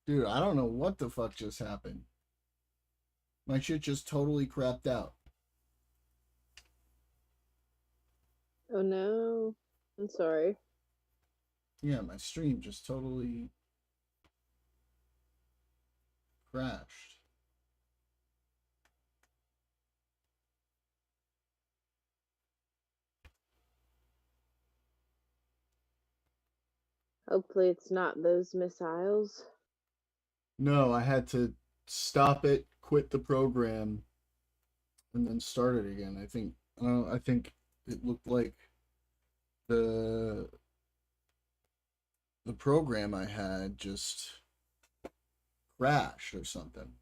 Dude, I don't know what the fuck just happened. My shit just totally crapped out. Oh no. I'm sorry. Yeah, my stream just totally crashed. Hopefully it's not those missiles. No, I had to stop it, quit the program, and then start it again. I think it looked like the the program I had just crashed or something.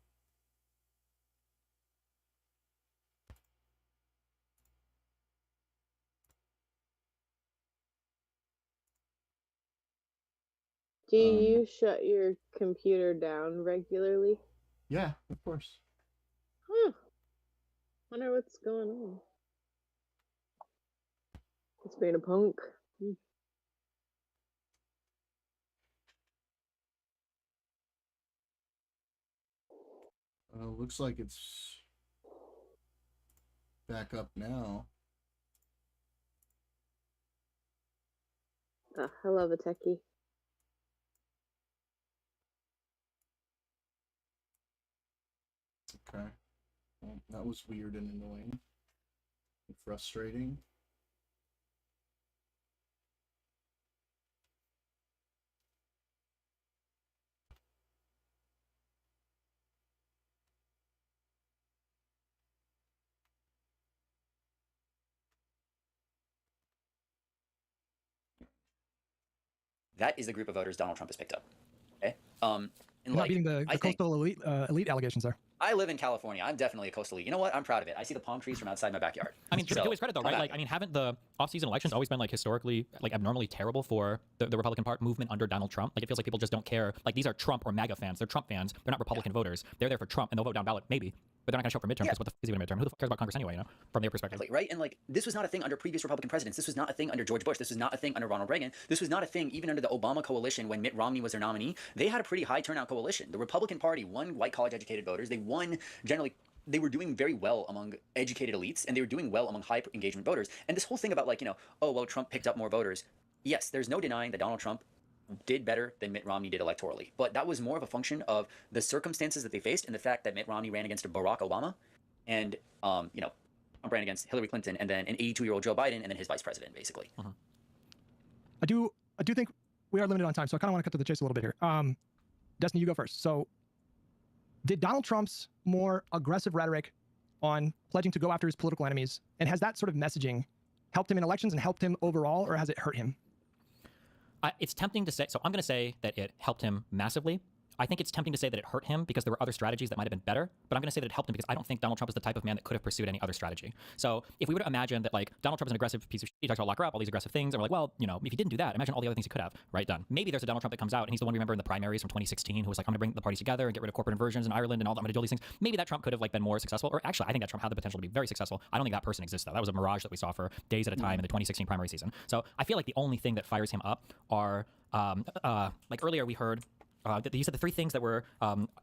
Do Um, you shut your computer down regularly? yeah, of course. Huh. Wonder what's going on. It's being a punk. Hmm. Looks like it's back up now. I love a techie. Okay. Well, that was weird and annoying and frustrating. That is the group of voters Donald Trump has picked up. Okay. And You're not like, beating the I think coastal elite allegations there. I live in California. I'm definitely a coastal elite. You know what? I'm proud of it. I see the palm trees from outside my backyard. I mean, to So, his credit though, I'm right? Like, happy. I mean, haven't the off-season elections always been like historically, like abnormally terrible for the Republican part movement under Donald Trump? Like, it feels like people just don't care. Like, these are Trump or MAGA fans. They're Trump fans. They're not Republican voters. They're there for Trump, and they'll vote down ballot maybe, but they're not going to show up for midterm Yeah, because what the fuck is he going to midterm? Who the fuck cares about Congress anyway? You know, from their perspective. exactly, right? And like, this was not a thing under previous Republican presidents. This was not a thing under George Bush. This was not a thing under Ronald Reagan. This was not a thing even under the Obama coalition when Mitt Romney was their nominee. They had a pretty high turnout coalition. The Republican Party won white college educated voters. They won generally, they were doing very well among educated elites, and they were doing well among high engagement voters. And this whole thing about, like, oh well, Trump picked up more voters. Yes, there's no denying that Donald Trump did better than Mitt Romney did electorally, but that was more of a function of the circumstances that they faced and the fact that Mitt Romney ran against Barack Obama, and Trump ran against Hillary Clinton, and then an 82-year-old Joe Biden, and then his vice president, basically. I do think we are limited on time, so I kind of want to cut to the chase a little bit here. Destiny, you go first. So, did Donald Trump's more aggressive rhetoric on pledging to go after his political enemies, and has that sort of messaging helped him in elections and helped him overall, or has it hurt him? It's tempting to say, so I'm going to say that it helped him massively. I think it's tempting to say that it hurt him because there were other strategies that might have been better, but I'm going to say that it helped him because I don't think Donald Trump is the type of man that could have pursued any other strategy. So if we were to imagine that, like, Donald Trump is an aggressive piece of shit, he talks about lock her up, all these aggressive things, and we're like, well, you know, if he didn't do that, imagine all the other things he could have, right, done. Maybe there's a Donald Trump that comes out and he's the one we remember in the primaries from 2016 who was like, I'm going to bring the parties together and get rid of corporate inversions in Ireland and all that, I'm going to do all these things. Maybe that Trump could have like been more successful, or actually I think that Trump had the potential to be very successful. I don't think that person exists though. That was a mirage that we saw for days at a time in the 2016 primary season. So I feel like the only thing that fires him up are like earlier we heard he said the three things that were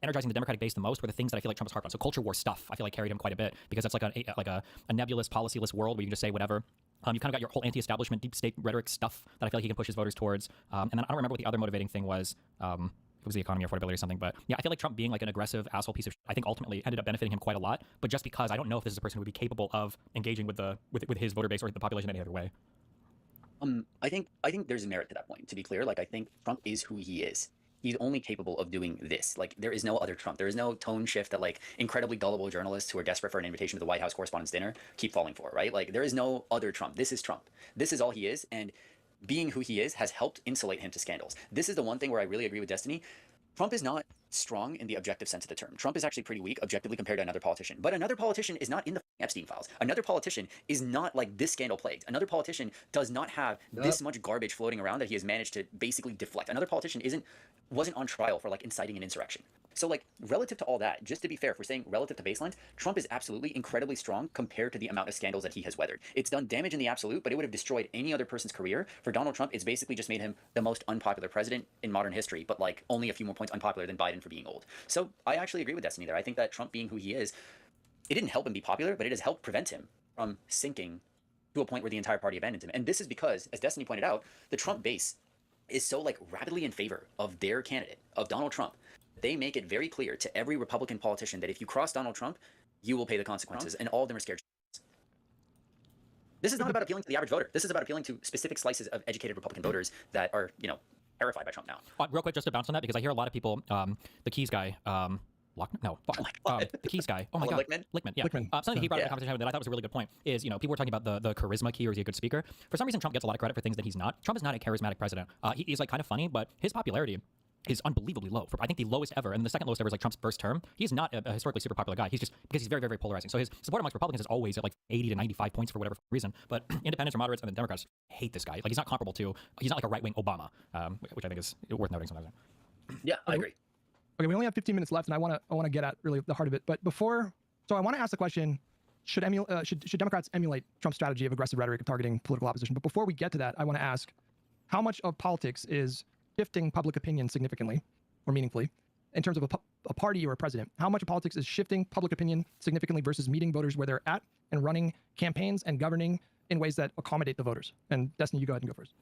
energizing the Democratic base the most were the things that I feel like Trump was harped on. So culture war stuff, I feel like carried him quite a bit because it's like a nebulous, policyless world where you can just say whatever. You kind of got your whole anti-establishment, deep state rhetoric stuff that I feel like he can push his voters towards. And then I don't remember what the other motivating thing was. It was the economy or affordability or something. But yeah, I feel like Trump being like an aggressive asshole piece of shit, I think ultimately ended up benefiting him quite a lot. But just because I don't know if this is a person who would be capable of engaging with with his voter base or the population in any other way. I think there's merit to that point. To be clear, like, I think Trump is who he is. He's only capable of doing this. Like, there is no other Trump. There is no tone shift that like incredibly gullible journalists who are desperate for an invitation to the White House Correspondents' Dinner keep falling for, right? Like, there is no other Trump. This is Trump. This is all he is, and being who he is has helped insulate him to scandals. This is the one thing where I really agree with Destiny. Trump is not strong in the objective sense of the term. Trump is actually pretty weak objectively compared to another politician. But another politician is not in the Epstein files. Another politician is not like this scandal plagued. Another politician does not have this much garbage floating around that he has managed to basically deflect. Another politician wasn't on trial for like inciting an insurrection. So like relative to all that, just to be fair, if we're saying relative to baselines, Trump is absolutely incredibly strong compared to the amount of scandals that he has weathered. It's done damage in the absolute, but it would have destroyed any other person's career. For Donald Trump, it's basically just made him the most unpopular president in modern history, but like only a few more points unpopular than Biden for being old. So I actually agree with Destiny there. I think that Trump being who he is, it didn't help him be popular, but it has helped prevent him from sinking to a point where the entire party abandons him. And this is because, as Destiny pointed out, the Trump base is so like rapidly in favor of their candidate, of Donald Trump. They make it very clear to every Republican politician that if you cross Donald Trump, you will pay the consequences, and all of them are scared. This is not about appealing to the average voter. This is about appealing to specific slices of educated Republican voters that are, you know, terrified by Trump now. Real quick, just to bounce on that, because I hear a lot of people, the Keys guy, the Keys guy. Oh my God. Lichtman, yeah. Something he brought up in the conversation that I thought was a really good point is, you know, people were talking about the charisma key, or is he a good speaker? For some reason, Trump gets a lot of credit for things that he's not. Trump is not a charismatic president. He's like kind of funny, but his popularity is unbelievably low. I think the lowest ever, and the second lowest ever is like Trump's first term. He's not a historically super popular guy. He's just because he's very, very, very polarizing. So his support amongst Republicans is always at like 80 to 95 points for whatever reason. But independents or moderates and the Democrats hate this guy. Like he's not comparable to, he's not like a right-wing Obama, which I think is worth noting sometimes. Yeah, I agree. Okay, we only have 15 minutes left, and I want to get at really the heart of it. But before, so I want to ask the question: should Democrats emulate Trump's strategy of aggressive rhetoric of targeting political opposition? But before we get to that, I want to ask, how much of politics is shifting public opinion significantly or meaningfully in terms of a party or a president? How much of politics is shifting public opinion significantly versus meeting voters where they're at and running campaigns and governing in ways that accommodate the voters? And Destiny, you go ahead and go first.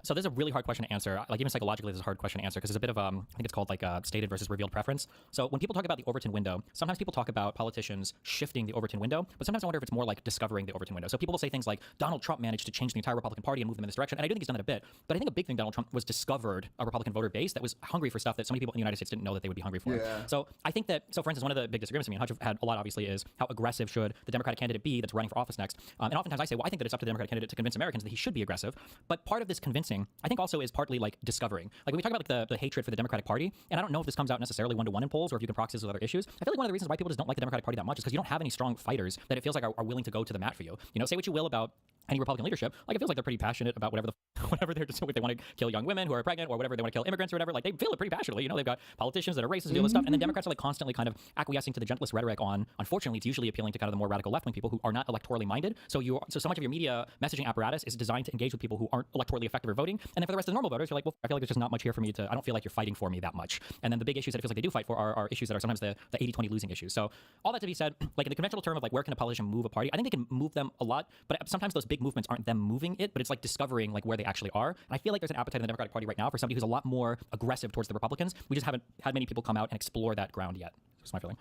So this is a really hard question to answer. Like even psychologically, this is a hard question to answer because it's a bit of I think it's called like stated versus revealed preference. So when people talk about the Overton window, sometimes people talk about politicians shifting the Overton window, but sometimes I wonder if it's more like discovering the Overton window. So people will say things like Donald Trump managed to change the entire Republican Party and move them in this direction, and I do think he's done that a bit. But I think a big thing Donald Trump was discovered a Republican voter base that was hungry for stuff that so many people in the United States didn't know that they would be hungry for. Yeah. So I think that, so for instance, one of the big disagreements I mean, Hutch had a lot obviously is how aggressive should the Democratic candidate be that's running for office next. And oftentimes I say, well, I think that it's up to the Democratic candidate to convince Americans that he should be aggressive. But part of this convincing, I think also is partly like discovering. Like when we talk about like the hatred for the Democratic Party, and I don't know if this comes out necessarily one-to-one in polls or if you can proxy this with other issues. I feel like one of the reasons why people just don't like the Democratic Party that much is because you don't have any strong fighters that it feels like are willing to go to the mat for you. You know, say what you will about any Republican leadership, like it feels like they're pretty passionate about whatever they're just, if they want to kill young women who are pregnant or whatever, they want to kill immigrants or whatever, like they feel it pretty passionately. You know, they've got politicians that are racist and do all this stuff, and then Democrats are like constantly kind of acquiescing to the gentlest rhetoric on, unfortunately, it's usually appealing to kind of the more radical left-wing people who are not electorally minded. So so much of your media messaging apparatus is designed to engage with people who aren't electorally effective or voting, and then for the rest of the normal voters, you're like, well, I feel like there's just not much here for me I don't feel like you're fighting for me that much. And then the big issues that it feels like they do fight for are issues that are sometimes the 80-20 losing issues. So all that to be said, like in the conventional term of like where can a politician move a party, I think they can move them a lot, but sometimes those big movements aren't them moving it, but it's like discovering like where they actually are. And I feel like there's an appetite in the Democratic Party right now for somebody who's a lot more aggressive towards the Republicans. We just haven't had many people come out and explore that ground yet. That's my feeling.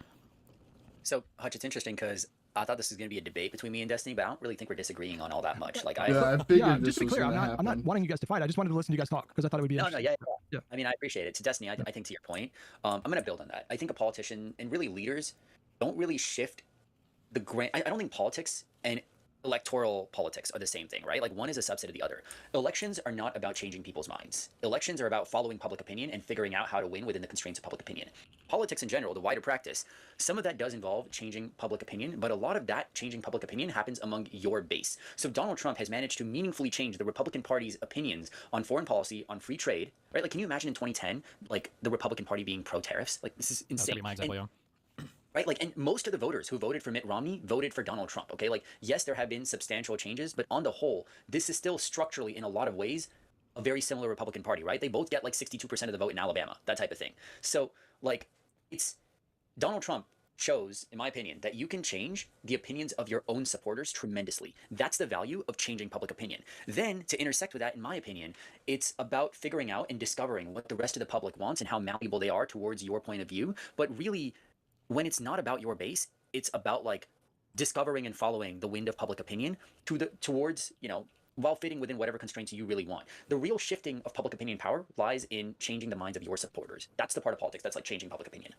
So Hutch, it's interesting because I thought this was going to be a debate between me and Destiny, but I don't really think we're disagreeing on all that much. Like I figured yeah, this just to be was clear, gonna I'm not happen. wanting you guys to fight. I just wanted to listen to you guys talk because I thought it would be interesting. Yeah. I mean, I appreciate it. To Destiny, I think to your point, I'm going to build on that. I think a politician and really leaders don't really shift the grand. I don't think politics and electoral politics are the same thing, right? Like one is a subset of the other. Elections are not about changing people's minds. Elections are about following public opinion and figuring out how to win within the constraints of public opinion. Politics in general, the wider practice, some of that does involve changing public opinion, but a lot of that changing public opinion happens among your base. So Donald Trump has managed to meaningfully change the Republican Party's opinions on foreign policy, on free trade, right? Like, can you imagine in 2010, like the Republican Party being pro-tariffs? Like, this is insane. That's my example, yeah. Right? Like, and most of the voters who voted for Mitt Romney voted for Donald Trump, okay? Like, yes, there have been substantial changes, but on the whole, this is still structurally, in a lot of ways, a very similar Republican Party, right? They both get like 62% of the vote in Alabama, that type of thing. So, like, it's Donald Trump shows, in my opinion, that you can change the opinions of your own supporters tremendously. That's the value of changing public opinion. Then, to intersect with that, in my opinion, it's about figuring out and discovering what the rest of the public wants and how malleable they are towards your point of view. But really, when it's not about your base, it's about like discovering and following the wind of public opinion towards, you know, while fitting within whatever constraints you really want. The real shifting of public opinion power lies in changing the minds of your supporters. That's the part of politics that's like changing public opinion.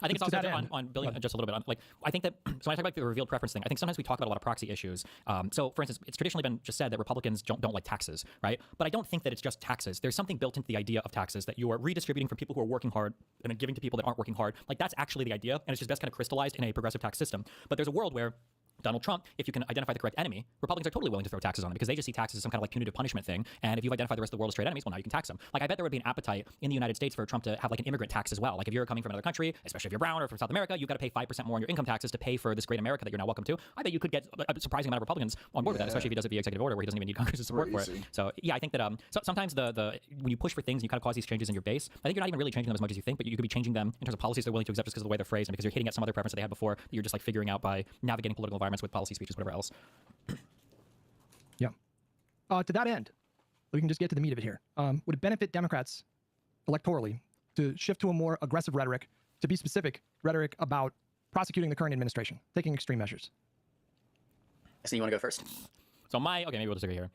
I think it's To also that end. on building just a little bit on, like, I think that, so when I talk about the revealed preference thing, I think sometimes we talk about a lot of proxy issues. So for instance, it's traditionally been just said that Republicans don't like taxes, right? But I don't think that it's just taxes. There's something built into the idea of taxes that you are redistributing from people who are working hard and then giving to people that aren't working hard. Like that's actually the idea, and it's just best kind of crystallized in a progressive tax system. But there's a world where Donald Trump, if you can identify the correct enemy, Republicans are totally willing to throw taxes on them because they just see taxes as some kind of like punitive punishment thing. And if you identify the rest of the world as trade enemies, well, now you can tax them. Like, I bet there would be an appetite in the United States for Trump to have like an immigrant tax as well. Like, if you're coming from another country, especially if you're brown or from South America, you've got to pay 5% more on your income taxes to pay for this great America that you're now welcome to. I bet you could get a surprising amount of Republicans on board with that, especially if he does it via executive order where he doesn't even need Congress's support for it. So yeah, I think that so sometimes the when you push for things and you kind of cause these changes in your base, I think you're not even really changing them as much as you think, but you could be changing them in terms of policies they're willing to accept just because of the way they're phrased and because you're hitting at some other preference that they had before that you're just like figuring out by navigating political environments with policy speeches, whatever else. Yeah. To that end, we can just get to the meat of it here. Would it benefit Democrats electorally to shift to a more aggressive rhetoric, to be specific, rhetoric about prosecuting the current administration, taking extreme measures? So you want to go first? So okay, maybe we'll disagree here.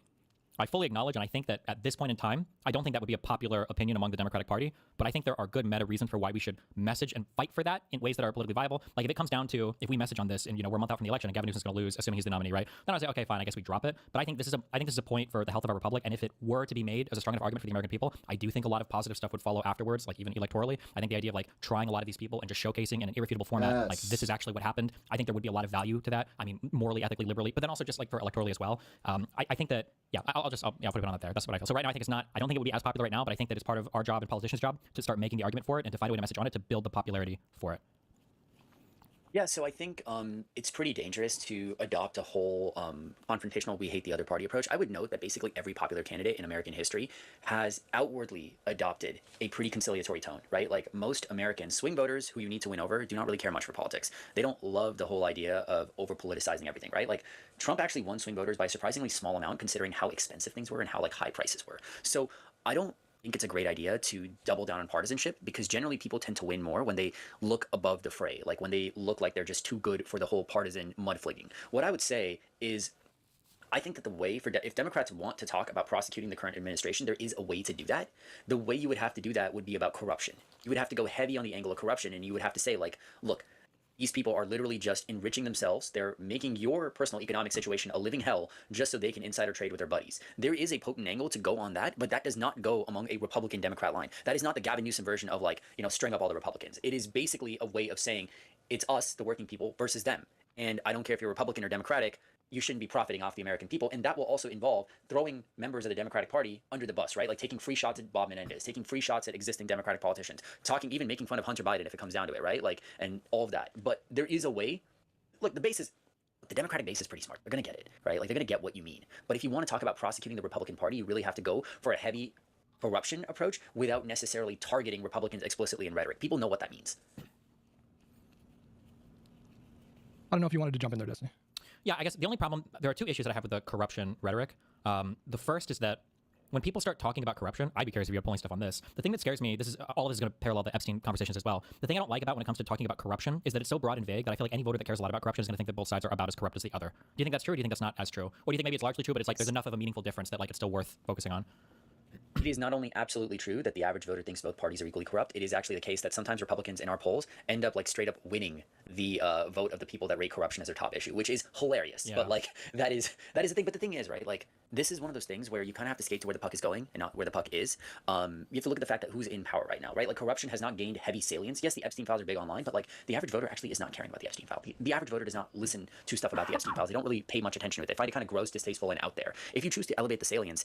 I fully acknowledge, and I think that at this point in time, I don't think that would be a popular opinion among the Democratic Party, but I think there are good meta reasons for why we should message and fight for that in ways that are politically viable. Like, if it comes down to, if we message on this and, we're a month out from the election and Gavin Newsom's going to lose, assuming he's the nominee, right? Then I'd say, okay, fine, I guess we drop it. But I think this is a point for the health of our republic, and if it were to be made as a strong enough argument for the American people, I do think a lot of positive stuff would follow afterwards, like even electorally. I think the idea of like trying a lot of these people and just showcasing in an irrefutable format, like this is actually what happened. I think there would be a lot of value to that. I mean, morally, ethically, liberally, but then also just like for electorally as well. I think that, yeah, I'll put it on that there. That's what I feel. So right now, I think it's not. I don't think it would be as popular right now, but I think that it's part of our job and politicians' job to start making the argument for it and to find a way to message on it to build the popularity for it. Yeah, so I think it's pretty dangerous to adopt a whole confrontational, we hate the other party approach. I would note that basically every popular candidate in American history has outwardly adopted a pretty conciliatory tone, right? Like, most American swing voters who you need to win over do not really care much for politics. They don't love the whole idea of over politicizing everything, right? Like, Trump actually won swing voters by a surprisingly small amount considering how expensive things were and how like high prices were. So I don't think it's a great idea to double down on partisanship because generally people tend to win more when they look above the fray, like when they look like they're just too good for the whole partisan mudflinging. What I would say is, I think that the way for if Democrats want to talk about prosecuting the current administration, there is a way to do that. The way you would have to do that would be about corruption. You would have to go heavy on the angle of corruption, and you would have to say, like, look, these people are literally just enriching themselves. They're making your personal economic situation a living hell just so they can insider trade with their buddies. There is a potent angle to go on that, but that does not go among a Republican-Democrat line. That is not the Gavin Newsom version of, like, string up all the Republicans. It is basically a way of saying it's us, the working people, versus them. And I don't care if you're Republican or Democratic, you shouldn't be profiting off the American people. And that will also involve throwing members of the Democratic Party under the bus, right? Like taking free shots at Bob Menendez, taking free shots at existing Democratic politicians, even making fun of Hunter Biden if it comes down to it, right? Like, and all of that. But there is a way. Look, the Democratic base is pretty smart. They're going to get it, right? Like, they're going to get what you mean. But if you want to talk about prosecuting the Republican Party, you really have to go for a heavy corruption approach without necessarily targeting Republicans explicitly in rhetoric. People know what that means. I don't know if you wanted to jump in there, Destiny. Yeah, I guess the only problem, there are two issues that I have with the corruption rhetoric. The first is that when people start talking about corruption, I'd be curious if you're pulling stuff on this. The thing that scares me, all of this is going to parallel the Epstein conversations as well. The thing I don't like about when it comes to talking about corruption is that it's so broad and vague that I feel like any voter that cares a lot about corruption is going to think that both sides are about as corrupt as the other. Do you think that's true, or do you think that's not as true? Or do you think maybe it's largely true, but it's like there's enough of a meaningful difference that like it's still worth focusing on? It is not only absolutely true that the average voter thinks both parties are equally corrupt, it is actually the case that sometimes Republicans in our polls end up like straight up winning the vote of the people that rate corruption as their top issue, which is hilarious. Yeah. But like that is the thing. But the thing is, right, like this is one of those things where you kind of have to skate to where the puck is going and not where the puck is. You have to look at the fact that who's in power right now, right? Like, corruption has not gained heavy salience. Yes, the Epstein files are big online, but like the average voter actually is not caring about the Epstein file. The average voter does not listen to stuff about the Epstein files. They don't really pay much attention to it. They find it kind of gross, distasteful, and out there. If you choose to elevate the salience,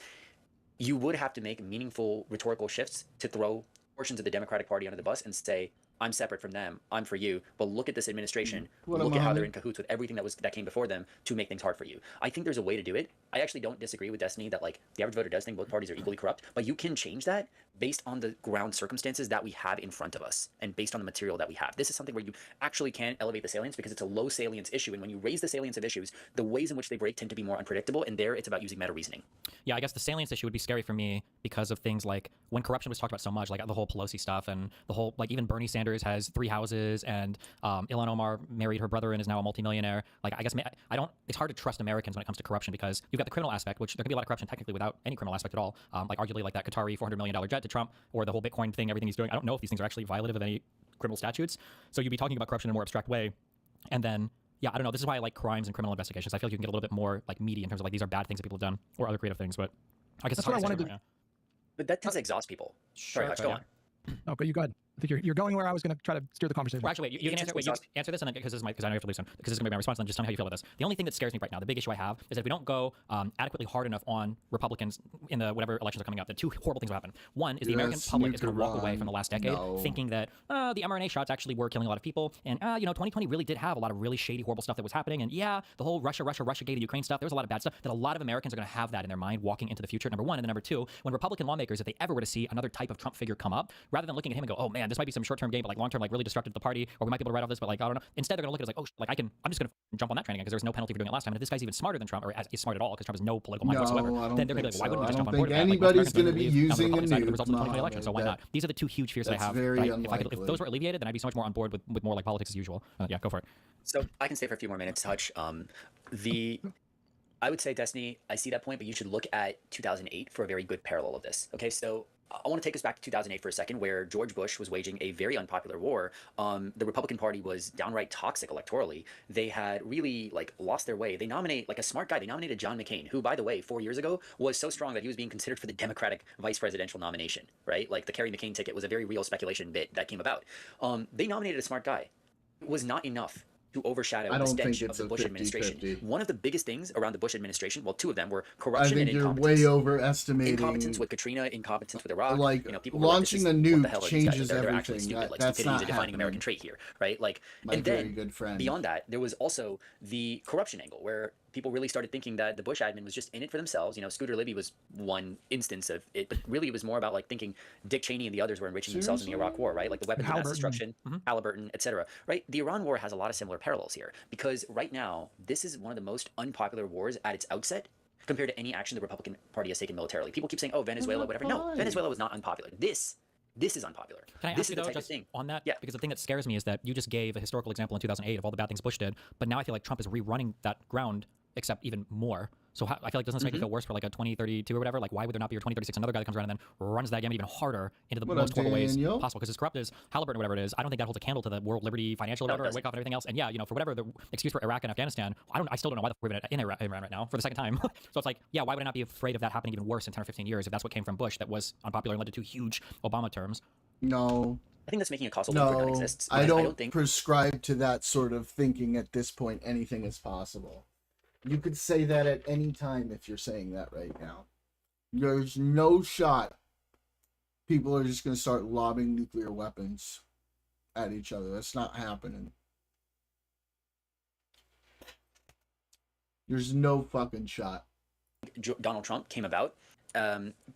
you would have to make meaningful rhetorical shifts to throw portions of the Democratic Party under the bus and say, I'm separate from them, I'm for you, but look at this administration, look at how they're in cahoots with everything that came before them to make things hard for you. I think there's a way to do it. I actually don't disagree with Destiny that like the average voter does think both parties are equally corrupt, but you can change that based on the ground circumstances that we have in front of us and based on the material that we have. This is something where you actually can elevate the salience because it's a low salience issue, and when you raise the salience of issues, the ways in which they break tend to be more unpredictable, and there it's about using meta reasoning. Yeah, I guess the salience issue would be scary for me because of things like when corruption was talked about so much, like the whole Pelosi stuff and the whole, like, even Bernie Sanders has 3 houses and Ilhan Omar married her brother and is now a multimillionaire. Like, I guess it's hard to trust Americans when it comes to corruption because you've got the criminal aspect, which there can be a lot of corruption technically without any criminal aspect at all. Like arguably like that Qatari $400 million jet to Trump, or the whole Bitcoin thing, everything he's doing. I don't know if these things are actually violative of any criminal statutes. So you'd be talking about corruption in a more abstract way. And then, yeah, I don't know. This is why I like crimes and criminal investigations. I feel like you can get a little bit more like meaty in terms of like these are bad things that people have done or other creative things. But I guess that's what I wanted to. But that tends to exhaust people. Sure, Sorry, Hutch, go on. Okay, you go ahead. I think you're going where I was going to try to steer the conversation. Well, actually, wait, you can answer. Wait, you answer this, and then because I know you have to leave soon, because this is going to be my response. And just tell me how you feel about this. The only thing that scares me right now, the big issue I have, is that if we don't go adequately hard enough on Republicans in the whatever elections are coming up, that two horrible things will happen. One is the American public is going to walk away from the last decade thinking that the mRNA shots actually were killing a lot of people, and 2020 really did have a lot of really shady, horrible stuff that was happening, and yeah, the whole Russia gate, Ukraine stuff, there was a lot of bad stuff. That a lot of Americans are going to have that in their mind walking into the future. Number one, and then number two, when Republican lawmakers, if they ever were to see another type of Trump figure come up, rather than looking at him and go, oh man, this might be some short-term gain, but like long-term, like really destructive to the party, or we might be able to write off this, but like I don't know. Instead, they're going to look at it as like, oh, like I'm just going to jump on that train again because there was no penalty for doing it last time. And if this guy's even smarter than Trump, or is smart at all, because Trump has no political mind whatsoever, then they're going to be like, why wouldn't we just jump on board with that? Anybody's going to be using the a nuke, results of the 2020 election, so why not? These are the two huge fears that I have. Right? If those were alleviated, then I'd be so much more on board with more like politics as usual. Yeah, go for it. So I can stay for a few more minutes, Hutch. I would say, Destiny, I see that point, but you should look at 2008 for a very good parallel of this. Okay, so I want to take us back to 2008 for a second, where George Bush was waging a very unpopular war. The Republican Party was downright toxic electorally. They had really lost their way. They nominate a smart guy. They nominated John McCain, who, by the way, 4 years ago was so strong that he was being considered for the Democratic vice presidential nomination. Right, the Kerry McCain ticket was a very real speculation bit that came about. They nominated a smart guy. It was not enough to overshadow the stench of the Bush administration. One of the biggest things around the Bush administration, well, two of them were corruption and incompetence. You're way overestimating. Incompetence with Katrina, incompetence with Iraq. People launching a nuke changes they're everything. Actually stupid. That's stupidity not is a defining American trait here, right? My and very then good friend. Beyond that, there was also the corruption angle, where people really started thinking that the Bush admin was just in it for themselves. Scooter Libby was one instance of it, but really it was more about thinking Dick Cheney and the others were enriching themselves in the Iraq War, right? The weapons of mass destruction, Halliburton, etc. Right? The Iran War has a lot of similar parallels here, because right now this is one of the most unpopular wars at its outset compared to any action the Republican Party has taken militarily. People keep saying, "Oh, Venezuela, whatever." No, Venezuela was not unpopular. This is unpopular. Can I ask you though, just on that? Yeah. Because the thing that scares me is that you just gave a historical example in 2008 of all the bad things Bush did, but now I feel like Trump is rerunning that ground, except even more. So I feel like doesn't this make you feel worse for a 2032 or whatever? Why would there not be a 2036 another guy that comes around and then runs that gamut even harder into the most horrible ways possible? Because as corrupt as Halliburton or whatever it is, I don't think that holds a candle to the world liberty financial order and Wyckoff and everything else. And yeah, for whatever the excuse for Iraq and Afghanistan, I still don't know why we're in Iran right now for the second time. So it's why would I not be afraid of that happening even worse in 10 or 15 years if that's what came from Bush that was unpopular and led to two huge Obama terms? No. I think that's making a causal link where none exists. I don't think prescribe to that sort of thinking at this point. Anything is possible. You could say that at any time if you're saying that right now. There's no shot people are just going to start lobbing nuclear weapons at each other. That's not happening. There's no fucking shot. Donald Trump came about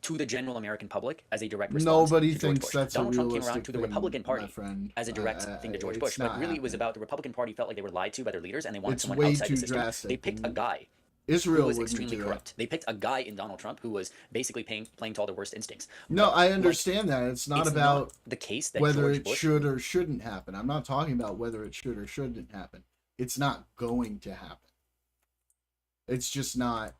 to the general American public as a direct response. Nobody to George thinks Bush. that's Donald a Trump realistic came around to the Republican Party as a direct thing to George Bush. But really, it was about the Republican Party felt like they were lied to by their leaders, and they wanted someone outside the system. Drastic. They picked a guy. Israel who was extremely corrupt. They picked a guy in Donald Trump who was basically playing to all their worst instincts. No, I understand that. It's not about the case that whether George it Bush should or shouldn't happen. I'm not talking about whether it should or shouldn't happen. It's not going to happen. It's just not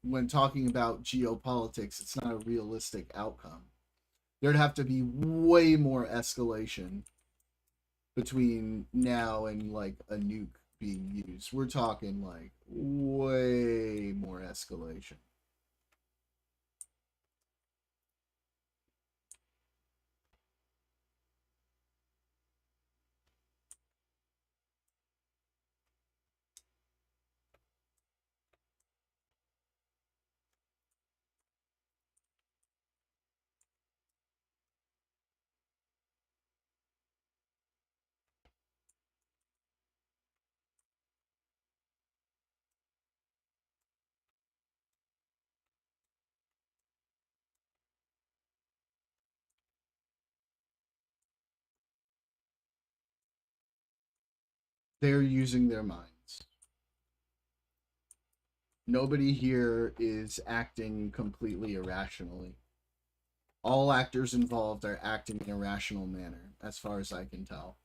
when talking about geopolitics, it's not a realistic outcome. There'd have to be way more escalation between now and a nuke being used. We're talking way more escalation. They're using their minds. Nobody here is acting completely irrationally. All actors involved are acting in a rational manner, as far as I can tell.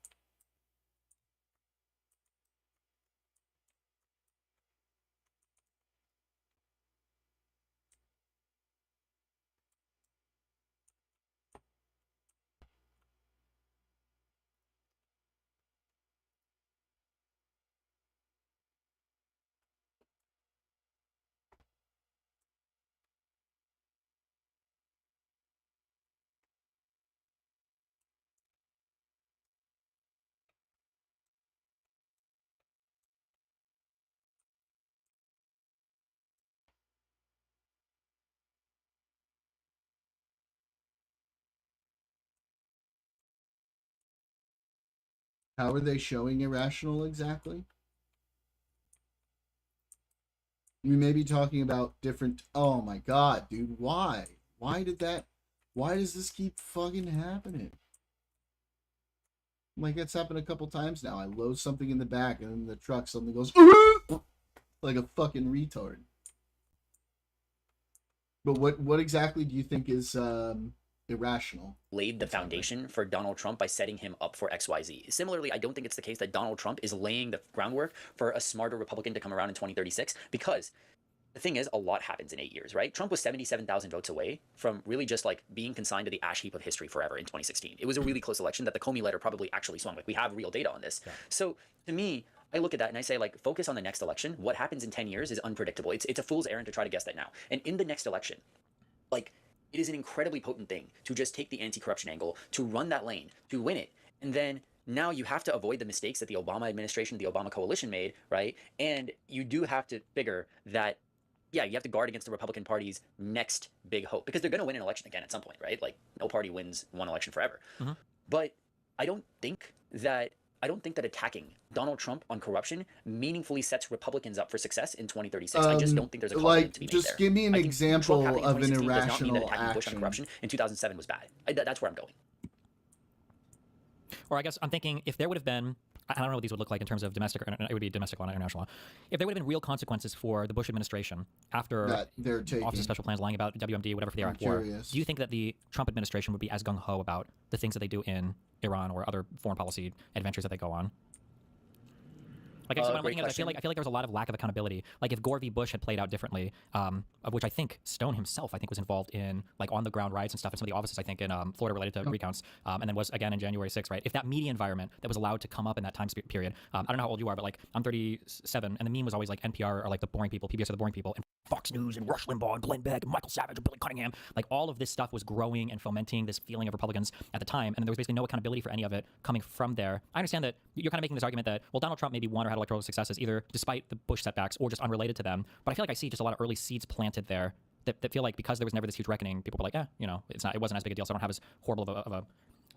How are they showing irrational exactly? We may be talking about different. Oh my god, dude, why? Why does this keep fucking happening? Like, it's happened a couple times now. I load something in the back and then the truck suddenly goes like a fucking retard. But what exactly do you think is irrational? Laid the foundation for Donald Trump by setting him up for XYZ. Similarly, I don't think it's the case that Donald Trump is laying the groundwork for a smarter Republican to come around in 2036, because the thing is, a lot happens in 8 years, right? Trump was 77,000 votes away from really just like being consigned to the ash heap of history forever in 2016. It was a really close election that the Comey letter probably actually swung. Like, we have real data on this. Yeah. So to me, I look at that and I say, like, focus on the next election. What happens in 10 years is unpredictable. It's a fool's errand to try to guess that now. And in the next election, like, it is an incredibly potent thing to just take the anti-corruption angle, to run that lane, to win it. And then now you have to avoid the mistakes that the Obama administration, the Obama coalition made, right? And you do have to figure that, yeah, you have to guard against the Republican Party's next big hope, because they're going to win an election again at some point, right? Like, no party wins one election forever. Mm-hmm. But I don't think that attacking Donald Trump on corruption meaningfully sets Republicans up for success in 2036. I just don't think there's a confidence to be made there. Just give me an example of an irrational does not mean that attacking Bush on corruption in 2007 was bad. That's where I'm going. Or I guess I'm thinking, if there would have been, I don't know what these would look like in terms of domestic, or it would be domestic law, not international law. If there would have been real consequences for the Bush administration after Office of Special Plans lying about WMD, whatever, for the Iraq War, do you think that the Trump administration would be as gung-ho about the things that they do in Iran or other foreign policy adventures that they go on? Like, when I'm looking at it, I feel like there was a lot of lack of accountability. Like, if Gore v. Bush had played out differently, of which I think Stone himself, I think, was involved in, like, on-the-ground riots and stuff in some of the offices, I think, in Florida related to recounts, and then was, again, in January 6th, right? If that media environment that was allowed to come up in that time period, I don't know how old you are, but, like, I'm 37, and the meme was always, like, NPR are, like, the boring people, PBS are the boring people, and Fox News and Rush Limbaugh and Glenn Beck and Michael Savage and Billy Cunningham. Like, all of this stuff was growing and fomenting this feeling of Republicans at the time, and there was basically no accountability for any of it coming from there. I understand that you're kind of making this argument that, well, Donald Trump maybe won or had electoral successes either despite the Bush setbacks or just unrelated to them. But I feel like I see just a lot of early seeds planted there that feel like, because there was never this huge reckoning, people were like, it wasn't as big a deal, so I don't have as horrible of a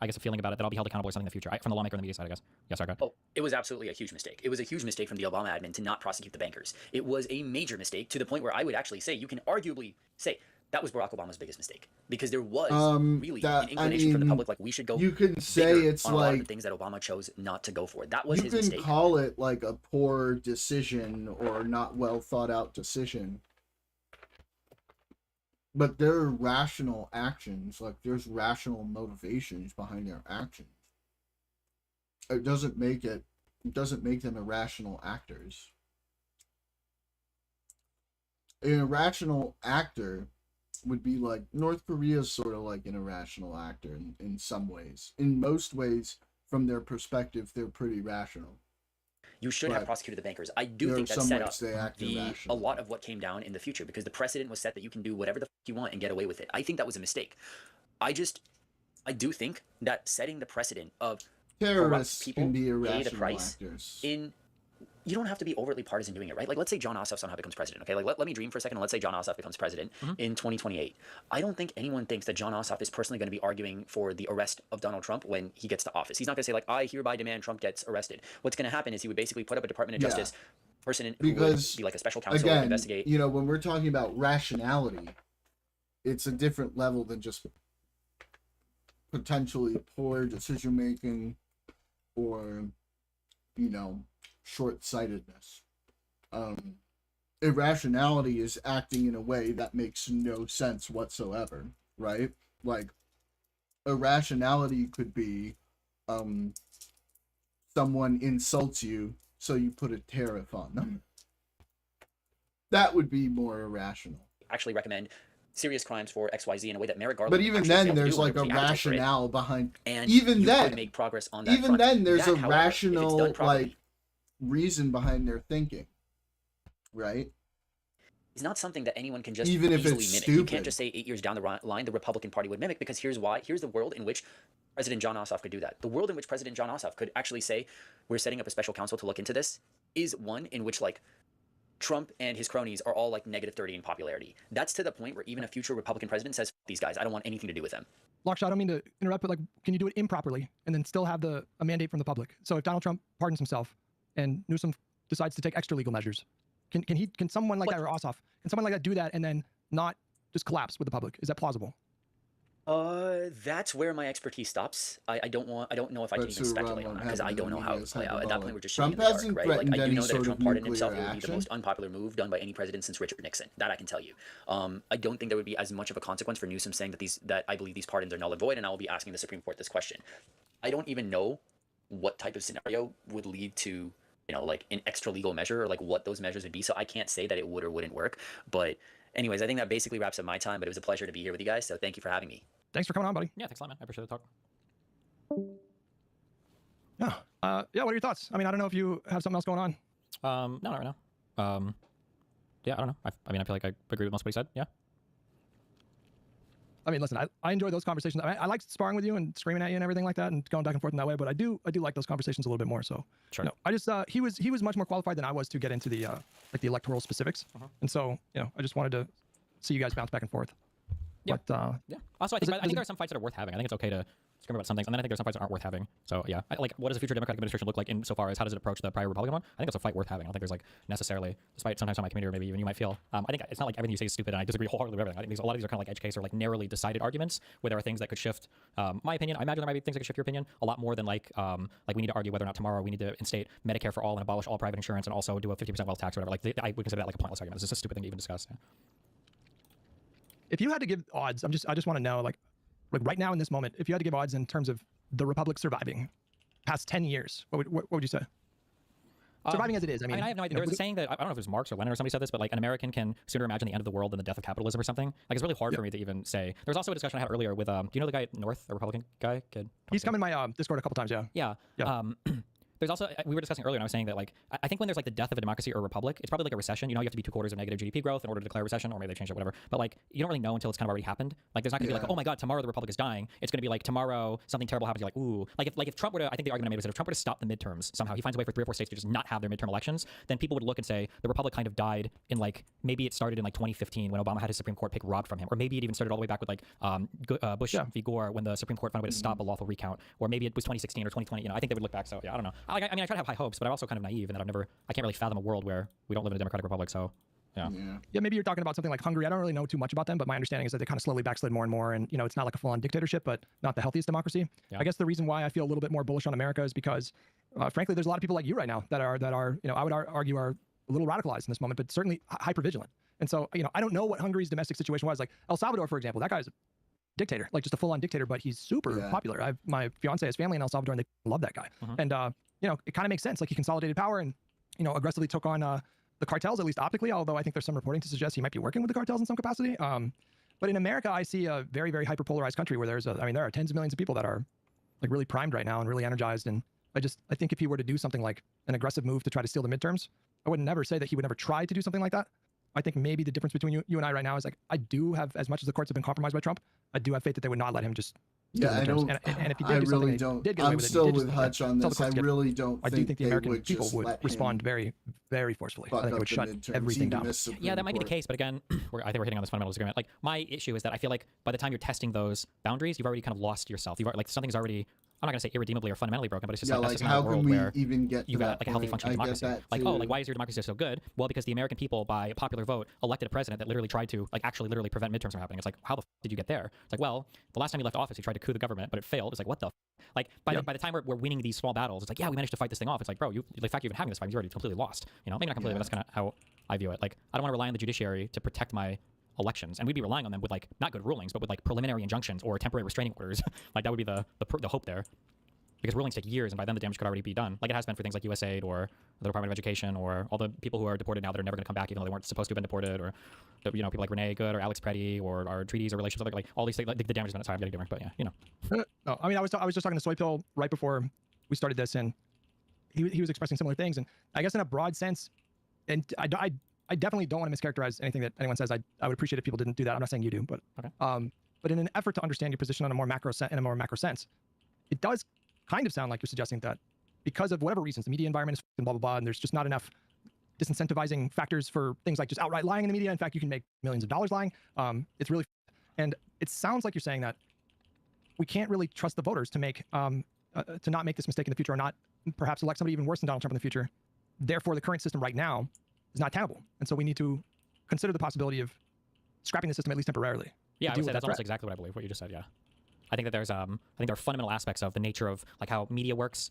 I guess, a feeling about it that I'll be held accountable for something in the future, from the lawmaker and the media side, I guess. Yes, sorry, go ahead. Oh, it was absolutely a huge mistake. It was a huge mistake from the Obama admin to not prosecute the bankers. It was a major mistake, to the point where I would actually say, you can arguably say, that was Barack Obama's biggest mistake, because there was really an inclination from the public, like, we should go. You can say it's on like a lot of the things that Obama chose not to go for. That was his mistake. You can call it like a poor decision or not well thought out decision, but there are rational actions. Like, there's rational motivations behind their actions. It doesn't make them irrational actors. An irrational actor would be like, North Korea's sort of like an irrational actor in some ways. In most ways, from their perspective, they're pretty rational. You should have prosecuted the bankers. I do think that set up a lot of what came down in the future, because the precedent was set that you can do whatever the fuck you want and get away with it. I think that was a mistake. I do think that setting the precedent of terrorists people can be pay the price actors. You don't have to be overtly partisan doing it, right? Like, let's say John Ossoff somehow becomes president, okay? Like, let me dream for a second, and let's say John Ossoff becomes president in 2028. I don't think anyone thinks that John Ossoff is personally going to be arguing for the arrest of Donald Trump when he gets to office. He's not going to say, like, I hereby demand Trump gets arrested. What's going to happen is he would basically put up a Department of Justice person who would be like a special counsel to investigate. You know, when we're talking about rationality, it's a different level than just potentially poor decision-making or, you know, short-sightedness. Irrationality is acting in a way that makes no sense whatsoever, right? Like, irrationality could be someone insults you, so you put a tariff on them. That would be more irrational. Actually recommend serious crimes for XYZ in a way that Merrick Garland. But even then, there's like a rationale behind. And even you then, could make progress on that. Even front. then, there's that, a however, rational like reason behind their thinking, right? It's not something that anyone can just even if easily it's mimic. stupid. You can't just say 8 years down the line the Republican Party would mimic, because here's why. Here's the world in which President John Ossoff could do that. The world in which President John Ossoff could actually say, we're setting up a special counsel to look into this, is one in which, like, Trump and his cronies are all like -30 in popularity. That's to the point where even a future Republican president says, these guys, I don't want anything to do with them. Lockshot, I don't mean to interrupt, but like, can you do it improperly and then still have a mandate from the public? So if Donald Trump pardons himself and Newsom decides to take extra legal measures, can someone like that, or Ossoff, can someone like that do that and then not just collapse with the public? Is that plausible? That's where my expertise stops. I don't know if I can even speculate on that because I don't know how it would play out. At that point, we're just shooting in the dark, right? Like, I do know that if Trump pardoned himself, it would be the most unpopular move done by any president since Richard Nixon. That I can tell you. I don't think there would be as much of a consequence for Newsom saying that I believe these pardons are null and void, and I will be asking the Supreme Court this question. I don't even know what type of scenario would lead to, like an extra legal measure, or like what those measures would be. So I can't say that it would or wouldn't work. But anyways, I think that basically wraps up my time, but it was a pleasure to be here with you guys. So thank you for having me. Thanks for coming on, buddy. Yeah, thanks a lot, man. I appreciate the talk. Yeah. What are your thoughts? I mean, I don't know if you have something else going on. No, not right now. Yeah, I don't know. I mean, I feel like I agree with most of what he said. Yeah. I mean, listen, I enjoy those conversations. I like sparring with you and screaming at you and everything like that and going back and forth in that way. But I do like those conversations a little bit more. So, sure. I just he was much more qualified than I was to get into the like the electoral specifics. And so, I just wanted to see you guys bounce back and forth. Yeah. But, yeah. Also, I think there are some fights that are worth having. I think it's okay to scream about some things, and then I think there's some fights that aren't worth having. So yeah, like, what does a future Democratic administration look like insofar as how does it approach the prior Republican one? I think that's a fight worth having. I don't think there's like necessarily, despite sometimes on my community or maybe even you might feel, I think it's not like everything you say is stupid and I disagree wholeheartedly with everything. I think a lot of these are kind of like edge case or like narrowly decided arguments where there are things that could shift my opinion. I imagine there might be things that could shift your opinion a lot more than like we need to argue whether or not tomorrow we need to instate Medicare for all and abolish all private insurance and also do a 50% wealth tax or whatever. Like I would consider that like a pointless argument. This is a stupid thing to even discuss. Yeah. If you had to give odds, I just want to know, like right now in this moment, if you had to give odds in terms of the Republic surviving past 10 years, what would you say? Surviving as it is. I mean, I have no idea. There was a saying that, I don't know if it was Marx or Lenin or somebody said this, but like an American can sooner imagine the end of the world than the death of capitalism or something. Like it's really hard for me to even say. There was also a discussion I had earlier with, do you know the guy North, the Republican guy? Kid? He's come in my Discord a couple times, yeah. Yeah. There's also, we were discussing earlier, and I was saying that, like, I think when there's, like, the death of a democracy or a republic, it's probably like a recession. You know, you have to be 2 quarters of negative GDP growth in order to declare a recession, or maybe they changed it, whatever. But, like, you don't really know until it's kind of already happened. Like, there's not going to be like, oh my God, tomorrow the republic is dying. It's going to be like, tomorrow something terrible happens. You're like, ooh. Like if Trump were to, I think the argument I made was that if Trump were to stop the midterms somehow, he finds a way for 3 or 4 states to just not have their midterm elections, then people would look and say, the republic kind of died in, like, maybe it started in, like, 2015 when Obama had his Supreme Court pick robbed from him. Or maybe it even started all the way back with, like, Bush v. Gore when the Supreme Court found a way to stop a lawful recount. Or maybe it was 2016 or 2020. You know, I think they would look back. So, yeah, I don't know. I mean, I try to have high hopes, but I'm also kind of naive in that I can't really fathom a world where we don't live in a democratic republic. So, yeah. Maybe you're talking about something like Hungary. I don't really know too much about them, but my understanding is that they kind of slowly backslid more and more. And, it's not like a full-on dictatorship, but not the healthiest democracy. Yeah. I guess the reason why I feel a little bit more bullish on America is because, frankly, there's a lot of people like you right now that are, I would argue are a little radicalized in this moment, but certainly hyper-vigilant. And so, I don't know what Hungary's domestic situation was. Like El Salvador, for example, that guy's a dictator, like just a full-on dictator, but he's super popular. My fiance has family in El Salvador, and they love that guy. And, it kind of makes sense. Like he consolidated power and, aggressively took on the cartels, at least optically, although I think there's some reporting to suggest he might be working with the cartels in some capacity. But in America, I see a very, very hyper-polarized country where there are tens of millions of people that are like really primed right now and really energized. And I think if he were to do something like an aggressive move to try to steal the midterms, I would never say that he would never try to do something like that. I think maybe the difference between you and I right now is like, I do have, as much as the courts have been compromised by Trump, I do have faith that they would not let him just. Yeah, I don't. And if he did really don't. I'm still with Hutch on this. I really don't. I do think the American people would respond very, very forcefully. I think they would shut everything down. Yeah, that might be the case, but again, I think we're hitting on this fundamental disagreement. Like my issue is that I feel like by the time you're testing those boundaries, you've already kind of lost yourself. Like something's already. I'm not going to say irredeemably or fundamentally broken, but it's just like that's just how not a world can we where even get you've got like a healthy point? functioning democracy. Like, why is your democracy so good? Well, because the American people, by popular vote, elected a president that literally tried to, like, actually literally prevent midterms from happening. It's like, how the did you get there? It's like, well, the last time he left office, he tried to coup the government, but it failed. It's like, what the like, by the time we're winning these small battles, it's like, yeah, we managed to fight this thing off. It's like, bro, the fact you're even having this fight, you're already completely lost. Maybe not completely, but that's kind of how I view it. Like, I don't want to rely on the judiciary to protect my elections, and we'd be relying on them with like not good rulings, but with like preliminary injunctions or temporary restraining orders. Like that would be the hope there. Because rulings take years, and by then the damage could already be done. Like it has been for things like USAID or the Department of Education or all the people who are deported now that are never going to come back even though they weren't supposed to have been deported, or people like Renee Good or Alex Preddy or our treaties or relationships, like all these things. Like the damage has been. Sorry, I'm getting different, but yeah, No, I mean, I was just talking to Soy Pill right before we started this, and he was expressing similar things, and I guess in a broad sense, and I definitely don't want to mischaracterize anything that anyone says. I would appreciate if people didn't do that. I'm not saying you do, but okay. But in an effort to understand your position on a more macro sense, it does kind of sound like you're suggesting that because of whatever reasons, the media environment is blah, blah, blah, and there's just not enough disincentivizing factors for things like just outright lying in the media. In fact, you can make millions of dollars lying. It's really, and it sounds like you're saying that we can't really trust the voters to make to not make this mistake in the future, or not perhaps elect somebody even worse than Donald Trump in the future. Therefore, the current system right now is not tenable, and so we need to consider the possibility of scrapping the system at least temporarily. Yeah, I deal would say with that's that almost threat. exactly what I believe. What you just said, yeah. I think that there's I think there are fundamental aspects of the nature of like how media works.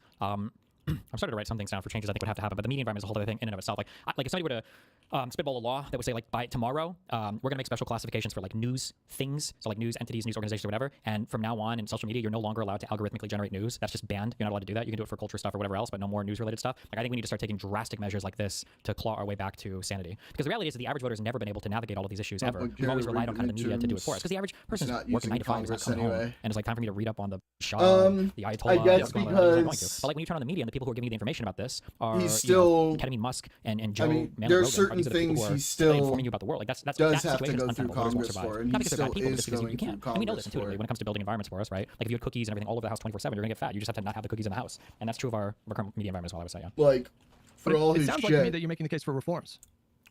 I'm starting to write some things down for changes I think would have to happen, but the media environment is a whole other thing in and of itself. Like if somebody were to spitball a law that would say like by tomorrow we're going to make special classifications for like news things, so like news entities, news organizations, or whatever, and from now on in social media you're no longer allowed to algorithmically generate news. That's just banned. You're not allowed to do that. You can do it for culture stuff or whatever else, but no more news related stuff. Like I think we need to start taking drastic measures like this to claw our way back to sanity, because the reality is that the average voter has never been able to navigate all of these issues ever. We've always relied on kind of the media to do it for us, because the average person's not working using 9 to 5, is not Congress coming home, anyway. and it's like time for me to read up on the Shah, the Ayatollah. I guess what's going on, and I'm going to. because But like when you turn on the media and the people who are giving you the information about this are he's still. Ketamine Musk and Joe I mean, Manuel there are Rogan, certain these are the people things who are he still informing you about the world. Like that's does that have to situation is go through untenable. Voters won't Congress survive. for, and Not he because they're bad still people, is just because you going can't. through And we know Congress this intuitively for. when it comes to building environments for us, right? Like if you had cookies and everything all over the house 24/7, you're gonna get fat. You just have to not have the cookies in the house, and that's true of our current media environment as well. I would say, yeah. Like, for But all it his sounds like to me shit. that you're making the case for reforms.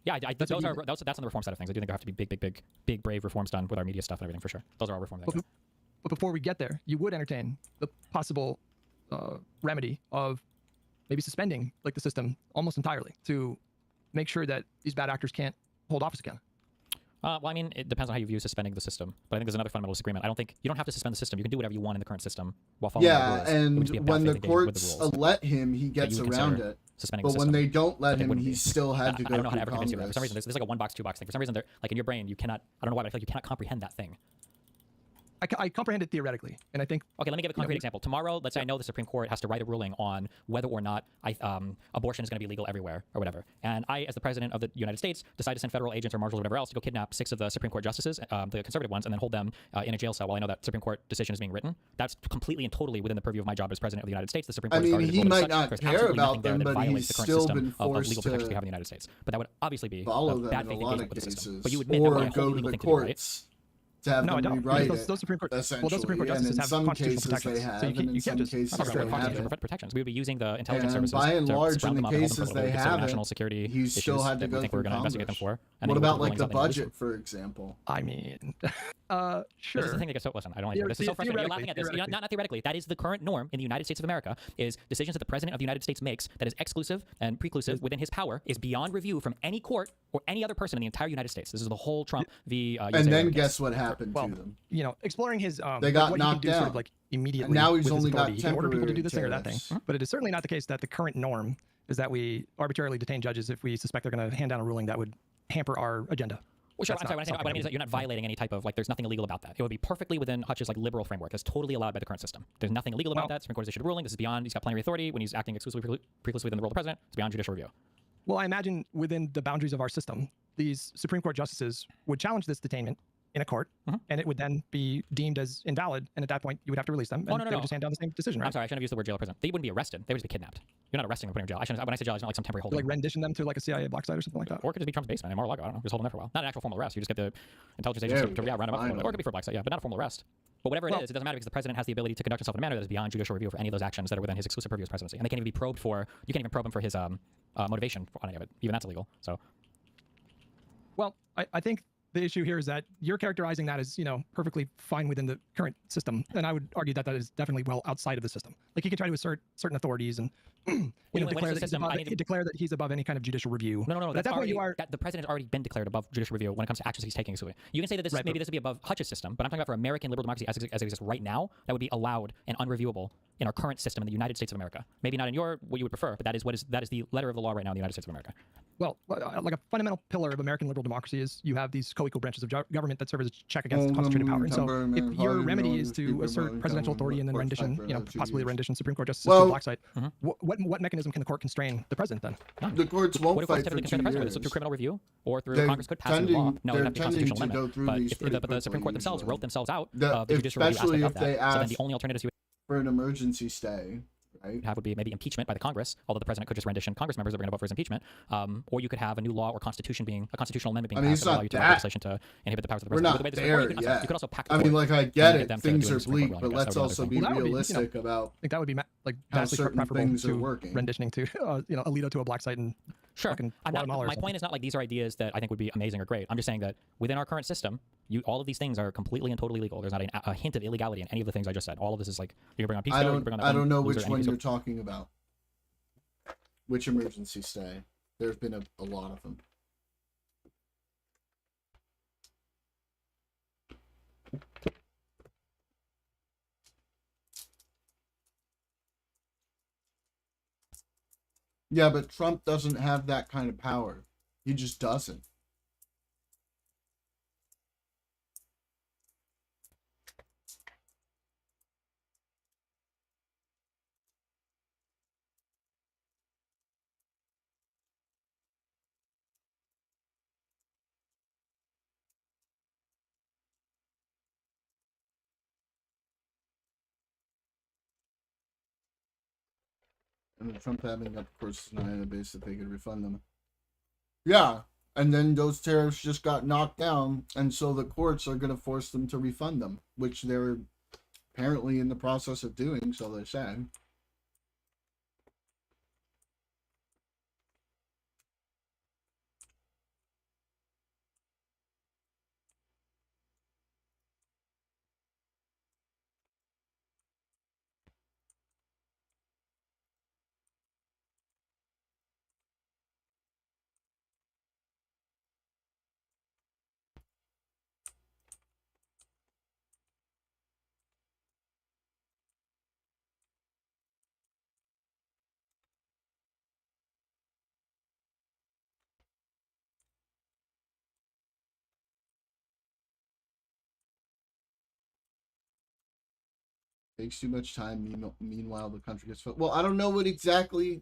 Yeah, That's what that's on the reform side of things. I do think there have to be big, brave reforms done with our media stuff and everything for sure. Those are all reform things. But before we get there, you would entertain the possible remedy of maybe suspending like the system almost entirely to make sure that these bad actors can't hold office again. Well, I mean, it depends on how you view suspending the system. But I think there's another fundamental disagreement. I don't think you don't have to suspend the system. You can do whatever you want in the current system while following the Yeah, rules. It would just be a and bad when faith the engagement with courts the rules. let him, he that gets you would around consider it. suspending But the when system. they don't let But they him, wouldn't he be. still had to I go don't know how to through ever convince you of that. For some Congress. reason, there's like a 1 box, 2 box thing. For some reason, they're like in your brain, you cannot. I don't know why, but I feel like you cannot comprehend that thing. I comprehend it theoretically, and I think Okay, let me give a concrete example. Tomorrow, let's say I know the Supreme Court has to write a ruling on whether or not abortion is going to be legal everywhere or whatever. And I, as the president of the United States, decide to send federal agents or marshals or whatever else to go kidnap 6 of the Supreme Court justices, the conservative ones, and then hold them in a jail cell while I know that Supreme Court decision is being written. That's completely and totally within the purview of my job as president of the United States. The Supreme I Court has mean, already he ruled as might such. not There's care absolutely about nothing there them, that but violates he's the current still system been of forced legal protections we to have in the United States. But that would obviously be follow a them bad in a faith lot engagement of with the system. cases, But you admit that or what a whole go to legal the thing to do, right? courts to have no, I them don't. rewrite Because it. those Supreme Court, well, those Supreme Court Essentially, and justices in have some constitutional cases they protections, have, so and you in can't some just. cases I'm talking they about constitutional haven't. protections. We would be using the intelligence And services by and to large, surround in them the up and hold them cases for what we they consider haven't, national security he still issues had to that we go think we're through going to investigate them Congress. for. And What then you about would like rulings the on release them. budget, for example? I mean, This sure. is the thing that gets so listen. I don't like it. This is so frustrating. You're laughing at this. Not theoretically. That is the current norm in the United States of America. Is decisions that the president of the United States makes that is exclusive and preclusive within his power is beyond review from any court or any other person in the entire United States. This is the whole Trump v. USA And then case. guess what happened Well, to them? Exploring his They got what knocked he can do sort of down. like immediately. And now he's with his only got authority. He can order people to do temporary this thing or that thing. tariffs. But it is certainly not the case that the current norm is that we arbitrarily detain judges if we suspect they're going to hand down a ruling that would hamper our agenda. Well, sure. That's I'm sorry. not What I mean is that you're not violating any type of there's nothing illegal about that. It would be perfectly within Hutch's liberal framework. That's totally allowed by the current system. There's nothing illegal about that. Supreme Court has issued a ruling. This is beyond. He's got plenary authority when he's acting exclusively within the role of the president. It's beyond judicial review. Well, I imagine within the boundaries of our system, these Supreme Court justices would challenge this detainment in a court, and it would then be deemed as invalid. And at that point, you would have to release them, and they would just hand down the same decision, right? I'm sorry. I shouldn't have used the word jail or prison. They wouldn't be arrested. They would just be kidnapped. You're not arresting them, putting them in jail. When I say jail, it's not like some temporary holding. Like rendition them to like a CIA block site or something like that. Or it could just be Trump's basement in Mar-a-Lago. I don't know. Just hold them there for a while. Not an actual formal arrest. You just get the intelligence agents to round them up. Or it could be for a black site, yeah, but not a formal arrest. But whatever it is, it doesn't matter because the president has the ability to conduct himself in a manner that is beyond judicial review for any of those actions that are within his exclusive purview as presidency. And they can't even be probed for. You can't even probe him for his motivation on any of it. Even that's illegal. So. Well, I think the issue here is that you're characterizing that as, perfectly fine within the current system. And I would argue that that is definitely well outside of the system. Like he can try to assert certain authorities and declare that he's above any kind of judicial review. No. At that point, the president has already been declared above judicial review when it comes to actions he's taking. You can say that maybe this would be above Hutch's system, but I'm talking about for American liberal democracy as it exists right now, that would be allowed and unreviewable in our current system in the United States of America. Maybe not in what you would prefer, but that is the letter of the law right now in the United States of America. Well, like a fundamental pillar of American liberal democracy is you have these co-equal branches of government that serve as a check against concentrated power. And so if your remedy is to assert presidential authority and then rendition, possibly rendition Supreme Court justices to a block site, what mechanism can the court constrain the president then? The courts won't what fight typically for constrain the 2 president? years. So through criminal review or through Congress could pass a law. No, it would have to be a constitutional amendment. But the Supreme Court themselves wrote themselves out of the judicial review aspect of that. So then the only alternatives you for an emergency stay, right? have would be maybe impeachment by the Congress, although the president could just rendition Congress members that were going to vote for his impeachment. Or you could have a new law or a constitutional amendment being passed that would allow you to legislation to inhibit the powers of the We're president. not there yet. You could also pack I mean, like, I get it. Things are bleak, but ruling, let's also be Well, that would be, realistic about I think that would be how vastly certain preferable things are to working. renditioning to Alito to a black site and Sure. fucking I'm not, Guatemala or my something. point is not like these are ideas that I think would be amazing or great. I'm just saying that within our current system, all of these things are completely and totally legal. There's not a hint of illegality in any of the things I just said. All of this is like, you bring on peace, I you bring on that I don't know loser, which and one you you're talking about. Which emergency stay? There's been a lot of them. Yeah, but Trump doesn't have that kind of power. He just doesn't. And then Trump having up courses on the base that they could refund them. Yeah, and then those tariffs just got knocked down, and so the courts are going to force them to refund them, which they're apparently in the process of doing, so they say. Takes too much time. Meanwhile, the country gets well. I don't know what exactly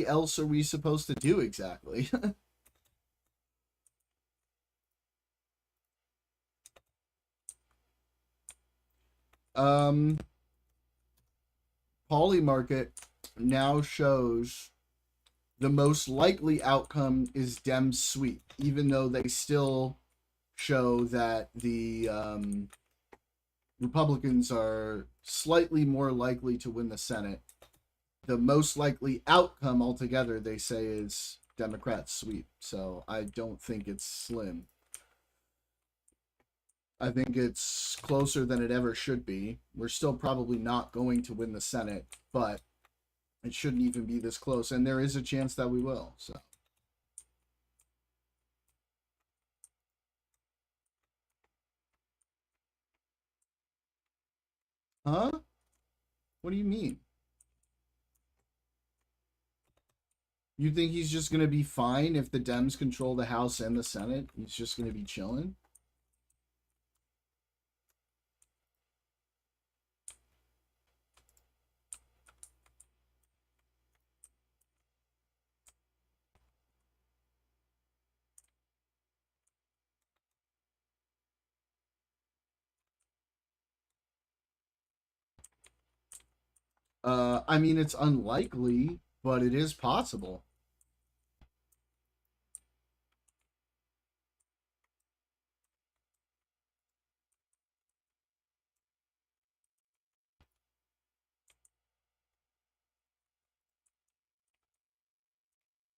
else are we supposed to do exactly? Polymarket now shows the most likely outcome is Dems sweep, even though they still show that the Republicans are slightly more likely to win the Senate. The most likely outcome altogether, they say, is Democrats sweep. So I don't think it's slim. I think it's closer than it ever should be. We're still probably not going to win the Senate, but it shouldn't even be this close. And there is a chance that we will. So. Huh? What do you mean? You think he's just going to be fine if the Dems control the House and the Senate? He's just going to be chilling? I mean, it's unlikely, but it is possible.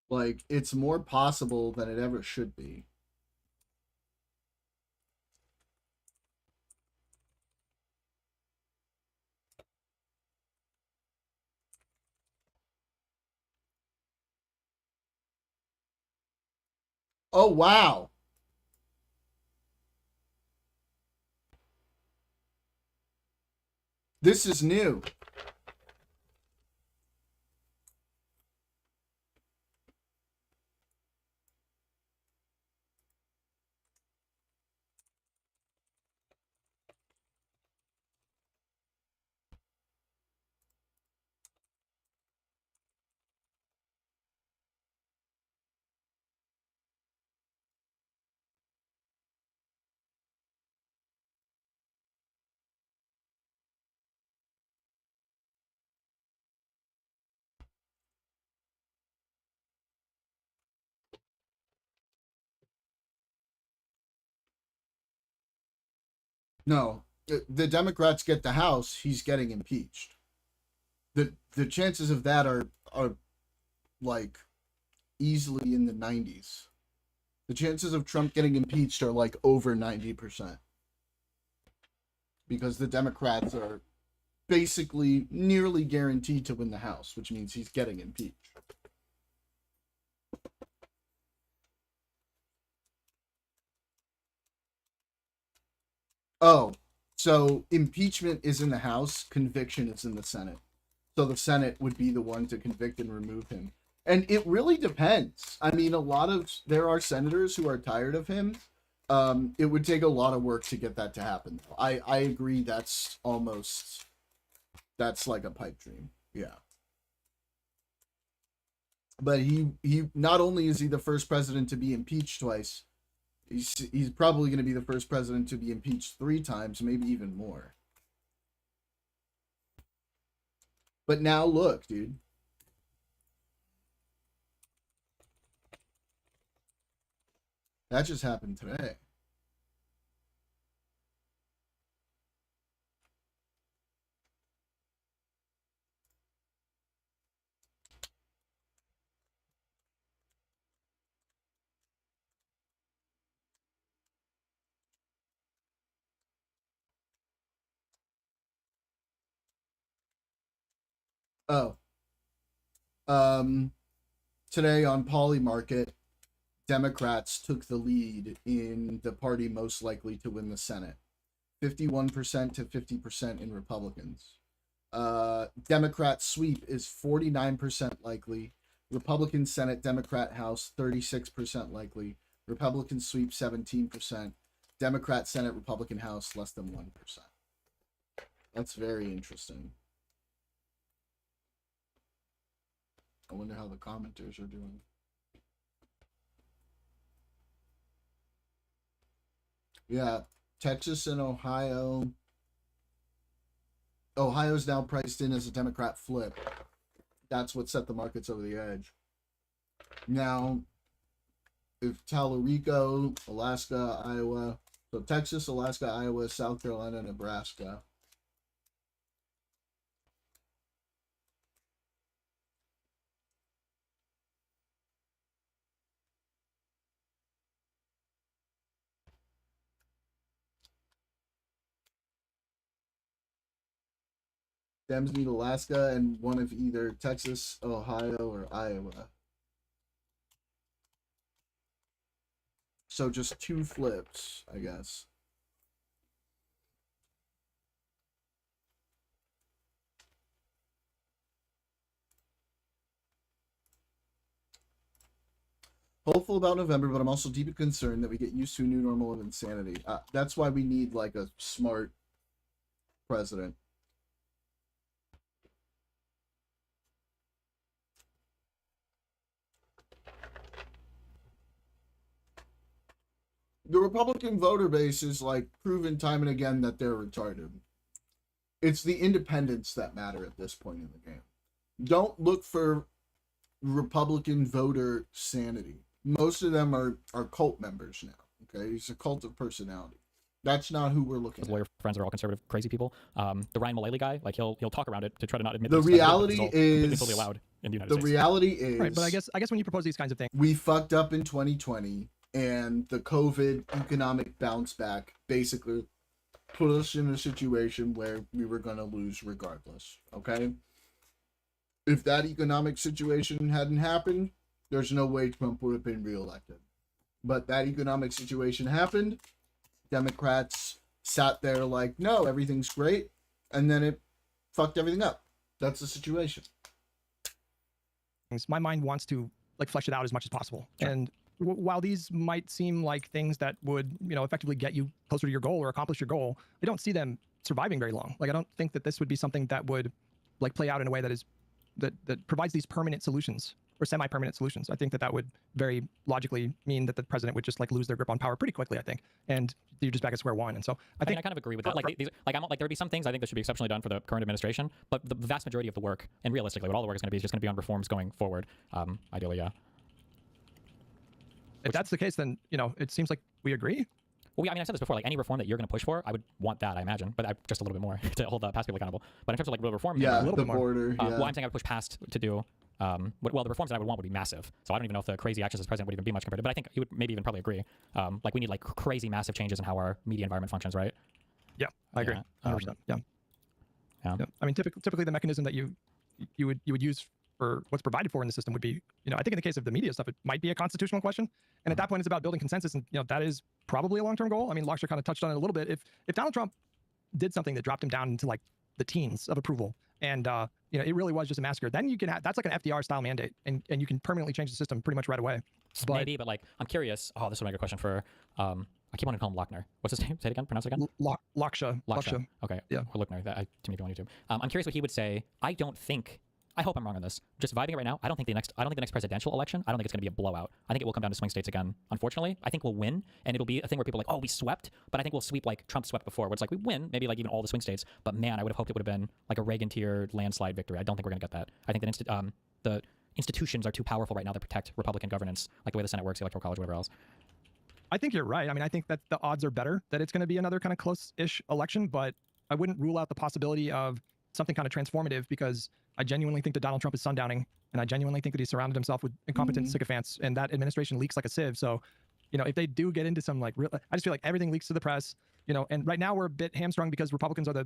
Like, it's more possible than it ever should be. Oh, wow. This is new. No, the Democrats get the House, he's getting impeached. The chances of that are like easily in the 90s. The chances of Trump getting impeached are like over 90%. Because the Democrats are basically nearly guaranteed to win the House, which means he's getting impeached. Oh, so impeachment is in the House, conviction is in the Senate. So the Senate would be the one to convict and remove him. And it really depends. I mean, there are senators who are tired of him. It would take a lot of work to get that to happen. I agree that's like a pipe dream. Yeah. But he not only is he the first president to be impeached twice, he's probably going to be the first president to be impeached 3 times, maybe even more. But now look, dude. That just happened today. Oh. Today on Polymarket, Democrats took the lead in the party most likely to win the Senate. 51% to 50% in Republicans. Democrat sweep is 49% likely. Republican Senate, Democrat House, 36% likely. Republican sweep, 17%. Democrat Senate, Republican House, less than 1%. That's very interesting. I wonder how the commenters are doing. Yeah, Texas and Ohio. Ohio's now priced in as a Democrat flip. That's what set the markets over the edge. Now, if Talarico, Alaska, Iowa, so Texas, Alaska, Iowa, South Carolina, Nebraska. Dems need Alaska and one of either Texas, Ohio, or Iowa. So just 2 flips, I guess. Hopeful about November, but I'm also deeply concerned that we get used to a new normal of insanity. That's why we need like a smart president. The Republican voter base is like proven time and again that they're retarded. It's the independents that matter at this point in the game. Don't look for Republican voter sanity. Most of them are cult members now. Okay, it's a cult of personality. That's not who we're looking His at. lawyer friends are all conservative, crazy people. The Ryan Mullally guy, like he'll talk around it to try to not admit The that it's reality completely is totally allowed in the United the States. reality is Right, but I guess when you propose these kinds of things, we fucked up in 2020, and the COVID economic bounce back basically put us in a situation where we were going to lose regardless. Okay, if that economic situation hadn't happened, there's no way Trump would have been reelected. But that economic situation happened. Democrats sat there like, no, everything's great. And then it fucked everything up. That's the situation. my mind wants to like flesh it out as much as possible. Sure. And while these might seem like things that would, effectively get you closer to your goal or accomplish your goal, I don't see them surviving very long. Like, I don't think that this would be something that would like play out in a way that is that provides these permanent solutions or semi-permanent solutions. I think that would very logically mean that the president would just like lose their grip on power pretty quickly, I think. And you're just back at square one. And so I think I kind of agree with that. Like, there would be some things I think that should be exceptionally done for the current administration, but the vast majority of the work, and realistically, what all the work is going to be, is just going to be on reforms going forward. Ideally, yeah. if that's the case, then it seems like we agree. Well, yeah, I mean, I said this before. Like, any reform that you're going to push for, I would want that, I imagine, but just a little bit more to hold past people accountable. But in terms of like real reform, Yeah, little the bit more. border. Yeah. well, I'm saying I would push past to do well, the reforms that I would want would be massive. So I don't even know if the crazy actions as president would even be much compared to. But I think you would maybe even probably agree. Like we need like crazy massive changes in how our media environment functions, right? Yeah, I agree. 100%. Yeah. I mean, typically the mechanism that you would use for what's provided for in the system would be, I think in the case of the media stuff, it might be a constitutional question. And at that point, it's about building consensus, and that is probably a long-term goal. I mean, Lockshire kind of touched on it a little bit. If Donald Trump did something that dropped him down into like the teens of approval, and it really was just a massacre, then you can that's like an FDR style mandate, and you can permanently change the system pretty much right away. Maybe, but like I'm curious. Oh, this would make a question for I keep wanting to call him Lochner. What's his name? Say it again. Pronounce it again. Locksha. Okay. Yeah. Or Lochner. That too many people on YouTube. I'm curious what he would say. I hope I'm wrong on this. Just vibing it right now. I don't think the next presidential election, I don't think it's going to be a blowout. I think it will come down to swing states again. Unfortunately, I think we'll win, and it'll be a thing where people are like, oh, we swept, but I think we'll sweep like Trump swept before, where it's like we win, maybe like even all the swing states. But man, I would have hoped it would have been like a Reagan tier landslide victory. I don't think we're going to get that. I think that the institutions are too powerful right now to protect Republican governance, like the way the Senate works, the Electoral College, whatever else. I think you're right. I mean, I think that the odds are better that it's going to be another kind of close-ish election, but I wouldn't rule out the possibility of something kind of transformative, because I genuinely think that Donald Trump is sundowning, and I genuinely think that he's surrounded himself with incompetent sycophants, and that administration leaks like a sieve. So, if they do get into some like real, I just feel like everything leaks to the press, and right now we're a bit hamstrung because Republicans are the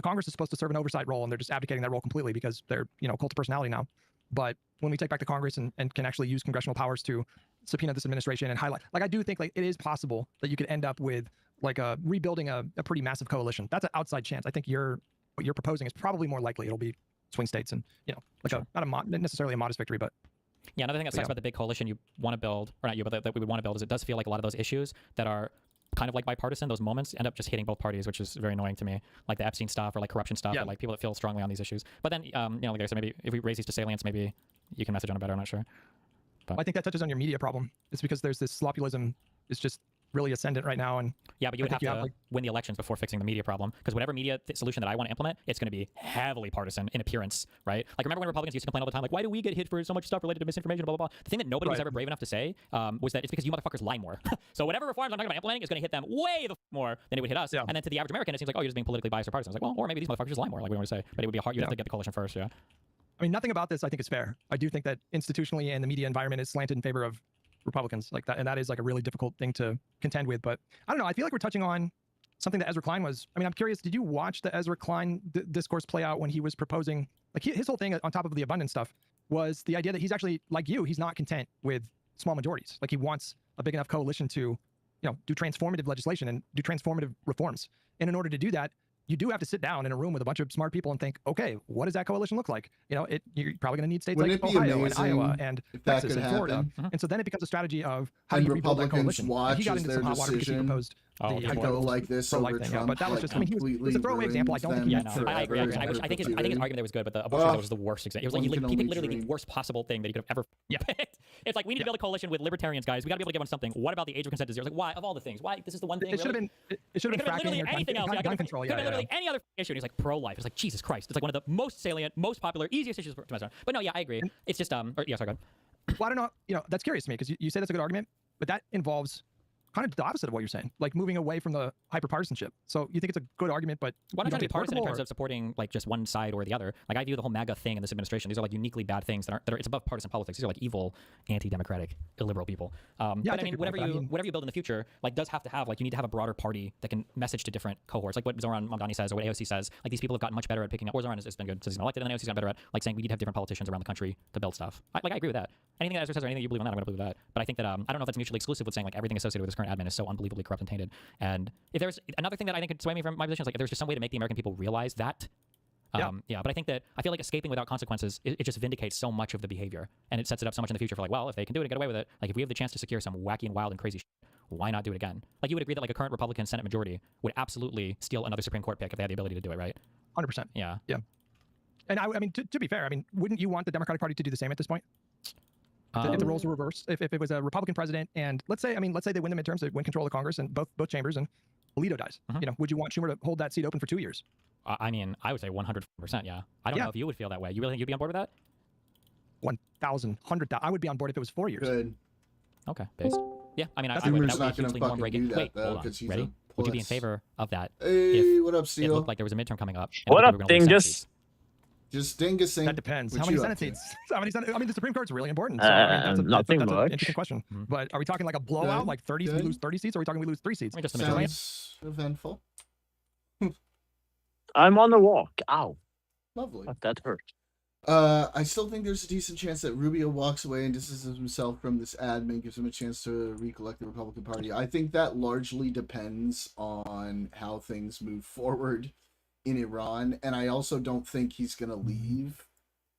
Congress is supposed to serve an oversight role, and they're just abdicating that role completely because they're, cult of personality now. But when we take back the Congress and can actually use congressional powers to subpoena this administration and highlight, like I do think like it is possible that you could end up with like rebuilding a pretty massive coalition. That's an outside chance. I think what you're proposing is probably more likely it'll be swing states and, like not necessarily a modest victory, but. Yeah, another thing that sucks about the big coalition you want to build, or not you, but that we would want to build, is it does feel like a lot of those issues that are kind of like bipartisan, those moments end up just hitting both parties, which is very annoying to me. Like the Epstein stuff or like corruption stuff, or like people that feel strongly on these issues. But then, like I said, maybe if we raise these to salience, maybe you can message on it better. I'm not sure. But I think that touches on your media problem. It's because there's this slopulism is just really ascendant right now. And yeah, but you would have to win the elections before fixing the media problem, because whatever media solution that I want to implement, it's going to be heavily partisan in appearance, right? Like remember when Republicans used to complain all the time, like, why do we get hit for so much stuff related to misinformation, blah, blah, blah. The thing that nobody was ever brave enough to say was that it's because you motherfuckers lie more. So whatever reforms I'm talking about implementing is going to hit them way more than it would hit us. Yeah. And then to the average American, it seems like, oh, you're just being politically biased or partisan. It's like, well, or maybe these motherfuckers just lie more, like we want to say. But it would be hard. You have to get the coalition first, yeah. I mean, nothing about this I think is fair. I do think that institutionally and the media environment is slanted in favor of Republicans like that, and that is like a really difficult thing to contend with. But I don't know, I feel like we're touching on something that Ezra Klein was. I mean, I'm curious, did you watch the Ezra Klein discourse play out when he was proposing, like his whole thing on top of the abundance stuff was the idea that he's actually, like you, he's not content with small majorities. Like he wants a big enough coalition to, do transformative legislation and do transformative reforms. And in order to do that, you do have to sit down in a room with a bunch of smart people and think, okay, what does that coalition look like? You're probably going to need states like Ohio and Iowa and Texas and Florida. And so then it becomes a strategy of how do you rebuild that coalition. And he got into some hot water because he proposed to go like this over Trump. Yeah, but that was just, I mean, it was a throwaway example. I don't think he I agree. I think his argument there was good, but the abortion was the worst example. It was like he picked literally the worst possible thing that he could have ever picked. It's like, we need to build a coalition with libertarians, guys. We got to be able to get on something. What about the age of consent to zero? It's like, why, of all the things, why this is the one thing? It should have been fracking or anything else. Gun control. Yeah, literally any other issue. And he's like pro-life. It's like, Jesus Christ. It's like one of the most salient, most popular, easiest issues to mess around. But no, yeah, I agree. It's just sorry, go ahead. Well, I don't know. That's curious to me because you say that's a good argument, but that involves kind of the opposite of what you're saying, like moving away from the hyperpartisanship. So you think it's a good argument, but why not try to be partisan in terms of supporting like just one side or the other? Like I view the whole MAGA thing in this administration. These are like uniquely bad things that are it's above partisan politics. These are like evil, anti-democratic, illiberal people. But I mean, whatever you build in the future, like does have to have like you need to have a broader party that can message to different cohorts. Like what Zoran Mamdani says or what AOC says. Like these people have gotten much better at picking up. Or Zoran has been good since he's been elected, and then AOC's gotten better at like saying we need to have different politicians around the country to build stuff. I agree with that. Anything that Ezra says or anything you believe in that, I'm going to believe that. But I think that I don't know if that's mutually exclusive with saying like everything associated with this current admin is so unbelievably corrupt and tainted. And if there's another thing that I think could sway me from my position is like if there's just some way to make the American people realize that. But I think that I feel like escaping without consequences, it just vindicates so much of the behavior, and it sets it up so much in the future for like, well, if they can do it and get away with it, like if we have the chance to secure some wacky and wild and crazy shit, why not do it again? Like you would agree that like a current Republican Senate majority would absolutely steal another Supreme Court pick if they had the ability to do it, right? 100%. Yeah. And I mean, to be fair, I mean, wouldn't you want the Democratic Party to do the same at this point? If the roles were reversed, if it was a Republican president, and let's say they win the midterms, they win control of the Congress and both chambers, and Alito dies. Would you want Schumer to hold that seat open for 2 years? I mean, I would say 100%. Yeah. I don't know if you would feel that way. You really think you'd be on board with that? 1,000, 100,000. I would be on board if it was 4 years. Good. Okay, based. Yeah, I mean, I would. Schumer's not going to fucking do that, Wait, though, hold on. because he's Ready? a Would you be in favor of that? Hey, what up, It Seal? looked like there was a midterm coming up. What up, Dingus? Just dingusing. That depends. What How many you up Senate to? seats? How many Senate? I mean, the Supreme Court's really important. So I mean, that's Nothing an much. interesting question. Mhm. But are we talking like a blowout, Good, like 30? We good. lose 30 seats, or are we talking we lose 3 seats? I mean, just the majority. Sounds eventful. I'm on the walk. Ow, Lovely. that hurt. I still think there's a decent chance that Rubio walks away and distances himself from this admin, gives him a chance to recollect the Republican Party. I think that largely depends on how things move forward in Iran, and I also don't think he's gonna leave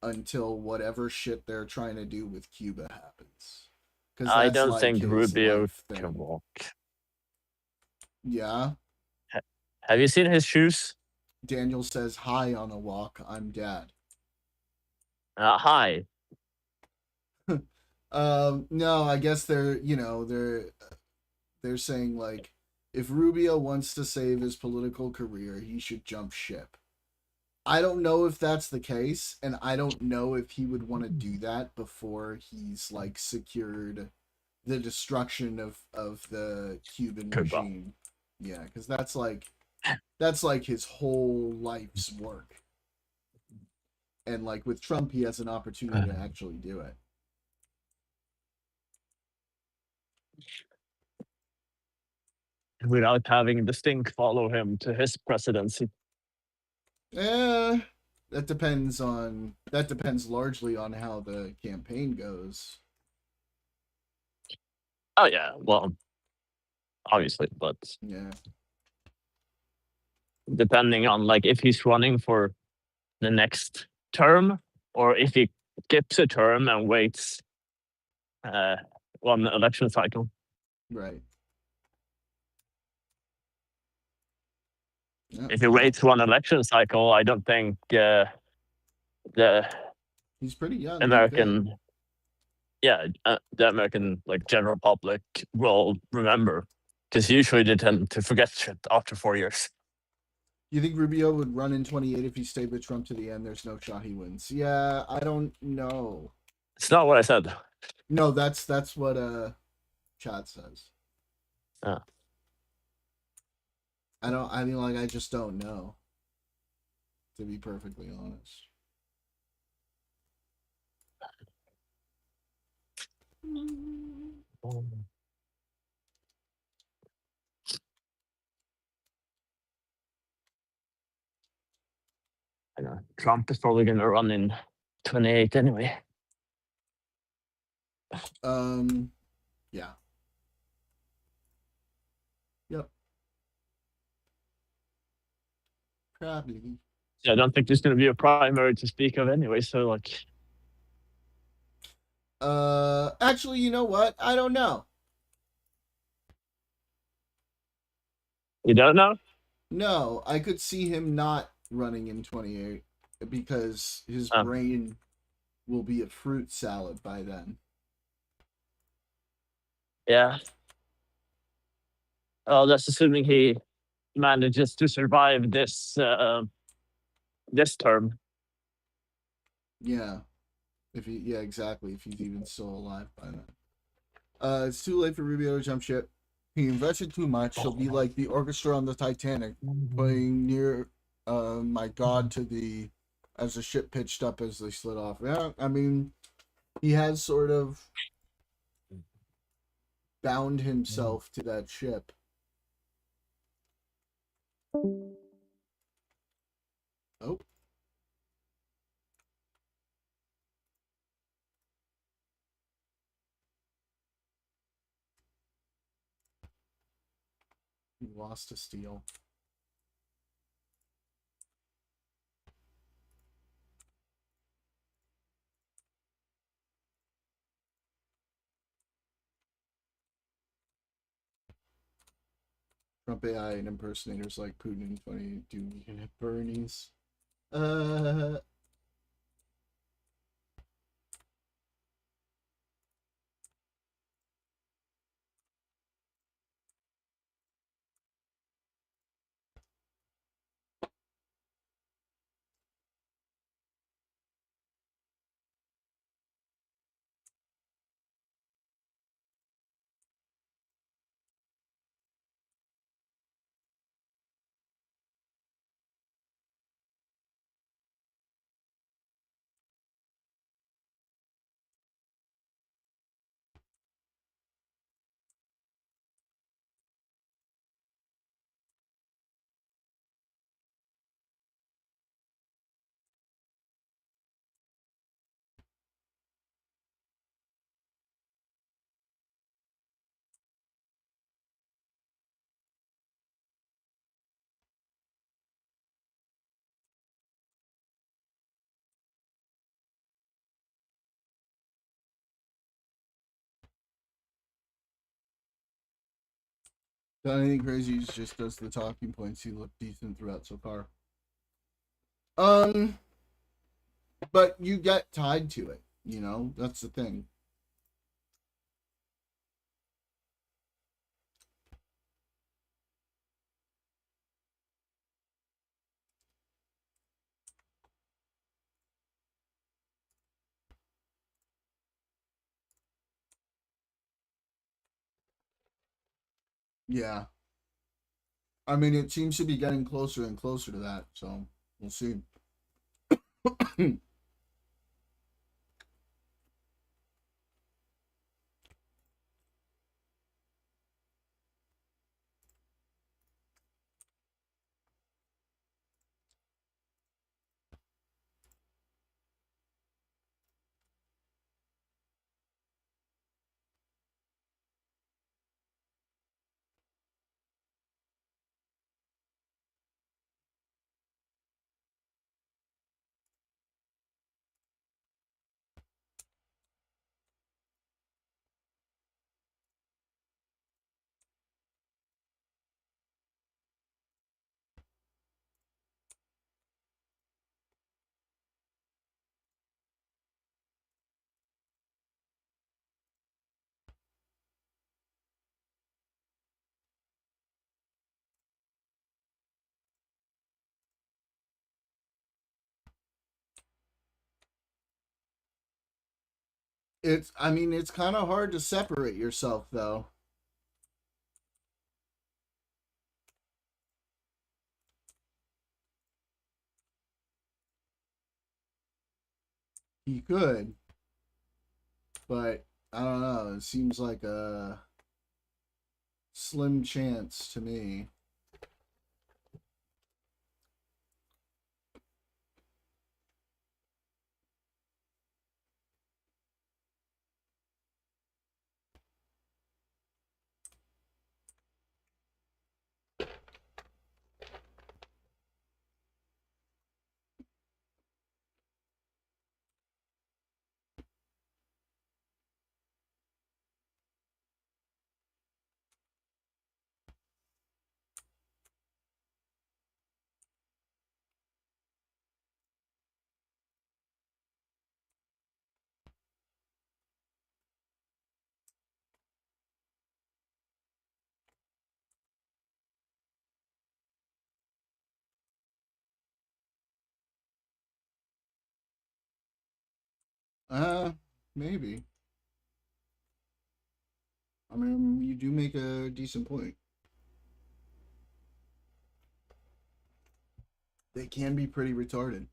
until whatever shit they're trying to do with Cuba happens. Because I don't think his Rubio life can thing. walk. Yeah, Have you seen his shoes? Daniel says hi on a walk. I'm dad. Hi. No, I guess they're saying like if Rubio wants to save his political career, he should jump ship. I don't know if that's the case, and I don't know if he would want to do that before he's like secured the destruction of the Cuban Cuba. regime. Yeah, because that's like his whole life's work. And like with Trump, he has an opportunity to actually do it. Without having the stink follow him to his presidency. That depends largely on how the campaign goes. Oh yeah, well, obviously, but Yeah. depending on like if he's running for the next term or if he skips a term and waits one election cycle. Right. Yeah. If he waits one election cycle, I don't think the He's pretty young. American, the American like general public will remember, because usually they tend to forget shit after 4 years. You think Rubio would run in 28 if he stayed with Trump to the end? There's no shot he wins. Yeah, I don't know. It's not what I said. No, that's what Chad says. Yeah. I just don't know. To be perfectly honest. I know. Trump is probably going to run in 28 anyway. Yeah. Yep. Probably. Yeah, I don't think there's going to be a primary to speak of anyway. So like, actually, you know what? I don't know. you don't know? No, I could see him not running in 28 because his brain will be a fruit salad by then. Yeah. Oh, that's assuming he manages to survive this this term. Yeah. Exactly. If he's even still alive by then. It's too late for Rubio to jump ship. He invested too much. He'll be like the orchestra on the Titanic, playing near my God to the as the ship pitched up as they slid off. Yeah, I mean, he has sort of bound himself to that ship. Oh. He lost a steal. Trump AI and impersonators like Putin in 20 do at Bernie's. The only thing crazy is just does the talking points. He looked decent throughout so far. But you get tied to it, you know? That's the thing. Yeah. I mean, it seems to be getting closer and closer to that, so we'll see. I mean, it's kind of hard to separate yourself, though. He could, but I don't know. It seems like a slim chance to me. Uh, Maybe. I mean, you do make a decent point. They can be pretty retarded.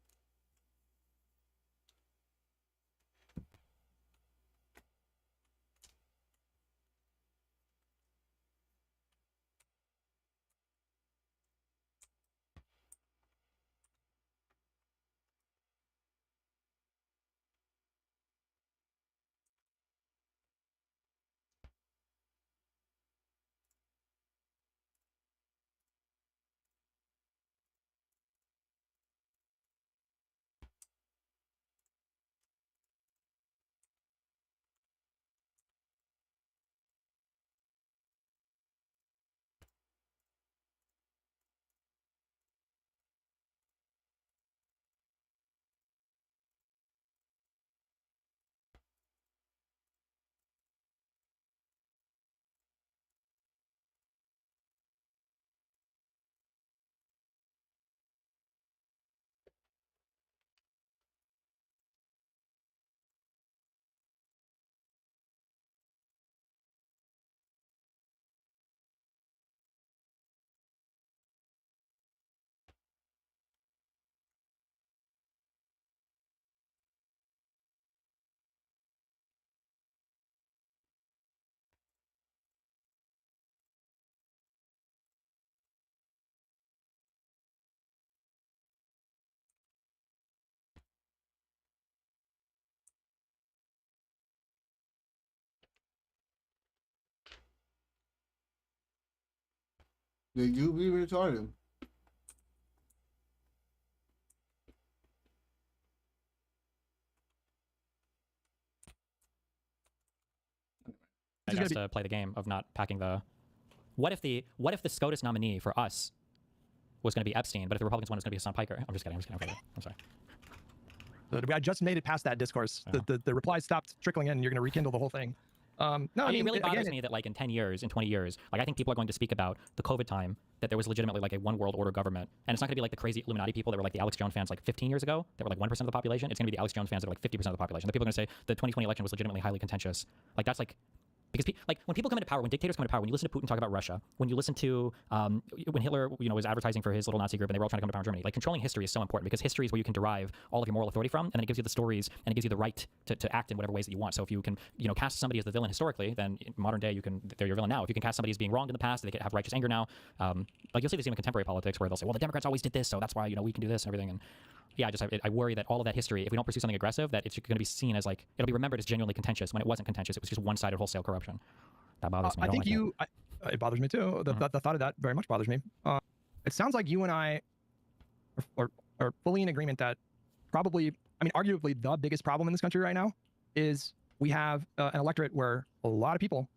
They do be retarded. I guess to play the game of not packing the What if the SCOTUS nominee for us was going to be Epstein, but if the Republicans won, it's going to be Hassan Piker? I'm just kidding. I'm sorry. I just made it past that discourse. The replies stopped trickling in. And you're going to rekindle the whole thing. No, I mean, it really bothers again, me that like in 10 years, in 20 years, like I think people are going to speak about the COVID time, that there was legitimately like a one world order government. And it's not going to be like the crazy Illuminati people that were like the Alex Jones fans like 15 years ago, that were like 1% of the population. It's going to be the Alex Jones fans that are like 50% of the population. The people are going to say the 2020 election was legitimately highly contentious. Like that's like, because like when people come into power, when dictators come into power, when you listen to Putin talk about Russia, when you listen to when Hitler, was advertising for his little Nazi group and they were all trying to come to power in Germany, like controlling history is so important because history is where you can derive all of your moral authority from, and then it gives you the stories and it gives you the right to act in whatever ways that you want. So if you can, cast somebody as the villain historically, then in modern day they're your villain now. If you can cast somebody as being wronged in the past, they can have righteous anger now. Like you'll see this even in contemporary politics where they'll say, well, the Democrats always did this, so that's why we can do this and everything. And yeah, I worry that all of that history, if we don't pursue something aggressive, that it's going to be seen as like it'll be remembered as genuinely contentious when it wasn't contentious. It was just one-sided wholesale corruption. That bothers me. I think it bothers me too. The thought of that very much bothers me. It sounds like you and I are fully in agreement that probably, arguably the biggest problem in this country right now is we have an electorate where a lot of people,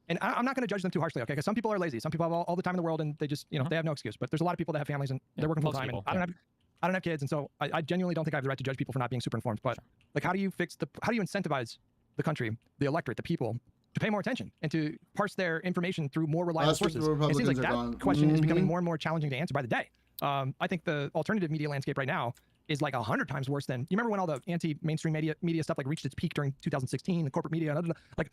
and I'm not going to judge them too harshly, okay? Because some people are lazy. Some people have all the time in the world and they just, they have no excuse. But there's a lot of people that have families and they're working full time. And I don't have kids, and so I genuinely don't think I have the right to judge people for not being super informed. But like, how do you incentivize the country, the electorate, the people, to pay more attention and to parse their information through more reliable sources? It seems like that question is becoming more and more challenging to answer by the day. I think the alternative media landscape right now is like 100 times worse than, you remember when all the anti-mainstream media stuff like reached its peak during 2016, the corporate media, like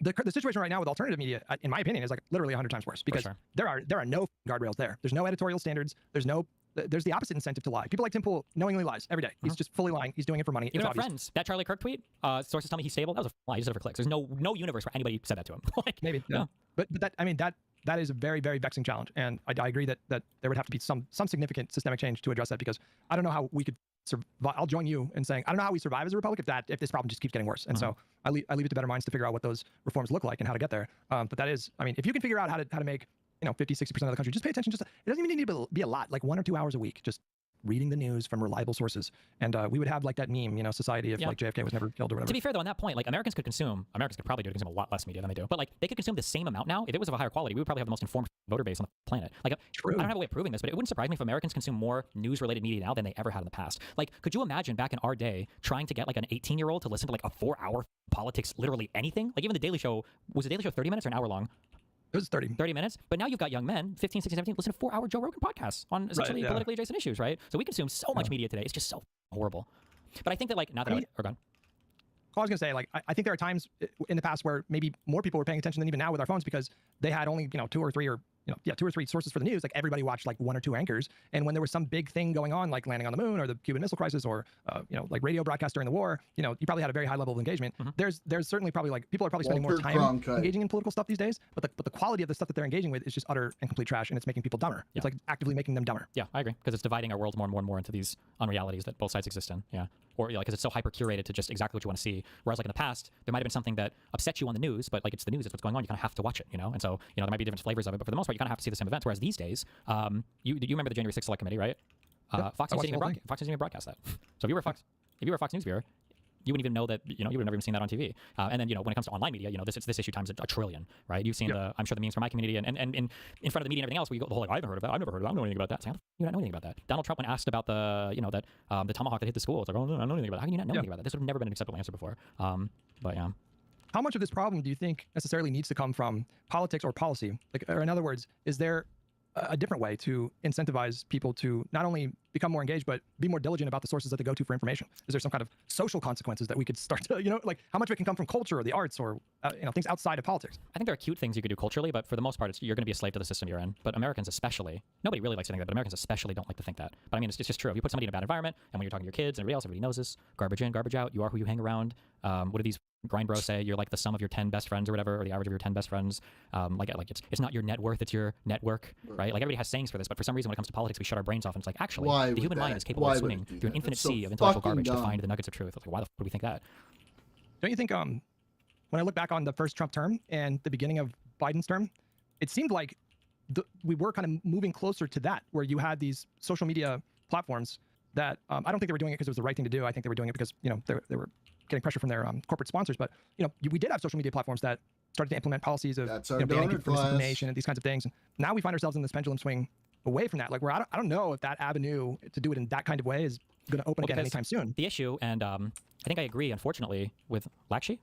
the situation right now with alternative media, in my opinion, is like literally 100 times worse because there are no guardrails there. There's no editorial standards. There's the opposite incentive to lie. People like Tim Pool knowingly lies every day. He's just fully lying. He's doing it for money. Even friends. That Charlie Kirk tweet, sources tell me he's stable. That was a lie. He just did it for clicks. There's no universe where anybody said that to him. Like, maybe. Yeah. But that is a very, very vexing challenge. And I agree that there would have to be some significant systemic change to address that, because I don't know how we could survive. I'll join you in saying I don't know how we survive as a republic if this problem just keeps getting worse. And so I leave it to better minds to figure out what those reforms look like and how to get there. But that is, if you can figure out how to make 50-60% of the country just pay attention, it doesn't even need to be a lot, like 1 or 2 hours a week, just reading the news from reliable sources, and we would have like that meme, society if like JFK was never killed or whatever. To be fair though, on that point, like Americans could probably consume a lot less media than they do, but like they could consume the same amount now. If it was of a higher quality, we would probably have the most informed voter base on the planet. Like, I don't have a way of proving this, but it wouldn't surprise me if Americans consume more news-related media now than they ever had in the past. Like, could you imagine back in our day trying to get like an 18-year-old to listen to like a 4-hour politics, literally anything? Like even the Daily Show, was the Daily Show 30 minutes or an hour long? It was 30 minutes, but now you've got young men, 15, 16, 17, listen to 4-hour Joe Rogan podcasts on essentially politically adjacent issues, right? So we consume so much media today. It's just so horrible. But I think that, like, not that or gone. I was going to say, like, I think there are times in the past where maybe more people were paying attention than even now with our phones, because they had only, 2 or 3 sources for the news. Like everybody watched like 1 or 2 anchors. And when there was some big thing going on, like landing on the moon or the Cuban Missile Crisis or, like radio broadcast during the war, you probably had a very high level of engagement. There's certainly probably like people are probably spending more time engaging in political stuff these days, but the quality of the stuff that they're engaging with is just utter and complete trash, and it's making people dumber. It's like actively making them dumber. Yeah, I agree, because it's dividing our world more and more and more into these unrealities that both sides exist in. Yeah. Or because it's so hyper curated to just exactly what you want to see. Whereas like in the past, there might have been something that upset you on the news, but like it's the news, it's what's going on. You kind of have to watch it, And so, there might be different flavors of it, but for the most part, you kind of have to see the same events. Whereas these days, you remember the January 6th Select Committee, right? Fox News didn't even broadcast that. So if you were a Fox News viewer, you wouldn't even know that, you would have never even seen that on TV. And then, when it comes to online media, it's this issue times a trillion, right? You've seen I'm sure the memes from my community and in front of the media and everything else, where you go the whole, like, I never heard of that. I don't know anything about that. So you don't know anything about that. Donald Trump, when asked about the tomahawk that hit the school, it's like, oh, no, I don't know anything about that. How can you not know anything about that? This would have never been an acceptable answer before. But yeah. How much of this problem do you think necessarily needs to come from politics or policy? Like, or in other words, is there a different way to incentivize people to not only become more engaged, but be more diligent about the sources that they go to for information? Is there some kind of social consequences that we could start to, like how much of it can come from culture or the arts or, things outside of politics? I think there are cute things you could do culturally, but for the most part, you're going to be a slave to the system you're in. But Americans especially, nobody really likes to think that, but Americans especially don't like to think that. But it's just true. If you put somebody in a bad environment, and when you're talking to your kids and everybody else, everybody knows this, garbage in, garbage out, you are who you hang around. What do these grind bros say? You're like the sum of your 10 best friends or whatever, or the average of your 10 best friends. Like it's not your net worth, it's your network, right? Like everybody has sayings for this, but for some reason when it comes to politics, we shut our brains off, and it's like, actually, the human mind is capable of swimming through an infinite sea of intellectual garbage to find the nuggets of truth. It's like, why the f do we think that? Don't you think, when I look back on the first Trump term and the beginning of Biden's term, it seemed like we were kind of moving closer to that, where you had these social media platforms that I don't think they were doing it because it was the right thing to do. I think they were doing it because, they were getting pressure from their corporate sponsors. But, we did have social media platforms that started to implement policies of That's our banning donor people for class. misinformation and these kinds of things. And now we find ourselves in this pendulum swing away from that. Like, where I don't know if that avenue to do it in that kind of way is going to open again because anytime soon. The issue, and I think I agree, unfortunately, with Laksha,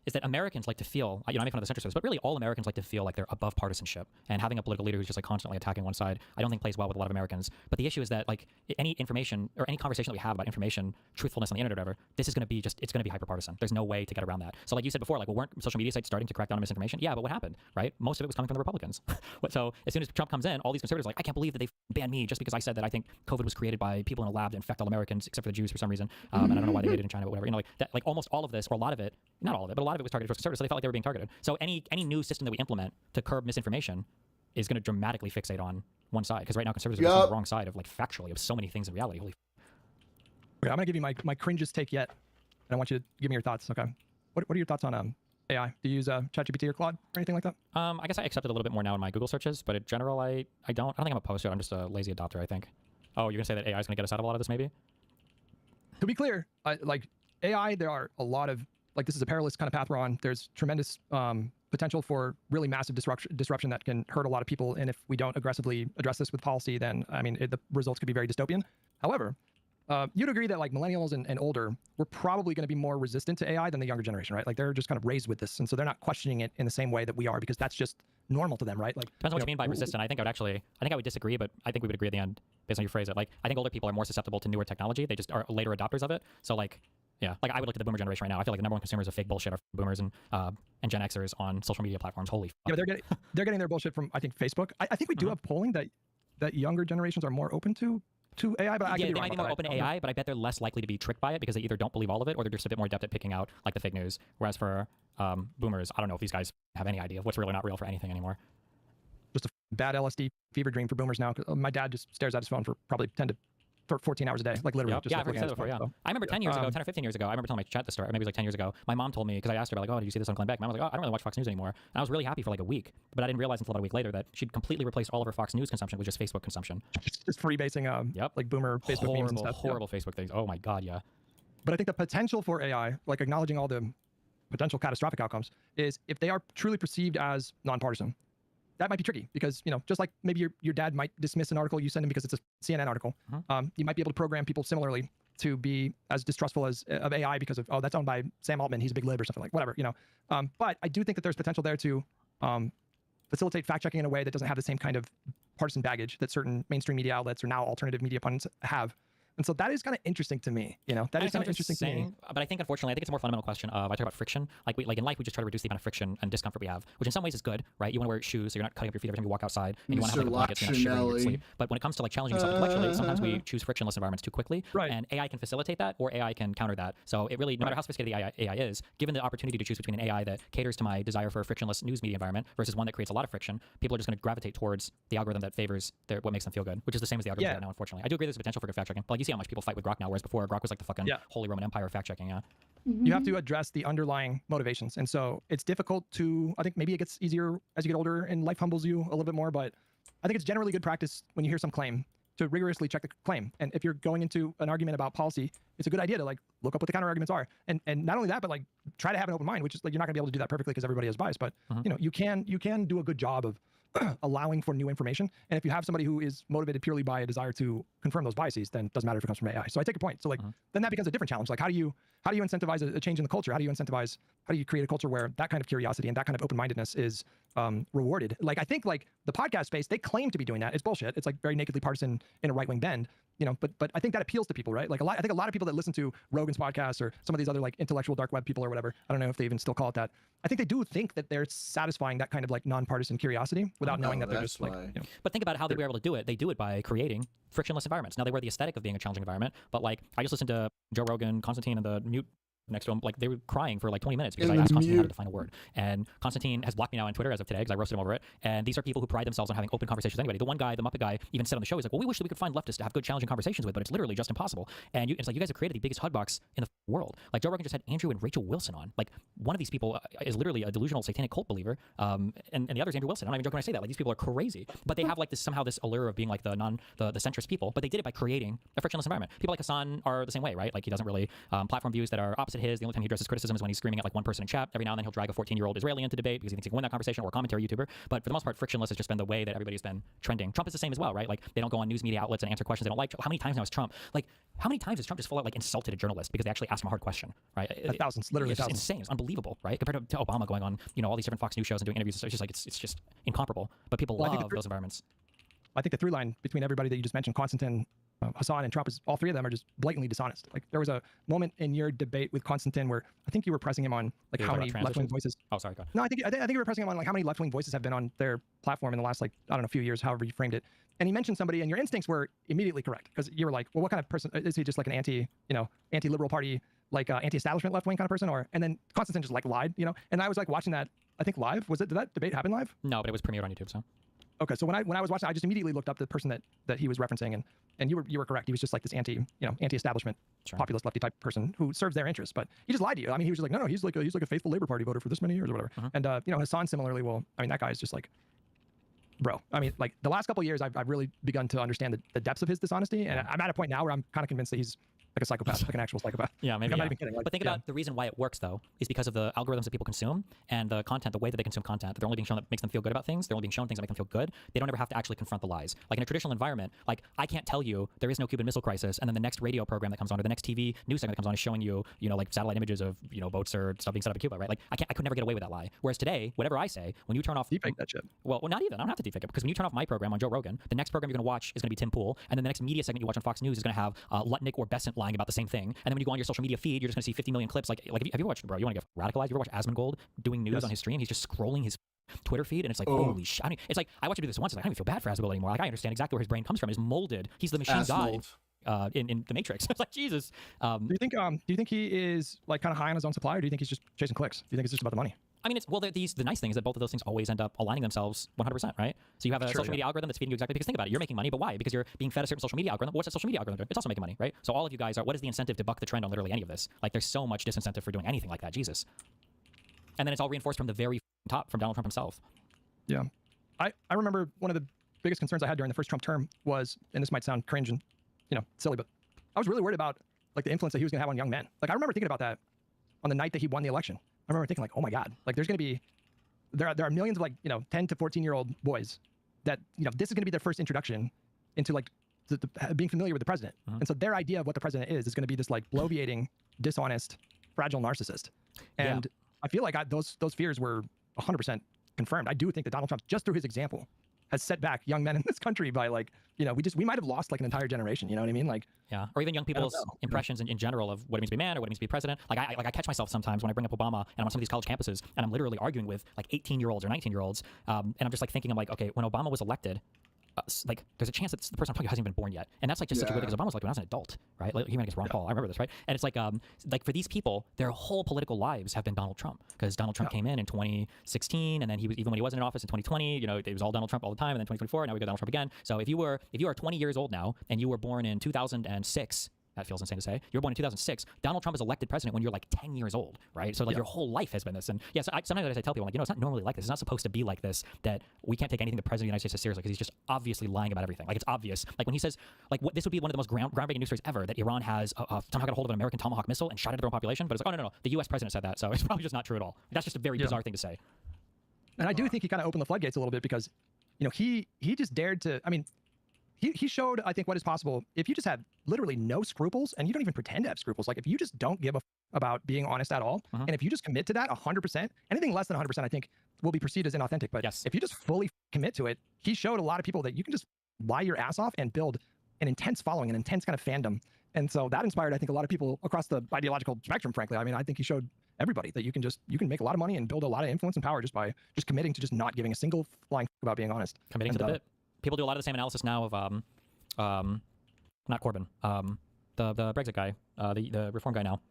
is that Americans like to feel, I make fun of the center service, but really all Americans like to feel like they're above partisanship, and having a political leader who's just like constantly attacking one side, I don't think plays well with a lot of Americans. But the issue is that like any information or any conversation that we have about information, truthfulness on the internet or whatever, this is going to be it's going to be hyper-partisan. There's no way to get around that. So like you said before, like, well, weren't social media sites starting to crack down on misinformation? Yeah, but what happened, right? Most of it was coming from the Republicans. So as soon as Trump comes in, all these conservatives are like, I can't believe that they banned me just because I said that I think COVID was created by people in a lab to infect all Americans except for the Jews for some reason. And I don't know why they did it in China, but whatever. Like that, like almost all of this, or a lot of it, not all of it, but a lot of it was targeted towards conservatives, so they felt like they were being targeted. So any new system that we implement to curb misinformation is going to dramatically fixate on one side, because right now conservatives are on the wrong side of like factually of so many things in reality. Holy. Okay, I'm going to give you my cringiest take yet, and I want you to give me your thoughts. Okay, what are your thoughts on AI? Do you use ChatGPT or Claude or anything like that? I guess I accept it a little bit more now in my Google searches, but in general, I don't think I'm opposed to it. I'm just a lazy adopter, I think. Oh, you're going to say that AI is going to get us out of a lot of this, maybe? To be clear, like AI, there are a lot of, like, this is a perilous kind of path we're on. There's tremendous potential for really massive disruption that can hurt a lot of people. And if we don't aggressively address this with policy, then, I mean, the results could be very dystopian. However, you'd agree that like millennials and older, we're probably going to be more resistant to AI than the younger generation, right? Like they're just kind of raised with this. And so they're not questioning it in the same way that we are, because that's just normal to them, right? Like, depends on what you mean by resistant. I think I would disagree, but I think we would agree at the end based on your phrase it. Like, I think older people are more susceptible to newer technology. They just are later adopters of it. So like, yeah, like I would look at the boomer generation right now. I feel like the number one consumers of fake bullshit are boomers and Gen Xers on social media platforms. Holy fuck. Yeah, but they're getting their bullshit from, I think, Facebook. I think we do have polling that younger generations are more open to AI, but they might be more open to AI, but I bet they're less likely to be tricked by it because they either don't believe all of it or they're just a bit more adept at picking out like the fake news. Whereas for boomers, I don't know if these guys have any idea of what's real or not real for anything anymore. Just a bad LSD fever dream for boomers now. My dad just stares at his phone for probably 10 to 14 hours a day, like literally. Yep. Just Yeah, like I've heard that before. Yeah, so. I remember 10 or 15 years ago. I remember telling my chat this story. Maybe it was like 10 years ago. My mom told me, because I asked her about like, oh, did you see this on Glenn Beck? My mom was like, oh, I don't really watch Fox News anymore. And I was really happy for like a week, but I didn't realize until about a week later that she'd completely replaced all of her Fox News consumption with just Facebook consumption. Just freebasing, like boomer Facebook memes and stuff. Horrible Facebook things. Oh my god, yeah. But I think the potential for AI, like acknowledging all the potential catastrophic outcomes, is if they are truly perceived as nonpartisan. That might be tricky because, just like maybe your dad might dismiss an article you send him because it's a CNN article. You might be able to program people similarly to be as distrustful of AI because of, oh, that's owned by Sam Altman, he's a big lib or something, like whatever, But I do think that there's potential there to facilitate fact-checking in a way that doesn't have the same kind of partisan baggage that certain mainstream media outlets or now alternative media pundits have. And so that is kind of interesting to me, That is kind of interesting to me. But I think, unfortunately, it's a more fundamental question of, I talk about friction. Like in life, we just try to reduce the amount of friction and discomfort we have, which in some ways is good, right? You want to wear shoes so you're not cutting up your feet every time you walk outside, and you want to have like a blanket so you're not shivering in your sleep. But when it comes to like challenging yourself intellectually, sometimes we choose frictionless environments too quickly, right? And AI can facilitate that, or AI can counter that. So it really, no matter how sophisticated the AI is, given the opportunity to choose between an AI that caters to my desire for a frictionless news media environment versus one that creates a lot of friction, people are just going to gravitate towards the algorithm that favors what makes them feel good, which is the same as the algorithm right now, unfortunately. I do agree there's potential for good fact checking, but like you see how much people fight with Grok now, whereas before Grok was like the fucking Holy Roman Empire of fact checking. Yeah. You have to address the underlying motivations. And so it's difficult to, I think maybe it gets easier as you get older and life humbles you a little bit more, but I think it's generally good practice when you hear some claim to rigorously check the claim. And if you're going into an argument about policy, it's a good idea to like look up what the counter arguments are. And not only that, but like try to have an open mind, which is like, you're not gonna be able to do that perfectly because everybody has bias, but you can do a good job of allowing for new information. And if you have somebody who is motivated purely by a desire to confirm those biases, then it doesn't matter if it comes from AI. So I take your point. So like, then that becomes a different challenge. Like, how do you incentivize a change in the culture? How do you create a culture where that kind of curiosity and that kind of open-mindedness is rewarded? Like, I think like the podcast space, they claim to be doing that. It's bullshit. It's like very nakedly partisan in a right-wing bend, but I think that appeals to people, right? Like I think a lot of people that listen to Rogan's podcast or some of these other like intellectual dark web people or whatever, I don't know if they even still call it that. I think they do think that they're satisfying that kind of like nonpartisan curiosity without knowing that they're just like, But think about how they were able to do it. They do it by creating frictionless environments. Now they wear the aesthetic of being a challenging environment, but like I just listened to Joe Rogan, Constantine, and the mute next to him, like they were crying for like 20 minutes because I asked Constantine how to define a word. And Constantine has blocked me now on Twitter as of today because I roasted him over it. And these are people who pride themselves on having open conversations with anybody. The one guy, the Muppet guy, even said on the show, he's like, well, we wish that we could find leftists to have good challenging conversations with, but it's literally just impossible. And it's like, you guys have created the biggest hugbox in the world. Like Joe Rogan just had Andrew and Rachel Wilson on. Like one of these people is literally a delusional satanic cult believer. And the other is Andrew Wilson. I'm not even joking when I say that. Like these people are crazy, but they have like this allure of being like the centrist people, but they did it by creating a frictionless environment. People like Hassan are the same way, right? Like he doesn't really platform views that are opposite of his. The only time he addresses criticism is when he's screaming at like one person in chat. Every now and then he'll drag a 14-year-old Israeli into debate because he thinks he can win that conversation, or a commentary YouTuber. But for the most part, frictionless has just been the way that everybody's been trending. Trump is the same as well, right? Like they don't go on news media outlets and answer questions they don't like. How many times now is Trump how many times has Trump just full out like insulted a journalist because they actually asked him a hard question, right? Thousands, literally it's just thousands. insane. It's unbelievable, right? Compared to Obama going on, all these different Fox News shows and doing interviews. It's just like it's just incomparable. But people love those environments. I think the through line between everybody that you just mentioned, Konstantin, Hassan, and Trump, is all three of them are just blatantly dishonest. Like there was a moment in your debate with Konstantin where I think you were pressing him on like how many left-wing voices. Oh, sorry, go ahead. No, I think you were pressing him on like how many left-wing voices have been on their platform in the last, like, I don't know, few years, however you framed it. And he mentioned somebody, and your instincts were immediately correct because you were like, well, what kind of person is he? Just like an anti-liberal party, like anti-establishment left-wing kind of person, or? And then Konstantin just like lied, And I was like watching that. I think live. Did that debate happen live? No, but it was premiered on YouTube. So. Okay, so when I was watching, I just immediately looked up the person that he was referencing, and you were correct. He was just like this anti-establishment, populist lefty type person who serves their interests, but he just lied to you. I mean, he was just like, no, he's like a faithful Labor Party voter for this many years or whatever. And Hassan similarly. Well, I mean, that guy is just like, bro. I mean, like the last couple of years, I've really begun to understand the depths of his dishonesty, and I'm at a point now where I'm kind of convinced that he's like a psychopath, like an actual psychopath. Yeah, maybe. Like, I'm not even kidding. Like, but think about the reason why it works, though, is because of the algorithms that people consume and the content, the way that they consume content. They're only being shown that makes them feel good about things. They're only being shown things that make them feel good. They don't ever have to actually confront the lies. Like in a traditional environment, like I can't tell you there is no Cuban Missile Crisis, and then the next radio program that comes on or the next TV news segment that comes on is showing you, like satellite images of, boats or stuff being set up in Cuba, right? Like I could never get away with that lie. Whereas today, whatever I say, when you turn off deepfake that shit. Well, not even. I don't have to deepfake it because when you turn off my program on Joe Rogan, the next program you're going to watch is going to be Tim Pool, and then the next media segment you watch on Fox News is going to have Lutnick or Besant lying about the same thing. And then when you go on your social media feed, you're just going to see 50 million clips. Like have you ever watched, bro? You want to get radicalized? You ever watch Asmongold doing news on his stream? He's just scrolling his Twitter feed, and it's like, holy shit. I mean, it's like, I watched him do this once, and I don't even feel bad for Asmongold anymore. Like, I understand exactly where his brain comes from. He's molded. He's the machine god in the Matrix. It's like, Jesus. Do you think he is like kind of high on his own supply, or do you think he's just chasing clicks? Do you think it's just about the money? I mean, the nice thing is that both of those things always end up aligning themselves 100%, right? So you have a social media algorithm that's feeding you exactly, because think about it, you're making money, but why? Because you're being fed a certain social media algorithm. What's that social media algorithm doing? It's also making money, right? So all of you guys what is the incentive to buck the trend on literally any of this? Like, there's so much disincentive for doing anything like that, Jesus. And then it's all reinforced from the very top, from Donald Trump himself. Yeah. I remember one of the biggest concerns I had during the first Trump term was, and this might sound cringe and, silly, but I was really worried about like the influence that he was gonna have on young men. Like I remember thinking about that on the night that he won the election. I remember thinking like, oh my God, like there's gonna be there are millions of 10 to 14-year-old boys that this is going to be their first introduction into like being familiar with the president, and so their idea of what the president is going to be this like bloviating, dishonest, fragile narcissist. And I feel like those fears were 100% confirmed. I do think that Donald Trump, just through his example, has set back young men in this country by we might have lost like an entire generation. You know what I mean? Like, yeah, or even young people's impressions in general of what it means to be a man or what it means to be president. Like I catch myself sometimes when I bring up Obama and I'm on some of these college campuses and I'm literally arguing with like 18-year-olds or 19-year-olds, and I'm just like thinking, I'm like, okay, when Obama was elected, like there's a chance that the person I'm talking to hasn't even born yet, and that's like just such a weird thing, because Obama was like when I was an adult, right? Like he ran against Ron Paul. I remember this, right? And it's like for these people, their whole political lives have been Donald Trump, because Donald Trump came in 2016, and then he was, even when he wasn't in office in 2020, it was all Donald Trump all the time, and then 2024, now we got Donald Trump again. So if you are 20 years old now and you were born in 2006. That feels insane to say. You were born in 2006. Donald Trump is elected president when you're like 10 years old, right? So like your whole life has been this. And yes, sometimes I tell people, I'm like, it's not normally like this. It's not supposed to be like this, that we can't take anything the president of the United States as seriously, because he's just obviously lying about everything. Like it's obvious. Like when he says, like this would be one of the most groundbreaking news stories ever, that Iran has somehow got a hold of an American Tomahawk missile and shot it at their own population. But it's like, oh, no. The U.S. president said that. So it's probably just not true at all. That's just a very bizarre thing to say. And I do think he kind of opened the floodgates a little bit, because, he just dared to, I mean, he showed, I think, what is possible if you just have literally no scruples, and you don't even pretend to have scruples. Like if you just don't give a about being honest at all, and if you just commit to that 100%, anything less than 100%, I think, will be perceived as inauthentic. But if you just fully commit to it, he showed a lot of people that you can just lie your ass off and build an intense following, an intense kind of fandom. And so that inspired, I think, a lot of people across the ideological spectrum, frankly. I mean, I think he showed everybody that you can make a lot of money and build a lot of influence and power just by just committing to just not giving a single flying about being honest. Committing to the bit. People do a lot of the same analysis now of not Corbyn, the Brexit guy, the reform guy now.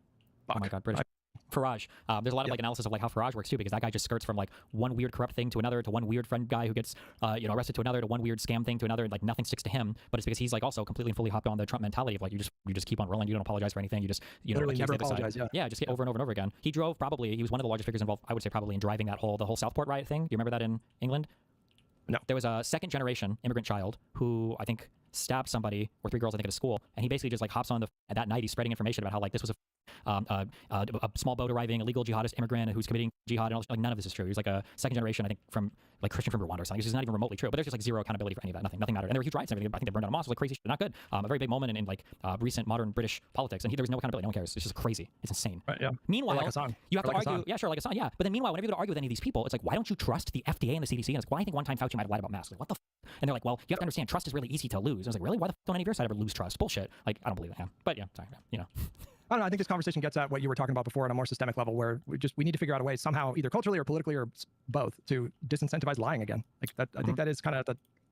Oh my God, British. Farage. There's a lot of like analysis of like how Farage works too, because that guy just skirts from like one weird corrupt thing to another, to one weird friend guy who gets arrested, to another, to one weird scam thing to another. Like nothing sticks to him, but it's because he's like also completely and fully hopped on the Trump mentality of like you just keep on rolling. You don't apologize for anything. You just literally never apologize. Yeah, just get over and over and over again. He was one of the largest figures involved, I would say, probably in driving the whole Southport riot thing. Do you remember that in England? No. There was a second generation immigrant child who I think stabbed somebody, or three girls, I think, at a school, and he basically just like hops on that night. He's spreading information about how like this was a small boat arriving, illegal jihadist immigrant who's committing jihad, and all, like none of this is true. He's like a second generation, I think, from like Christian from Rwanda or something. It's just not even remotely true. But there's just like zero accountability for any of that. Nothing mattered. And there were huge riots and everything. I think they burned down a mosque. It was like crazy shit. Not good. A very big moment in like recent modern British politics. And there was no accountability. No one cares. It's just crazy. It's insane. Right, yeah. Meanwhile, Or like Hassan. you have Or to like argue. Hassan. Yeah, sure, like Hassan. Yeah. But then meanwhile, whenever you go to argue with any of these people, it's like, why don't you trust the FDA and the CDC? And it's like, well, I think one time Fauci might have lied about masks. Like, what the and they're like, well, you have to understand, trust is really easy to lose. I was like, really? Why the don't any of your side ever lose trust? Bullshit. Like, I don't believe it. Yeah. But yeah, sorry. You know. I don't know. I think this conversation gets at what you were talking about before on a more systemic level, where we need to figure out a way somehow, either culturally or politically or both, to disincentivize lying again. Like that, I think that is kind of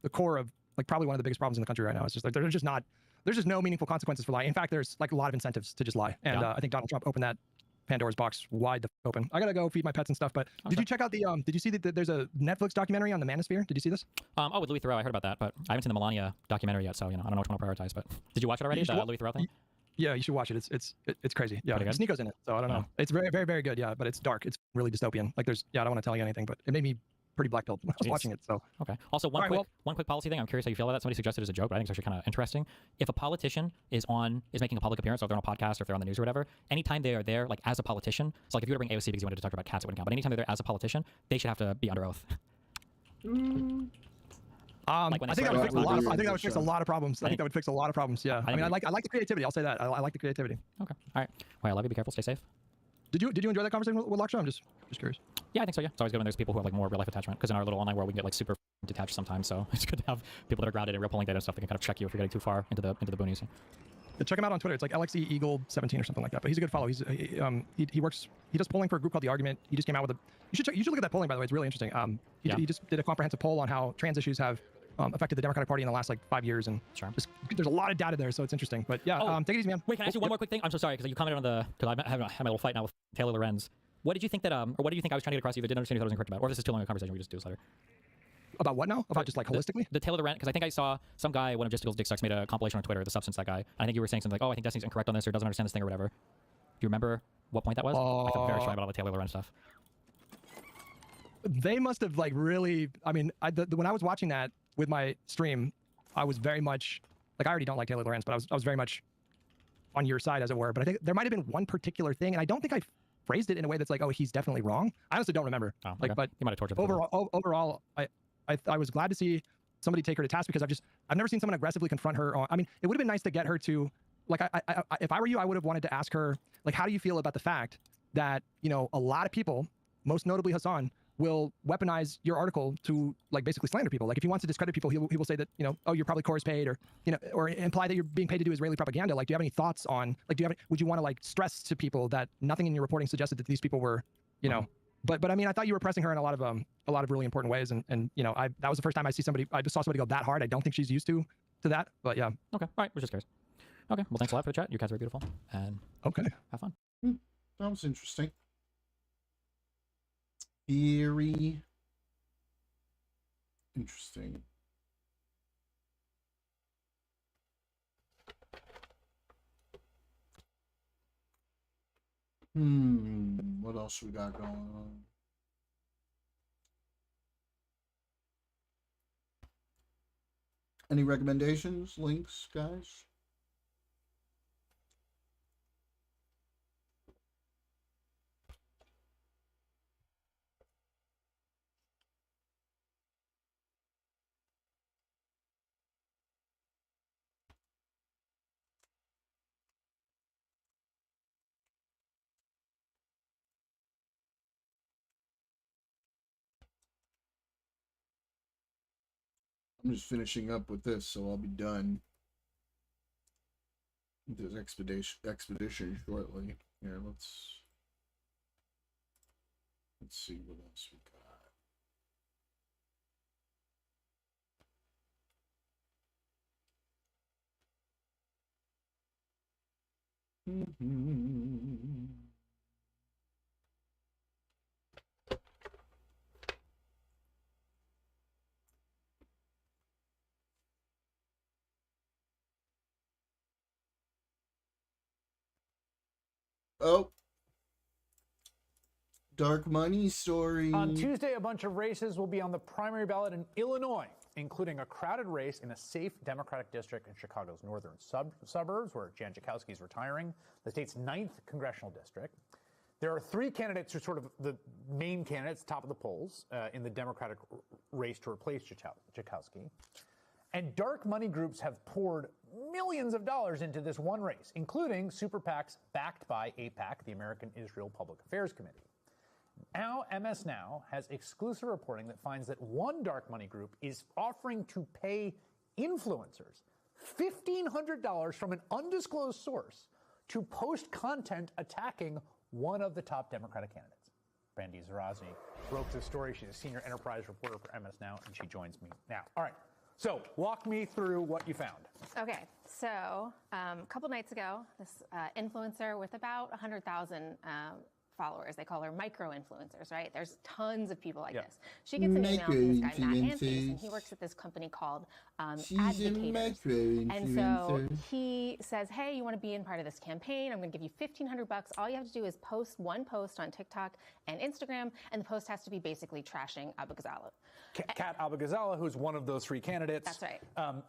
the core of like probably one of the biggest problems in the country right now. It's just like there's just no meaningful consequences for lying. In fact, there's like a lot of incentives to just lie, and I think Donald Trump opened that Pandora's box wide open. I gotta go feed my pets and stuff. But did you check out the? Did you see that there's a Netflix documentary on the Manosphere? Did you see this? Oh, with Louis Theroux, I heard about that, but I haven't seen the Melania documentary yet, so you know, I don't know which one to prioritize. But did you watch it already? The Louis Theroux thing? Yeah, you should watch it. It's crazy. Yeah, Nico's in it, so I don't know. It's very, very, very good. Yeah, but it's dark. It's really dystopian. Like I don't want to tell you anything, but it made me pretty black pilled when I was watching it. So okay. Also, one quick policy thing. I'm curious how you feel about that. Somebody suggested as a joke, but I think it's actually kind of interesting. If a politician is making a public appearance, or if they're on a podcast, or if they're on the news or whatever, anytime they are there, like as a politician, so like if you were to bring AOC because you wanted to talk about cats, it wouldn't count. But anytime they're there as a politician, they should have to be under oath. I think that would fix a lot of. I think that would fix a lot of problems. I think that would fix a lot of problems. Yeah. I mean, I like the creativity. I'll say that. I like the creativity. Okay. All right. Well, I love you. Be careful. Stay safe. Did you enjoy that conversation with Laksha? I'm just curious. Yeah, I think so. Yeah, it's always good when there's people who have like more real life attachment, because in our little online world we can get like super detached sometimes. So it's good to have people that are grounded in real polling data and stuff that can kind of check you if you're getting too far into the boonies. Yeah, check him out on Twitter. It's like LXE Eagle 17 or something like that. But he's a good follow. He works. He does polling for a group called The Argument. He just came out with a. You should look at that polling, by the way. It's really interesting. He just did a comprehensive poll on how trans issues have affected the Democratic Party in the last like 5 years, and there's a lot of data there, so it's interesting. But yeah, take it easy, man. Wait, can I ask you one more quick thing? I'm so sorry because you commented on because I had my little fight now with Taylor Lorenz. What did you think or what do you think I was trying to get across? You didn't understand you thought I was incorrect about, or if this is too long a conversation, we just do this later. About what now? About just like holistically? The Taylor Lorenz, because I think I saw some guy, one of Justicle's dick sucks, made a compilation on Twitter, the substance that guy. And I think you were saying something like, oh, I think Destiny's incorrect on this or doesn't understand this thing or whatever. Do you remember what point that was? I felt very shy about all the Taylor Lorenz stuff. They must have like really. I mean, when I was watching that with my stream, I was very much like I already don't like Taylor Lorenz, but I was very much on your side, as it were. But I think there might have been one particular thing, and I don't think I phrased it in a way that's like, oh, he's definitely wrong. I honestly don't remember. Oh, okay. But you might have tortured overall, I was glad to see somebody take her to task, because I've never seen someone aggressively confront her on. I mean, it would have been nice to get her to like if I were you, I would have wanted to ask her like, how do you feel about the fact that a lot of people, most notably Hassan, will weaponize your article to like basically slander people. Like if he wants to discredit people, he will say that oh, you're probably chorus paid, or or imply that you're being paid to do Israeli propaganda. Like, do you have any thoughts on like would you want to like stress to people that nothing in your reporting suggested that these people were But I mean, I thought you were pressing her in a lot of really important ways, and that was the first time I just saw somebody go that hard. I don't think she's used to that, but yeah. Okay, all right, we're just curious. Okay, well, thanks a lot for the chat. You guys are beautiful, and okay, have fun. That was interesting. Very interesting. What else we got going on? Any recommendations, links, guys? I'm just finishing up with this, so I'll be done with this expedition shortly. Here, let's see what else we got. Oh, dark money story. On Tuesday, a bunch of races will be on the primary ballot in Illinois. including a crowded race in a safe Democratic district in Chicago's northern suburbs, where Jan Schakowsky is retiring, the state's 9th congressional district. There are 3 candidates who are sort of the main candidates, top of the polls, in the Democratic race to replace Schakowsky. And dark money groups have poured millions of dollars into this one race, including super PACs backed by AIPAC, the American Israel Public Affairs Committee. Now, MS Now has exclusive reporting that finds that one dark money group is offering to pay influencers $1,500 from an undisclosed source to post content attacking one of the top Democratic candidates. Brandy Zarazny broke this story. She's a senior enterprise reporter for MS Now, and she joins me now. All right. So walk me through what you found. Okay, so a couple nights ago, this influencer with about 100,000 followers, they call her micro-influencers, right? There's tons of people like this. She gets an email from this guy, Matt Anthony, and he works at this company called Advocators. And so he says, hey, you want to be in part of this campaign? I'm going to give you $1,500. All you have to do is post one post on TikTok and Instagram, and the post has to be basically trashing Abu Ghazala. Kat Abu Ghazala, who's one of those 3 candidates. That's right.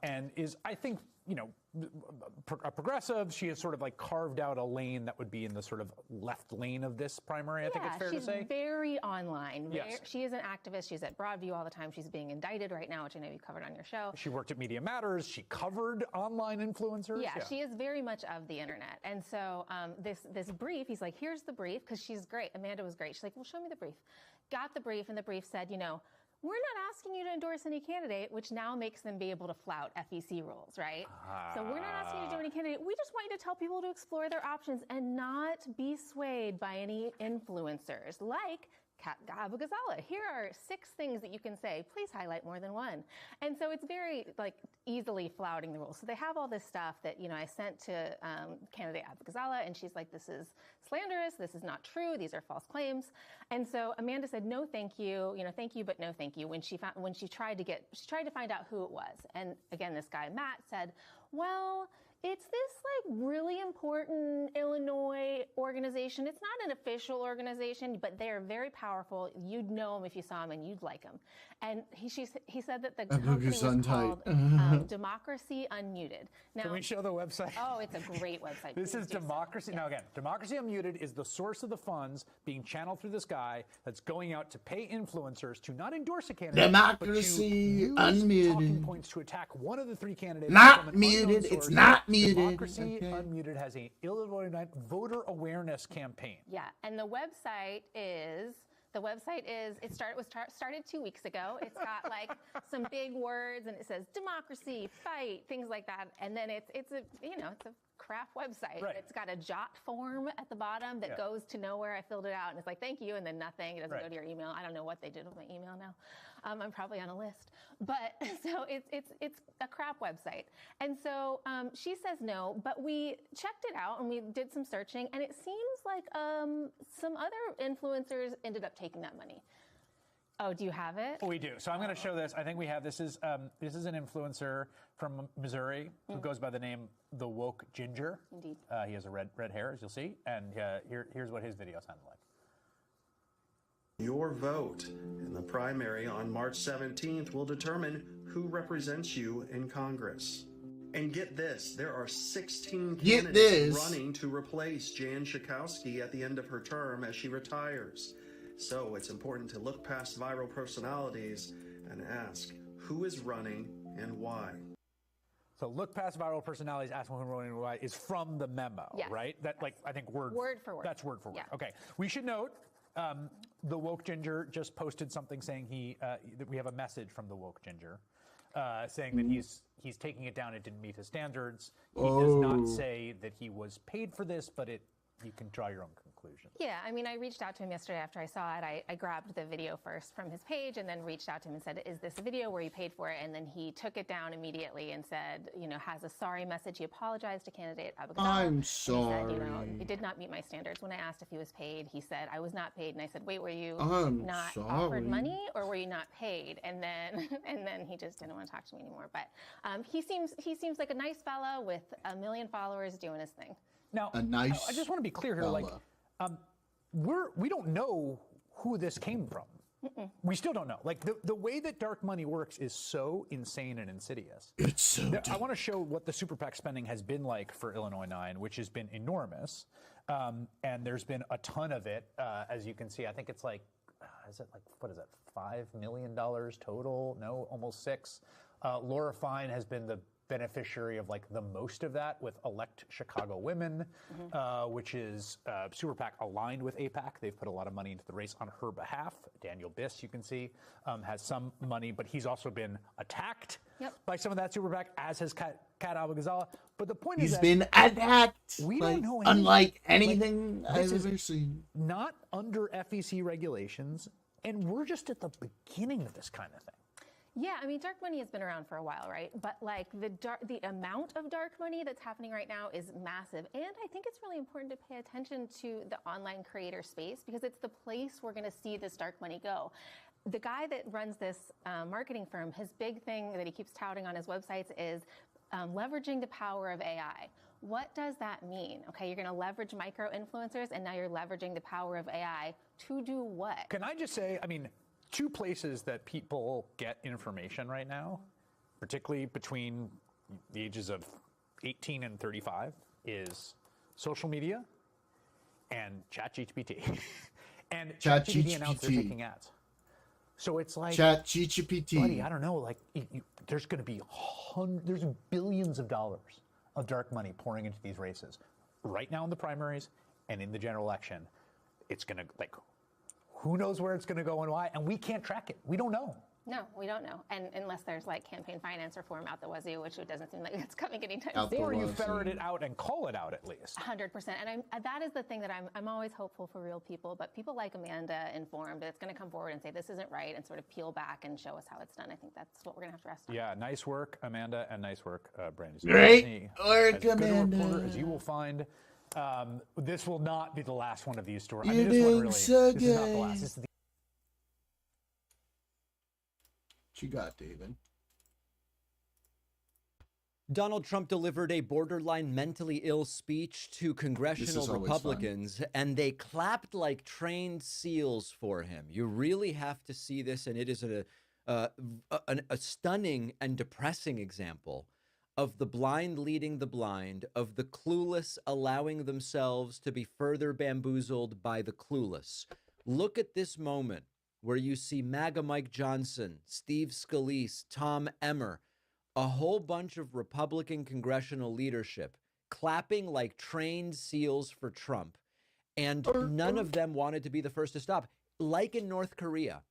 And is, I think, you know, a progressive. She has sort of like carved out a lane that would be in the sort of left lane of this primary, I think it's fair to say. She's very online. Yes. She is an activist. She's at Broadview all the time. She's being indicted right now, which I know you covered on your show. She worked at Media Matters. She covered online influencers. Yeah, she is very much of the internet. And so this brief, he's like, here's the brief, because she's great. Amanda was great. She's like, well, show me the brief. Got the brief, and the brief said, you know, we're not asking you to endorse any candidate, which now makes them be able to flout FEC rules, right? So we're not asking you to do any candidate. We just want you to tell people to explore their options and not be swayed by any influencers like Abu Ghazala. Here are 6 things that you can say. Please highlight more than one. And so it's very like easily flouting the rules. So they have all this stuff that, you know, I sent to candidate Abu Ghazala, and she's like, this is slanderous. This is not true. These are false claims. And so Amanda said, no, thank you. You know, thank you, but no, thank you. When she tried to find out who it was. And again, this guy, Matt, said, well, it's this like really important Illinois organization. It's not an official organization, but they're very powerful. You'd know them if you saw them, and you'd like them. And he said that the company was called Democracy Unmuted. Now, can we show the website? Oh, it's a great website. This is Democracy. Now again, Democracy Unmuted is the source of the funds being channeled through this guy that's going out to pay influencers to not endorse a candidate, Democracy but to use Unmuted. talking points to attack one of the 3 candidates. Not from an muted. unknown It's source. not muted. Democracy Okay. Unmuted has a Illinois voter awareness campaign. Yeah, and the website is it started 2 weeks ago. It's got like some big words, and it says democracy, fight, things like that. And then it's a crap website. Right. It's got a jot form at the bottom that goes to nowhere. I filled it out, and it's like, thank you, and then nothing. It doesn't go to your email. I don't know what they did with my email now. I'm probably on a list. But so it's a crap website. And so she says no, but we checked it out, and we did some searching, and it seems like some other influencers ended up taking that money. Oh, do you have it? We do. So I'm going to show this. I think we have this is an influencer from Missouri who goes by the name The Woke Ginger. Indeed. He has a red hair, as you'll see, and here's what his video sounded like. Your vote in the primary on March 17th will determine who represents you in Congress. And get this, there are 16 candidates running to replace Jan Schakowsky at the end of her term as she retires. So it's important to look past viral personalities and ask who is running and why. So look past viral personalities, ask who running and why is from the memo, Yes. right? That like I think word for word. That's word for word. Yeah. Okay. We should note the Woke Ginger just posted something saying that we have a message from the Woke Ginger saying that he's taking it down. It didn't meet his standards. He does not say that he was paid for this, but you can draw your own conclusion. Yeah, I mean, I reached out to him yesterday after I saw it. I grabbed the video first from his page and then reached out to him and said, is this a video where you paid for it? And then he took it down immediately and said, has a sorry message. He apologized to candidate Abu Ghazala. I'm sorry. He said, it did not meet my standards. When I asked if he was paid, he said, I was not paid. And I said, wait, were you not offered money or were you not paid? And then he just didn't want to talk to me anymore. But he seems like a nice fella with 1 million followers doing his thing. Now, A nice I just want to be clear here. fella. We don't know who this came from. We still don't know. Like the way that dark money works is so insane and insidious. It's so I want to show what the super PAC spending has been like for Illinois 9, which has been enormous. And there's been a ton of it. As you can see, I think it's like, is it like, what is it, $5 million total? No, almost 6. Laura Fine has been the beneficiary of like the most of that with Elect Chicago Women, which is super PAC aligned with AIPAC. They've put a lot of money into the race on her behalf. Daniel Biss, you can see, has some money, but he's also been attacked by some of that super PAC, as has Kat Abou-Ghazala. But the point is He's that been attacked. we like, don't know unlike anything. anything Like, I've this is ever seen. not under FEC regulations, and we're just at the beginning of this kind of thing. Yeah, I mean, dark money has been around for a while, right? But like the amount of dark money that's happening right now is massive. And I think it's really important to pay attention to the online creator space because it's the place we're going to see this dark money go. The guy that runs this marketing firm, his big thing that he keeps touting on his websites is leveraging the power of AI. What does that mean? Okay, you're going to leverage micro influencers, and now you're leveraging the power of AI to do what? Can I just say, I mean, 2 places that people get information right now, particularly between the ages of 18 and 35, is social media and ChatGPT. And ChatGPT announced they're taking ads. So it's like, ChatGPT. buddy, I don't know, like there's going to be there's billions of dollars of dark money pouring into these races right now in the primaries and in the general election. It's going to, like, who knows where it's going to go and why, and we can't track it. We don't know. No, we don't know. And unless there's like campaign finance reform out the wazoo, which it doesn't seem like it's coming anytime soon. Or you ferret it out and call it out at least. 100%. And that is the thing that I'm always hopeful for real people, but people like Amanda informed that's going to come forward and say this isn't right and sort of peel back and show us how it's done. I think that's what we're going to have to rest on. Yeah, nice work, Amanda, and nice work, Brandy. Great work, as good a Amanda. reporter as you will find. This will not be the last one of these stories. You're this one doing really, so this is not the good. last. This is the What you got, David? Donald Trump delivered a borderline mentally ill speech to congressional always Republicans, and they clapped like trained seals for him. You really have to see this, and it is a stunning and depressing example of the blind leading the blind, of the clueless allowing themselves to be further bamboozled by the clueless. Look at this moment where you see MAGA Mike Johnson, Steve Scalise, Tom Emmer, a whole bunch of Republican congressional leadership clapping like trained seals for Trump, and none of them wanted to be the first to stop. Like in North Korea,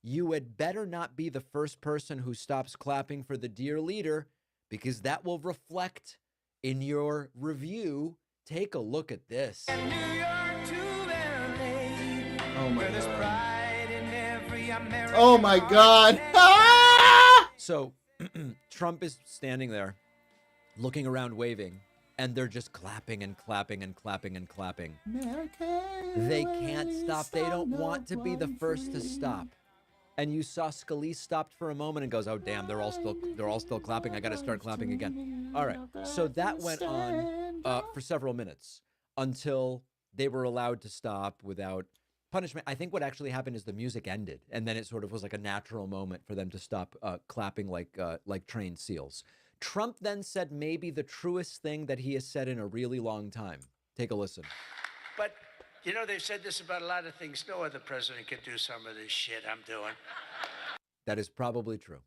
you had better not be the first person who stops clapping for the dear leader, because that will reflect in your review. Take a look at this. Oh my god. Oh my god. So Trump is standing there looking around waving, and they're just clapping and clapping and clapping and clapping. They can't stop. They don't want to be the first to stop. And you saw Scalise stopped for a moment and goes, "Oh damn, they're all still clapping. I got to start clapping again." All right. So that went on for several minutes until they were allowed to stop without punishment. I think what actually happened is the music ended, and then it sort of was like a natural moment for them to stop clapping like trained seals. Trump then said maybe the truest thing that he has said in a really long time. Take a listen. But, you know, they've said this about a lot of things. No other president could do some of this shit I'm doing. That is probably true.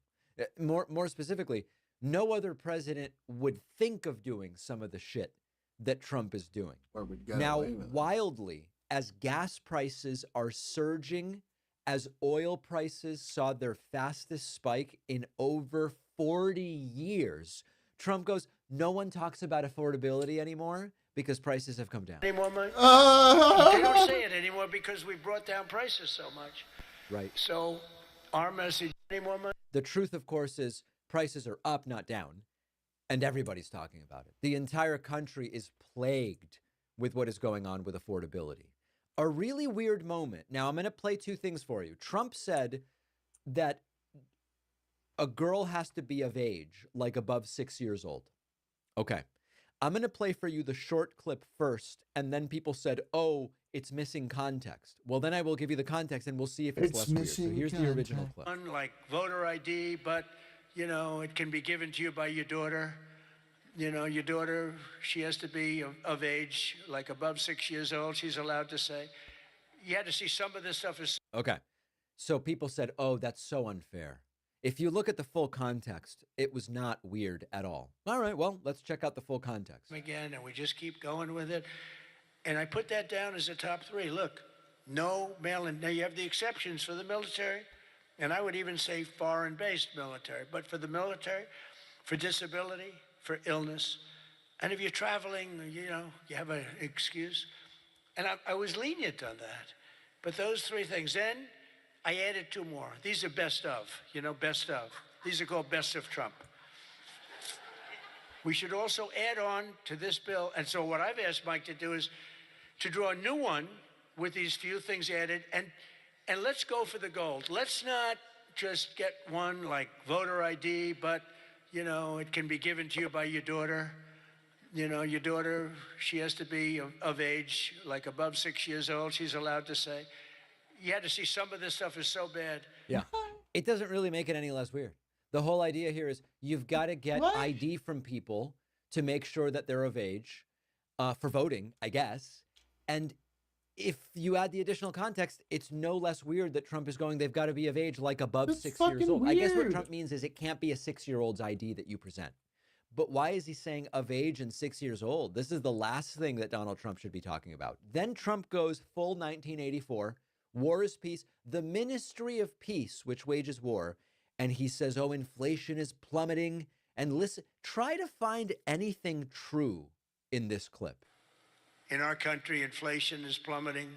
More specifically, no other president would think of doing some of the shit that Trump is doing. Or would get Now, away with it. wildly, as gas prices are surging, as oil prices saw their fastest spike in over 40 years, Trump goes, no one talks about affordability anymore because prices have come down. Any more money? They don't say it anymore because we brought down prices so much. Right. So our message, any more money? The truth, of course, is prices are up, not down, and everybody's talking about it. The entire country is plagued with what is going on with affordability. A really weird moment. Now, I'm going to play two things for you. Trump said that a girl has to be of age, like above 6 years old. Okay. I'm going to play for you the short clip first, and then people said, oh, it's missing context. Well, then I will give you the context and we'll see if it's less weird. So here's the original clip. Like voter ID, but, it can be given to you by your daughter. Your daughter, she has to be of age, like above 6 years old, she's allowed to say. You had to see some of this stuff is. Okay. So people said, oh, that's so unfair. If you look at the full context, it was not weird at all. All right, well, let's check out the full context. Again, and we just keep going with it. And I put that down as a top 3. Look, no mail-in. Now, you have the exceptions for the military, and I would even say foreign-based military. But for the military, for disability, for illness, and if you're traveling, you have an excuse. And I was lenient on that. But those 3 things. Then I added 2 more. These are best of, best of. These are called best of Trump. We should also add on to this bill. And so what I've asked Mike to do is to draw a new one with these few things added. And let's go for the gold. Let's not just get one like voter ID, but, it can be given to you by your daughter. Your daughter, she has to be of age, like above 6 years old, she's allowed to say. You had to see some of this stuff is so bad. Yeah. It doesn't really make it any less weird. The whole idea here is you've got to get ID from people to make sure that they're of age for voting, I guess. And if you add the additional context, it's no less weird that Trump is going, they've got to be of age like above That's 6 years old. fucking I guess what weird. Trump means is it can't be a 6-year-old's ID that you present. But why is he saying of age and 6 years old? This is the last thing that Donald Trump should be talking about. Then Trump goes full 1984. War is peace. The Ministry of Peace, which wages war. And he says, oh, inflation is plummeting. And listen, try to find anything true in this clip. In our country, inflation is plummeting.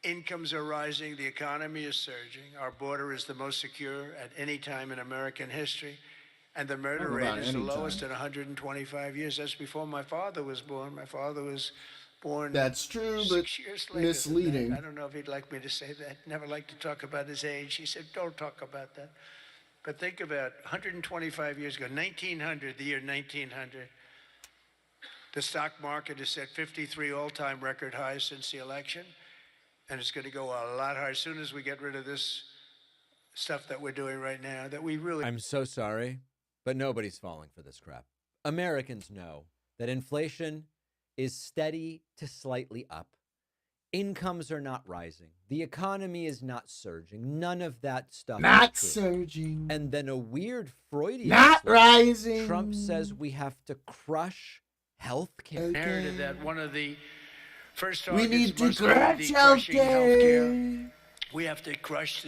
Incomes are rising. The economy is surging. Our border is the most secure at any time in American history. And the murder rate is the lowest in 125 years. That's before my father was born. My father was born. That's true, 6 but years later than misleading. that. I don't know if he'd like me to say that. Never liked to talk about his age. He said, don't talk about that. But think about 125 years ago, 1900, the year 1900. The stock market has set 53 all-time record highs since the election. And it's going to go a lot higher as soon as we get rid of this stuff that we're doing right now that we really... I'm so sorry, but nobody's falling for this crap. Americans know that inflation is steady to slightly up. Incomes are not rising. The economy is not surging. None of that stuff Not is true. surging. And then a weird Freudian Not slip. rising. Trump says we have to crush healthcare. Narrative that one of the first We targets need to must be crush the crushing healthcare. healthcare. We have to crush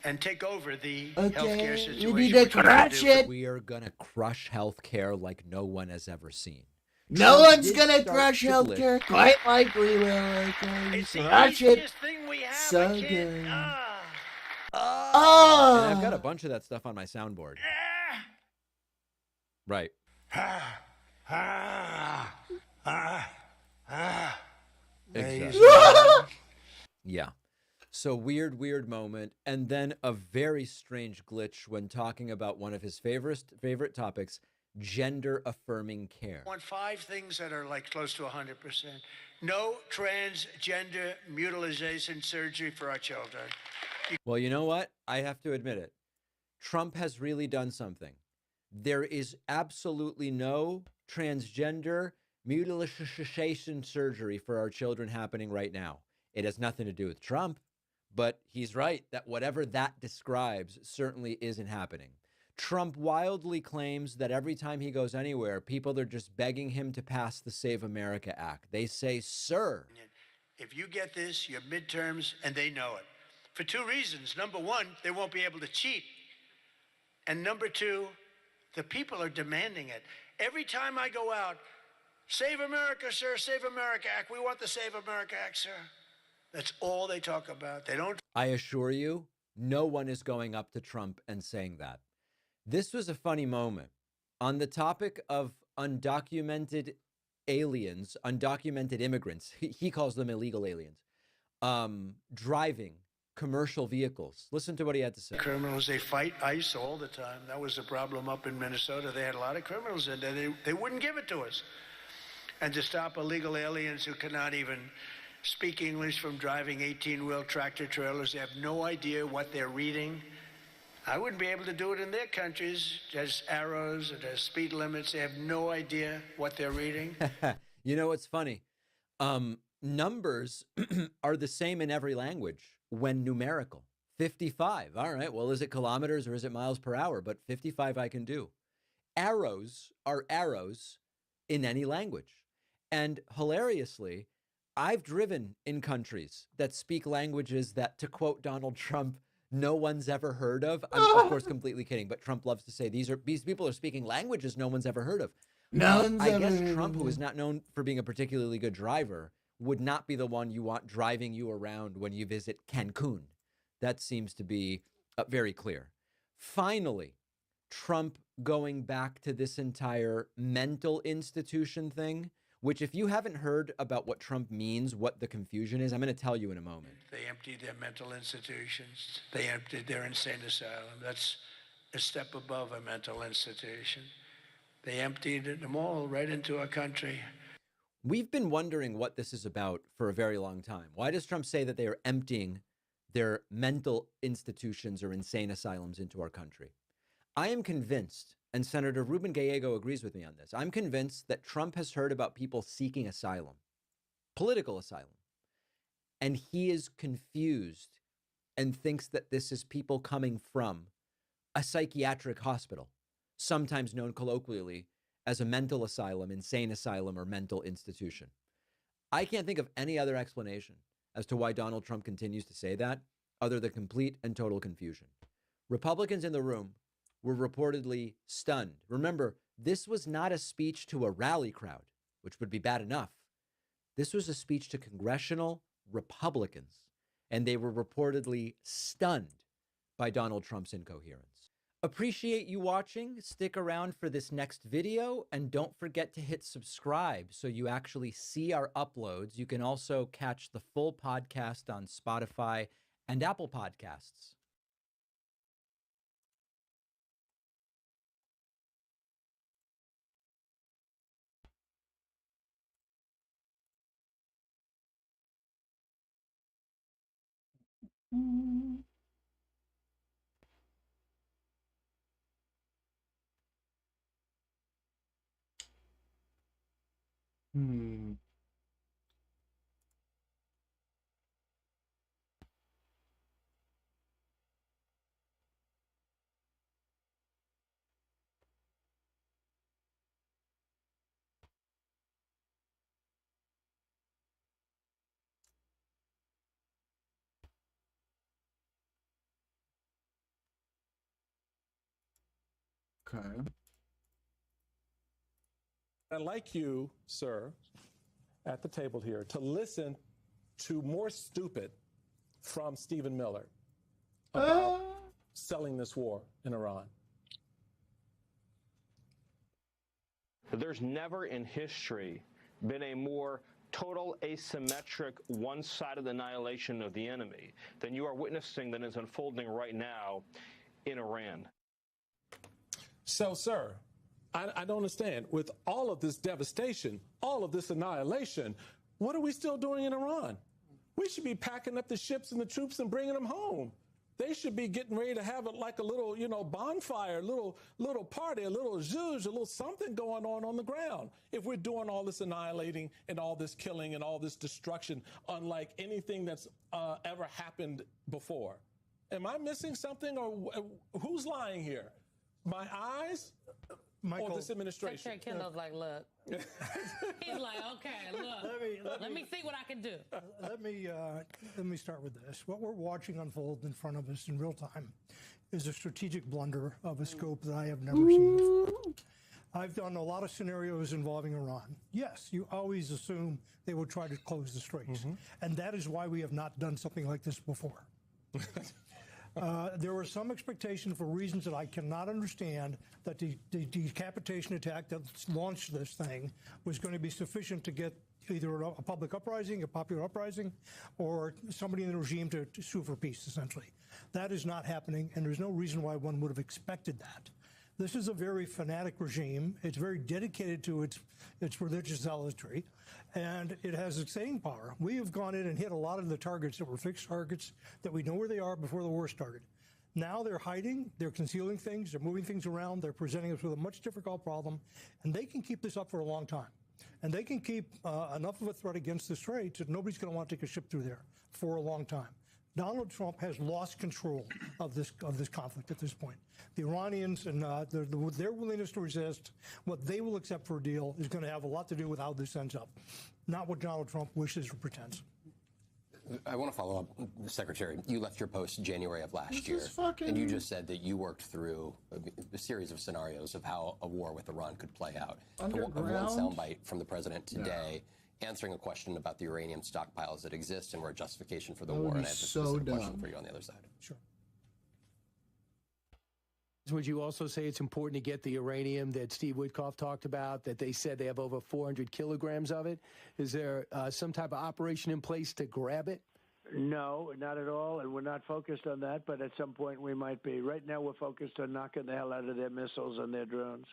and take over the Okay, healthcare we situation. need to which we're gonna But crush do. it. we are going to crush healthcare like no one has ever seen. No Trump one's did gonna start crush to glitch. healthcare. Quite likely will. Okay. It's the Crush it. easiest thing we have. So I can't. good. And I've got a Oh. bunch of that stuff on my soundboard. Right. Exactly. Yeah. So weird moment, and then a very strange glitch when talking about one of his favorite topics, gender affirming care. I want 5 things that are like close to 100%. No transgender mutilation surgery for our children. Well, you know what? I have to admit it. Trump has really done something. There is absolutely no transgender mutilation surgery for our children happening right now. It has nothing to do with Trump, but he's right that whatever that describes certainly isn't happening. Trump wildly claims that every time he goes anywhere, people are just begging him to pass the Save America Act. They say, sir. If you get this, your midterms, and they know it. For 2 reasons. Number 1, they won't be able to cheat. And number 2, the people are demanding it. Every time I go out, Save America, sir, Save America Act. We want the Save America Act, sir. That's all they talk about. They don't. I assure you, no one is going up to Trump and saying that. This was a funny moment. On the topic of undocumented aliens, undocumented immigrants, he calls them illegal aliens, driving commercial vehicles. Listen to what he had to say. Criminals, they fight ICE all the time. That was the problem up in Minnesota. They had a lot of criminals in there. They wouldn't give it to us. And to stop illegal aliens who cannot even speak English from driving 18-wheel tractor trailers. They have no idea what they're reading. I wouldn't be able to do it in their countries. There's arrows, there's speed limits. They have no idea what they're reading. You know what's funny? Numbers are the same in every language when numerical. 55. All right, well, is it kilometers or is it miles per hour? But 55 I can do. Arrows are arrows in any language. And hilariously, I've driven in countries that speak languages that, to quote Donald Trump, no one's ever heard of. I'm, of course, completely kidding, but Trump loves to say these people are speaking languages no one's ever heard of. I guess Trump, who is not known for being a particularly good driver, would not be the one you want driving you around when you visit Cancun. That seems to be very clear. Finally, Trump going back to this entire mental institution thing, which if you haven't heard about what Trump means, what the confusion is, I'm going to tell you in a moment. They emptied their mental institutions. They emptied their insane asylum. That's a step above a mental institution. They emptied them all right into our country. We've been wondering what this is about for a very long time. Why does Trump say that they are emptying their mental institutions or insane asylums into our country? I am convinced, and Senator Ruben Gallego agrees with me on this, I'm convinced that Trump has heard about people seeking asylum, political asylum, and he is confused and thinks that this is people coming from a psychiatric hospital, sometimes known colloquially as a mental asylum, insane asylum, or mental institution. I can't think of any other explanation as to why Donald Trump continues to say that other than complete and total confusion. Republicans in the room were reportedly stunned. Remember, this was not a speech to a rally crowd, which would be bad enough. This was a speech to congressional Republicans, and they were reportedly stunned by Donald Trump's incoherence. Appreciate you watching. Stick around for this next video, and don't forget to hit subscribe so you actually see our uploads. You can also catch the full podcast on Spotify and Apple Podcasts. Okay. I'd like you, sir, at the table here, to listen to more stupid from Stephen Miller about selling this war in Iran. There's never in history been a more total asymmetric one-sided annihilation of the enemy than you are witnessing that is unfolding right now in Iran. So, sir, I don't understand. With all of this devastation, all of this annihilation, what are we still doing in Iran? We should be packing up the ships and the troops and bringing them home. They should be getting ready to have it like a little, bonfire, little party, a little zhuzh, a little something going on the ground. If we're doing all this annihilating and all this killing and all this destruction, unlike anything that's ever happened before. Am I missing something, or who's lying here? My eyes? Michael, or this administration? Secretary Kendall's like, look. He's like, okay, look. Let me see what I can do. Let me start with this. What we're watching unfold in front of us in real time is a strategic blunder of a scope that I have never seen before. I've done a lot of scenarios involving Iran. Yes, you always assume they will try to close the straits. And that is why we have not done something like this before. There was some expectation, for reasons that I cannot understand, that the decapitation attack that launched this thing was going to be sufficient to get either a public uprising, a popular uprising, or somebody in the regime to sue for peace, essentially. That is not happening, and there's no reason why one would have expected that. This is a very fanatic regime. It's very dedicated to its religious zealotry, and it has staying power. We have gone in and hit a lot of the targets that were fixed targets that we know where they are before the war started. Now they're hiding, they're concealing things, they're moving things around, they're presenting us with a much difficult problem, and they can keep this up for a long time. And they can keep enough of a threat against the Straits that nobody's going to want to take a ship through there for a long time. Donald Trump has lost control of this conflict at this point. The Iranians and their willingness to resist, what they will accept for a deal, is going to have a lot to do with how this ends up, not what Donald Trump wishes or pretends. I want to follow up, Secretary. You left your post January of last year, and you just said that you worked through a series of scenarios of how a war with Iran could play out. One soundbite from the president today, answering a question about the uranium stockpiles that exist and were a justification for the war. And I have a specific question for you on the other side. Sure. Would you also say it's important to get the uranium that Steve Witkoff talked about, that they said they have over 400 kilograms of it? Is there some type of operation in place to grab it? No, not at all, and we're not focused on that, but at some point we might be. Right now we're focused on knocking the hell out of their missiles and their drones.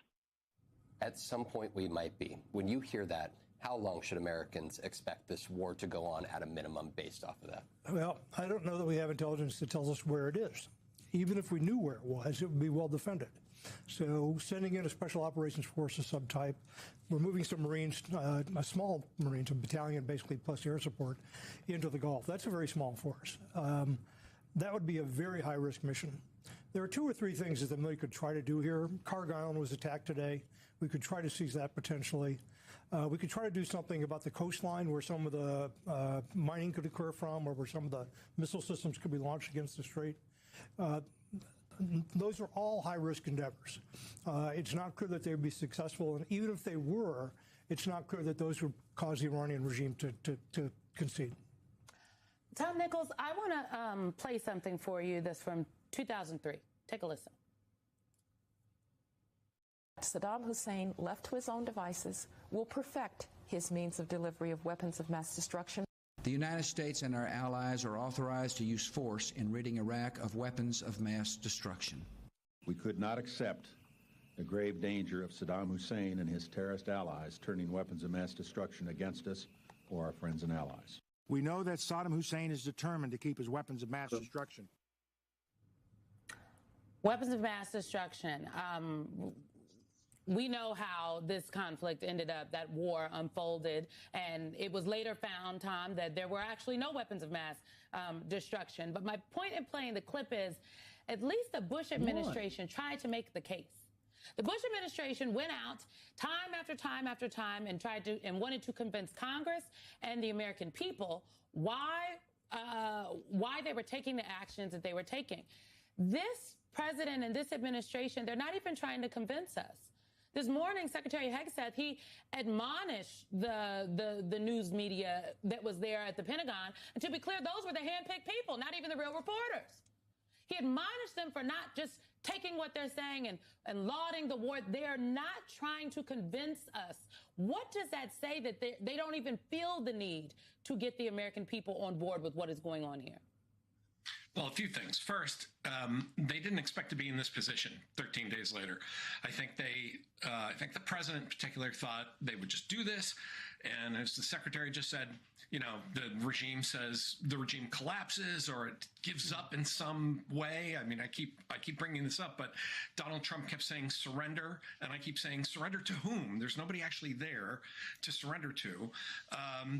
At some point we might be. When you hear that, how long should Americans expect this war to go on at a minimum based off of that? Well, I don't know that we have intelligence that tells us where it is. Even if we knew where it was, it would be well defended. So sending in a special operations force of some type, we're moving some Marines, a small Marines, a battalion basically plus air support, into the Gulf. That's a very small force. That would be a very high-risk mission. There are 2 or 3 things that the military could try to do here. Carg Island was attacked today. We could try to seize that potentially. We could try to do something about the coastline where some of the mining could occur from, or where some of the missile systems could be launched against the strait. Those are all high-risk endeavors. It's not clear that they would be successful, and even if they were, it's not clear that those would cause the Iranian regime to concede. Tom Nichols, I want to play something for you that's from 2003. Take a listen. Saddam Hussein, left to his own devices, will perfect his means of delivery of weapons of mass destruction. The United States and our allies are authorized to use force in ridding Iraq of weapons of mass destruction. We could not accept the grave danger of Saddam Hussein and his terrorist allies turning weapons of mass destruction against us or our friends and allies. We know that Saddam Hussein is determined to keep his weapons of mass destruction. Weapons of mass destruction. We know how this conflict ended up, that war unfolded, and it was later found, Tom, that there were actually no weapons of mass destruction. But my point in playing the clip is, at least the Bush administration tried to make the case. The Bush administration went out time after time after time and wanted to convince Congress and the American people why they were taking the actions that they were taking. This president and this administration, they're not even trying to convince us. This morning, Secretary Hegseth, he admonished the news media that was there at the Pentagon. And to be clear, those were the handpicked people, not even the real reporters. He admonished them for not just taking what they're saying and lauding the war. They're not trying to convince us. What does that say that they don't even feel the need to get the American people on board with what is going on here? Well, a few things. First, they didn't expect to be in this position 13 days later. I think the president in particular thought they would just do this. And as the secretary just said, you know, the regime collapses or it gives up in some way. I mean, I keep bringing this up, but Donald Trump kept saying surrender, and I keep saying surrender to whom? There's nobody actually there to surrender to.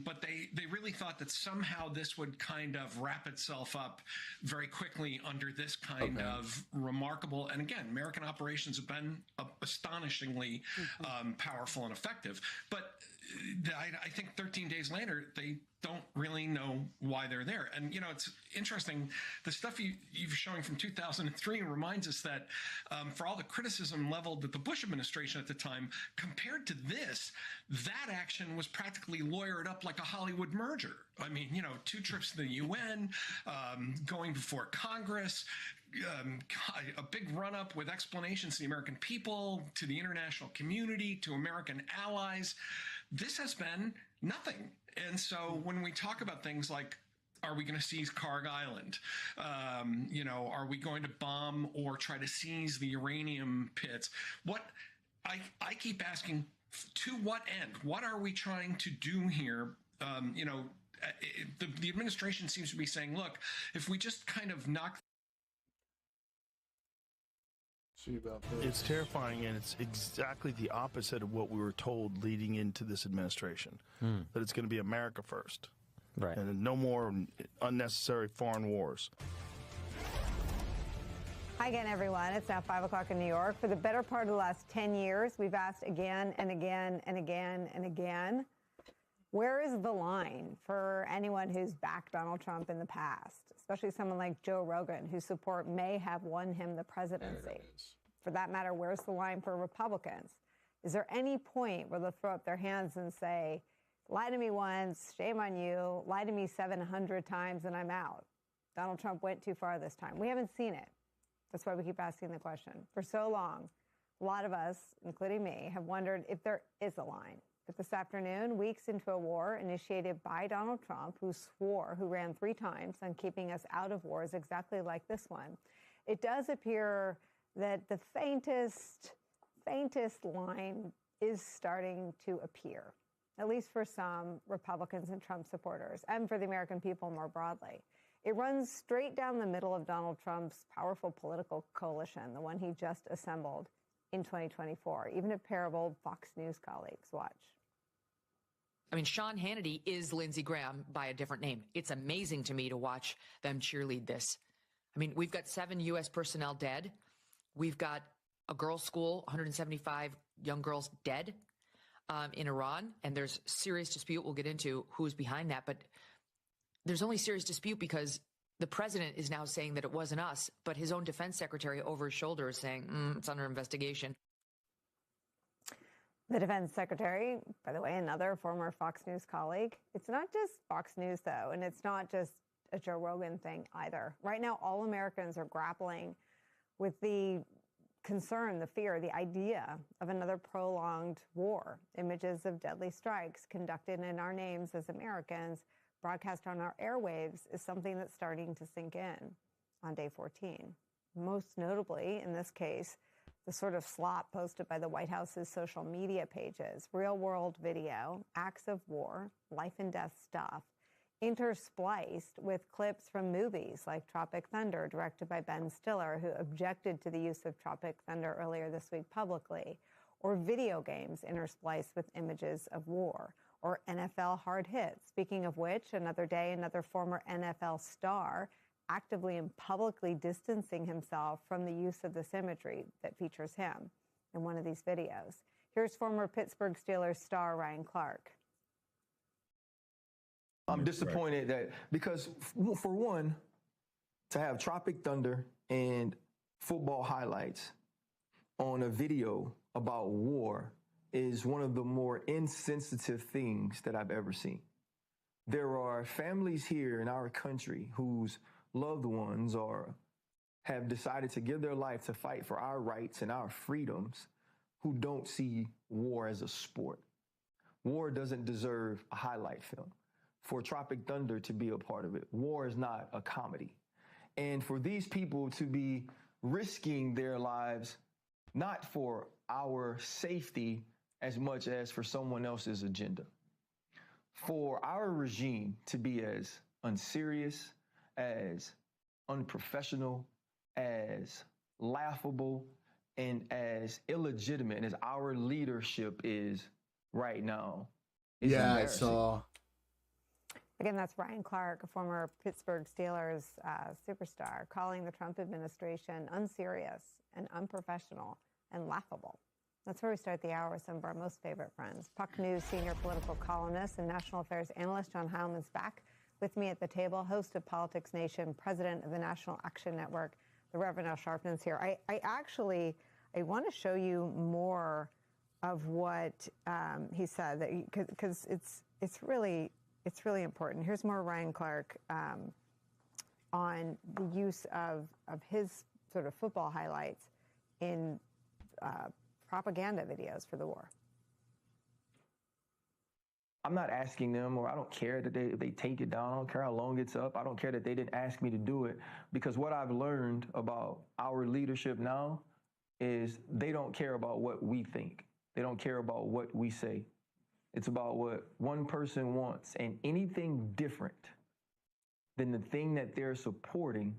But they really thought that somehow this would kind of wrap itself up very quickly under this kind of remarkable, and again, American operations have been astonishingly powerful and effective. But I think 13 days later, they don't really know why they're there. And, you know, it's interesting. The stuff you're showing from 2003 reminds us that for all the criticism leveled at the Bush administration at the time, compared to this, that action was practically lawyered up like a Hollywood merger. I mean, you know, 2 trips to the UN, going before Congress, a big run-up with explanations to the American people, to the international community, to American allies. This has been nothing. And so when we talk about things like Are we going to seize Karg Island? Are we going to bomb or try to seize the uranium pits? What I keep asking, to what end? What are we trying to do here? The administration seems to be saying, look, if we just kind of knock. See about this. It's terrifying, and it's exactly the opposite of what we were told leading into this administration, that it's going to be America first. Right. And no more unnecessary foreign wars. Hi again, everyone. It's now 5 o'clock in New York. For the better part of the last 10 years, we've asked again and again and again and again, where is the line for anyone who's backed Donald Trump in the past, especially someone like Joe Rogan, whose support may have won him the presidency? For that matter, where's the line for Republicans? Is there any point where they'll throw up their hands and say, lie to me once, shame on you, lie to me 700 times and I'm out? Donald Trump went too far this time. We haven't seen it. That's why we keep asking the question. For so long, a lot of us, including me, have wondered if there is a line. But this afternoon, weeks into a war initiated by Donald Trump, who ran 3 times on keeping us out of wars exactly like this one, it does appear that the faintest line is starting to appear, at least for some Republicans and Trump supporters, and for the American people more broadly. It runs straight down the middle of Donald Trump's powerful political coalition, the one he just assembled in 2024. Even a pair of old Fox News colleagues. Watch. I mean, Sean Hannity is Lindsey Graham by a different name. It's amazing to me to watch them cheerlead this. I mean, we've got 7 U.S. personnel dead. We've got a girls' school, 175 young girls dead in Iran, and there's serious dispute. We'll get into who's behind that, but there's only serious dispute because the president is now saying that it wasn't us, but his own defense secretary over his shoulder is saying it's under investigation. The defense secretary, by the way, another former Fox News colleague. It's not just Fox News, though, and it's not just a Joe Rogan thing either. Right now, all Americans are grappling with the concern, the fear, the idea of another prolonged war. Images of deadly strikes conducted in our names as Americans, broadcast on our airwaves, is something that's starting to sink in on day 14. Most notably, in this case, the sort of slop posted by the White House's social media pages, real-world video, acts of war, life and death stuff, interspliced with clips from movies like Tropic Thunder, directed by Ben Stiller, who objected to the use of Tropic Thunder earlier this week publicly, or video games interspliced with images of war, or NFL hard hits. Speaking of which, another day, another former NFL star actively and publicly distancing himself from the use of this imagery that features him in one of these videos. Here's former Pittsburgh Steelers star Ryan Clark. I'm disappointed that because, for one, to have Tropic Thunder and football highlights on a video about war is one of the more insensitive things that I've ever seen. There are families here in our country whose loved ones have decided to give their life to fight for our rights and our freedoms, who don't see war as a sport. War doesn't deserve a highlight film. For Tropic Thunder to be a part of it, war is not a comedy. And for these people to be risking their lives, not for our safety as much as for someone else's agenda. For our regime to be as unserious, as unprofessional, as laughable, and as illegitimate as our leadership is right now. Yeah, I saw. Again, that's Ryan Clark, a former Pittsburgh Steelers superstar, calling the Trump administration unserious and unprofessional and laughable. That's where we start the hour with some of our most favorite friends. Puck News senior political columnist and national affairs analyst John Heilman's back with me at the table, host of Politics Nation, president of the National Action Network, the Reverend Al Sharpton's here. I want to show you more of what he said, because it's really important. Here's more Ryan Clark on the use of his sort of football highlights in propaganda videos for the war. I'm not asking them, or I don't care that they take it down. I don't care how long it's up. I don't care that they didn't ask me to do it, because what I've learned about our leadership now is they don't care about what we think. They don't care about what we say. It's about what one person wants, and anything different than the thing that they're supporting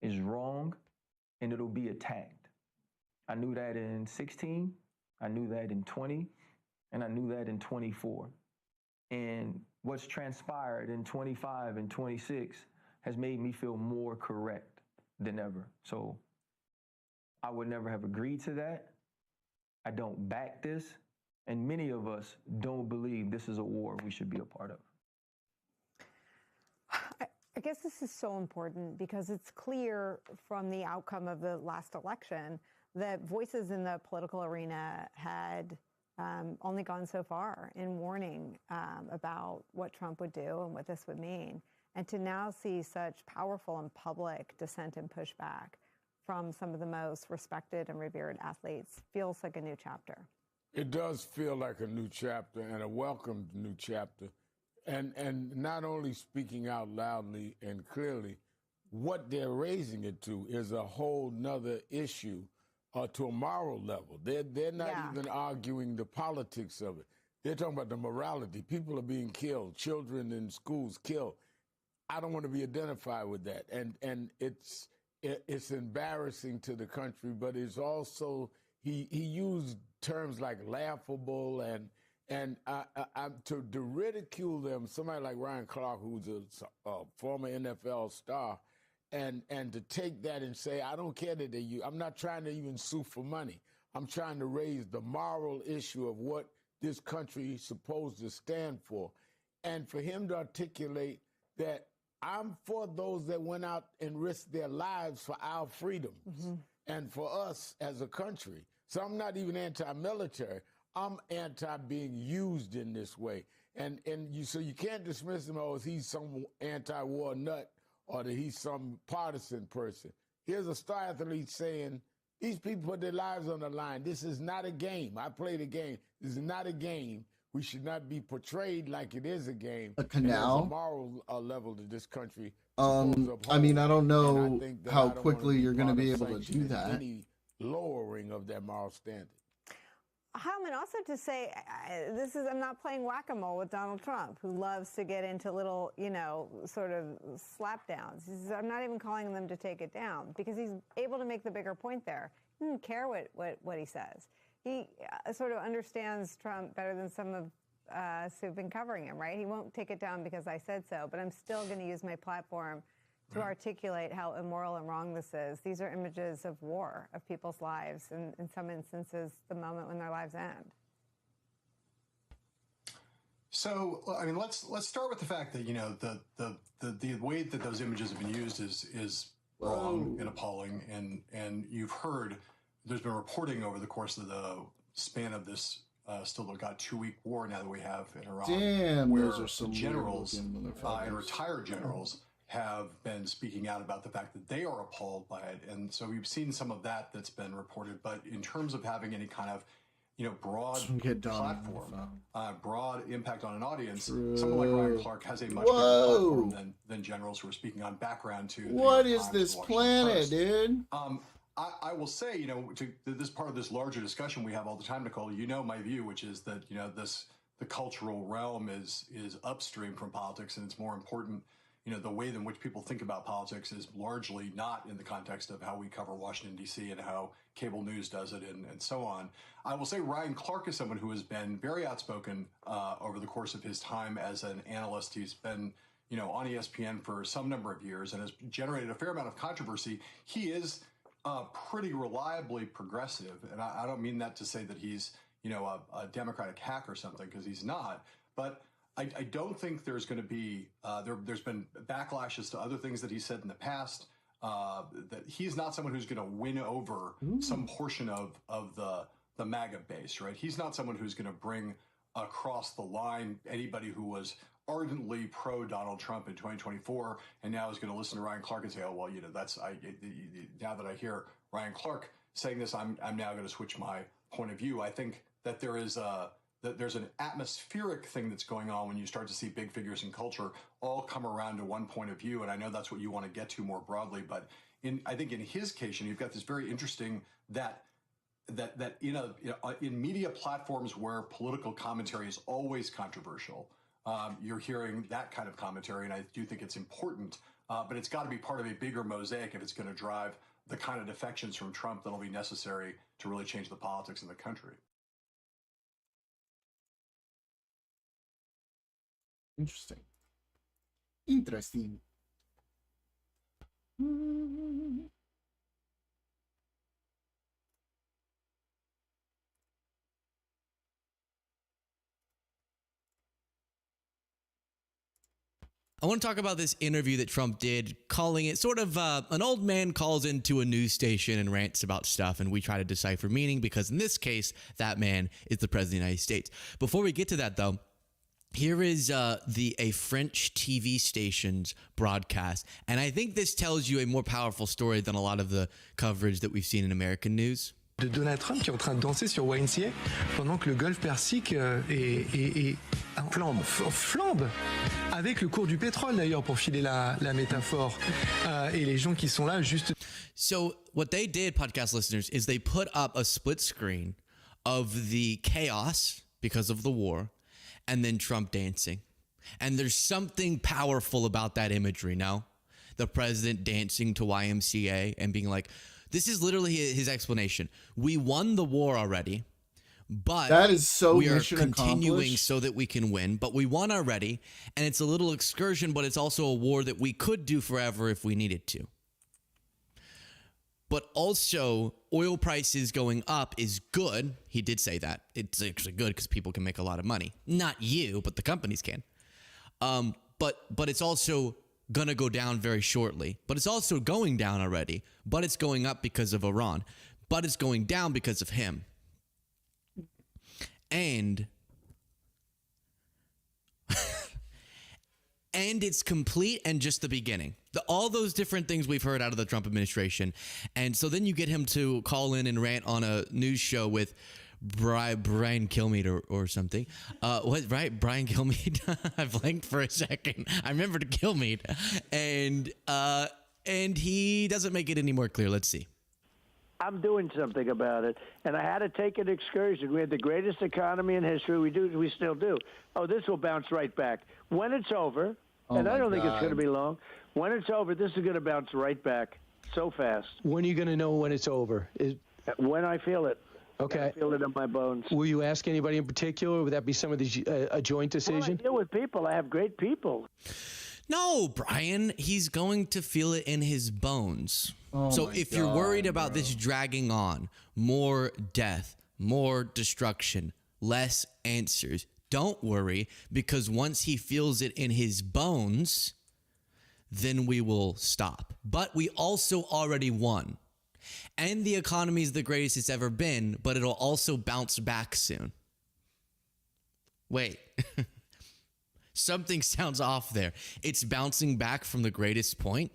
is wrong, and it'll be attacked. I knew that in 16, I knew that in 20, and I knew that in 24. And what's transpired in 25 and 26 has made me feel more correct than ever. So I would never have agreed to that. I don't back this. And many of us don't believe this is a war we should be a part of. I guess this is so important because it's clear from the outcome of the last election that voices in the political arena had only gone so far in warning about what Trump would do and what this would mean. And to now see such powerful and public dissent and pushback from some of the most respected and revered athletes feels like a new chapter. It does feel like a new chapter and a welcomed new chapter. And not only speaking out loudly and clearly, what they're raising it to is a whole nother issue to a moral level. They're not even arguing the politics of it. They're talking about the morality. People are being killed, children in schools killed. I don't want to be identified with that. And it's embarrassing to the country, but it's also, he used terms like laughable and to ridicule them, somebody like Ryan Clark, who's a former NFL star, and to take that and say, I don't care that they use, I'm not trying to even sue for money. I'm trying to raise the moral issue of what this country is supposed to stand for. And for him to articulate that I'm for those that went out and risked their lives for our freedoms and for us as a country. So I'm not even anti-military. I'm anti being used in this way. So you can't dismiss him as he's some anti-war nut or that he's some partisan person. Here's a star athlete saying, these people put their lives on the line. This is not a game. I played a game. This is not a game. We should not be portrayed like it is a game. A canal? There's a moral level to this country. I mean, I don't know how quickly you're going to be able to do that. Any lowering of that moral standard. Heilman, also to say, I'm not playing whack-a-mole with Donald Trump, who loves to get into little, sort of slapdowns. I'm not even calling them to take it down because he's able to make the bigger point there. He doesn't care what he says. He sort of understands Trump better than some of us who've been covering him, right? He won't take it down because I said so, but I'm still going to use my platform to articulate how immoral and wrong this is. These are images of war, of people's lives, and in some instances, the moment when their lives end. So, I mean, let's start with the fact that the way that those images have been used is wrong and appalling, and you've heard there's been reporting over the course of the span of this still got 2-week war now that we have in Iran. Damn, where those are some generals and retired generals have been speaking out about the fact that they are appalled by it. And so we've seen some of that's been reported. But in terms of having any kind of, broad platform, broad impact on an audience, someone like Ryan Clark has a much bigger platform than generals who are speaking on background to what is this planet, dude? I will say, to this part of this larger discussion we have all the time, Nicole, my view, which is that, the cultural realm is upstream from politics, and it's more important. The way in which people think about politics is largely not in the context of how we cover Washington, D.C. and how cable news does it and so on. I will say Ryan Clark is someone who has been very outspoken over the course of his time as an analyst. He's been, on ESPN for some number of years and has generated a fair amount of controversy. He is pretty reliably progressive. And I don't mean that to say that he's, a Democratic hack or something, because he's not. But I don't think there's going to be there's been backlashes to other things that he said in the past. That he's not someone who's going to win over some portion of the MAGA base, right? He's not someone who's going to bring across the line anybody who was ardently pro Donald Trump in 2024 and now is going to listen to Ryan Clark and say, oh well, now that I hear Ryan Clark saying this, I'm now going to switch my point of view. I think that there is there's an atmospheric thing that's going on when you start to see big figures in culture all come around to one point of view. And I know that's what you want to get to more broadly, but I think in his case, you've got this very interesting that in media platforms where political commentary is always controversial, you're hearing that kind of commentary, and I do think it's important, but it's got to be part of a bigger mosaic if it's going to drive the kind of defections from Trump that'll be necessary to really change the politics of the country. Interesting. Interesting. I want to talk about this interview that Trump did, calling it sort of an old man calls into a news station and rants about stuff, and we try to decipher meaning because in this case, that man is the president of the United States. Before we get to that, though, here is a French TV station's broadcast, and I think this tells you a more powerful story than a lot of the coverage that we've seen in American news. De Donald Trump qui est en train de danser sur YMCA pendant que le golfe Persique flambe avec le cours du pétrole d'ailleurs pour filer la métaphore et les gens qui sont là juste. So what they did, podcast listeners, is they put up a split screen of the chaos because of the war and then Trump dancing. And there's something powerful about that imagery, no? The president dancing to YMCA and being like, this is literally his explanation. We won the war already, but that is so we are continuing so that we can win. But we won already, and it's a little excursion, but it's also a war that we could do forever if we needed to. But also, oil prices going up is good. He did say that. It's actually good because people can make a lot of money. Not you, but the companies can. But it's also going to go down very shortly. But it's also going down already. But it's going up because of Iran. But it's going down because of him. And it's complete and just the beginning. All those different things we've heard out of the Trump administration. And so then you get him to call in and rant on a news show with Brian Kilmeade or something. What, right? Brian Kilmeade? I blanked for a second. I remembered Kilmeade. And he doesn't make it any more clear. Let's see. I'm doing something about it, and I had to take an excursion. We had the greatest economy in history. We still do. Oh, this will bounce right back. When it's over, and I don't think it's going to be long, when it's over, this is going to bounce right back so fast. When are you going to know when it's over? When I feel it. Okay. I feel it in my bones. Will you ask anybody in particular? Would that be some of these a joint decision? Well, I deal with people. I have great people. No, Brian, he's going to feel it in his bones. Oh so if you're worried about this dragging on, more death, more destruction, less answers, don't worry, because once he feels it in his bones, then we will stop. But we also already won. And the economy is the greatest it's ever been, but it'll also bounce back soon. Wait. Something sounds off there. It's bouncing back from the greatest point.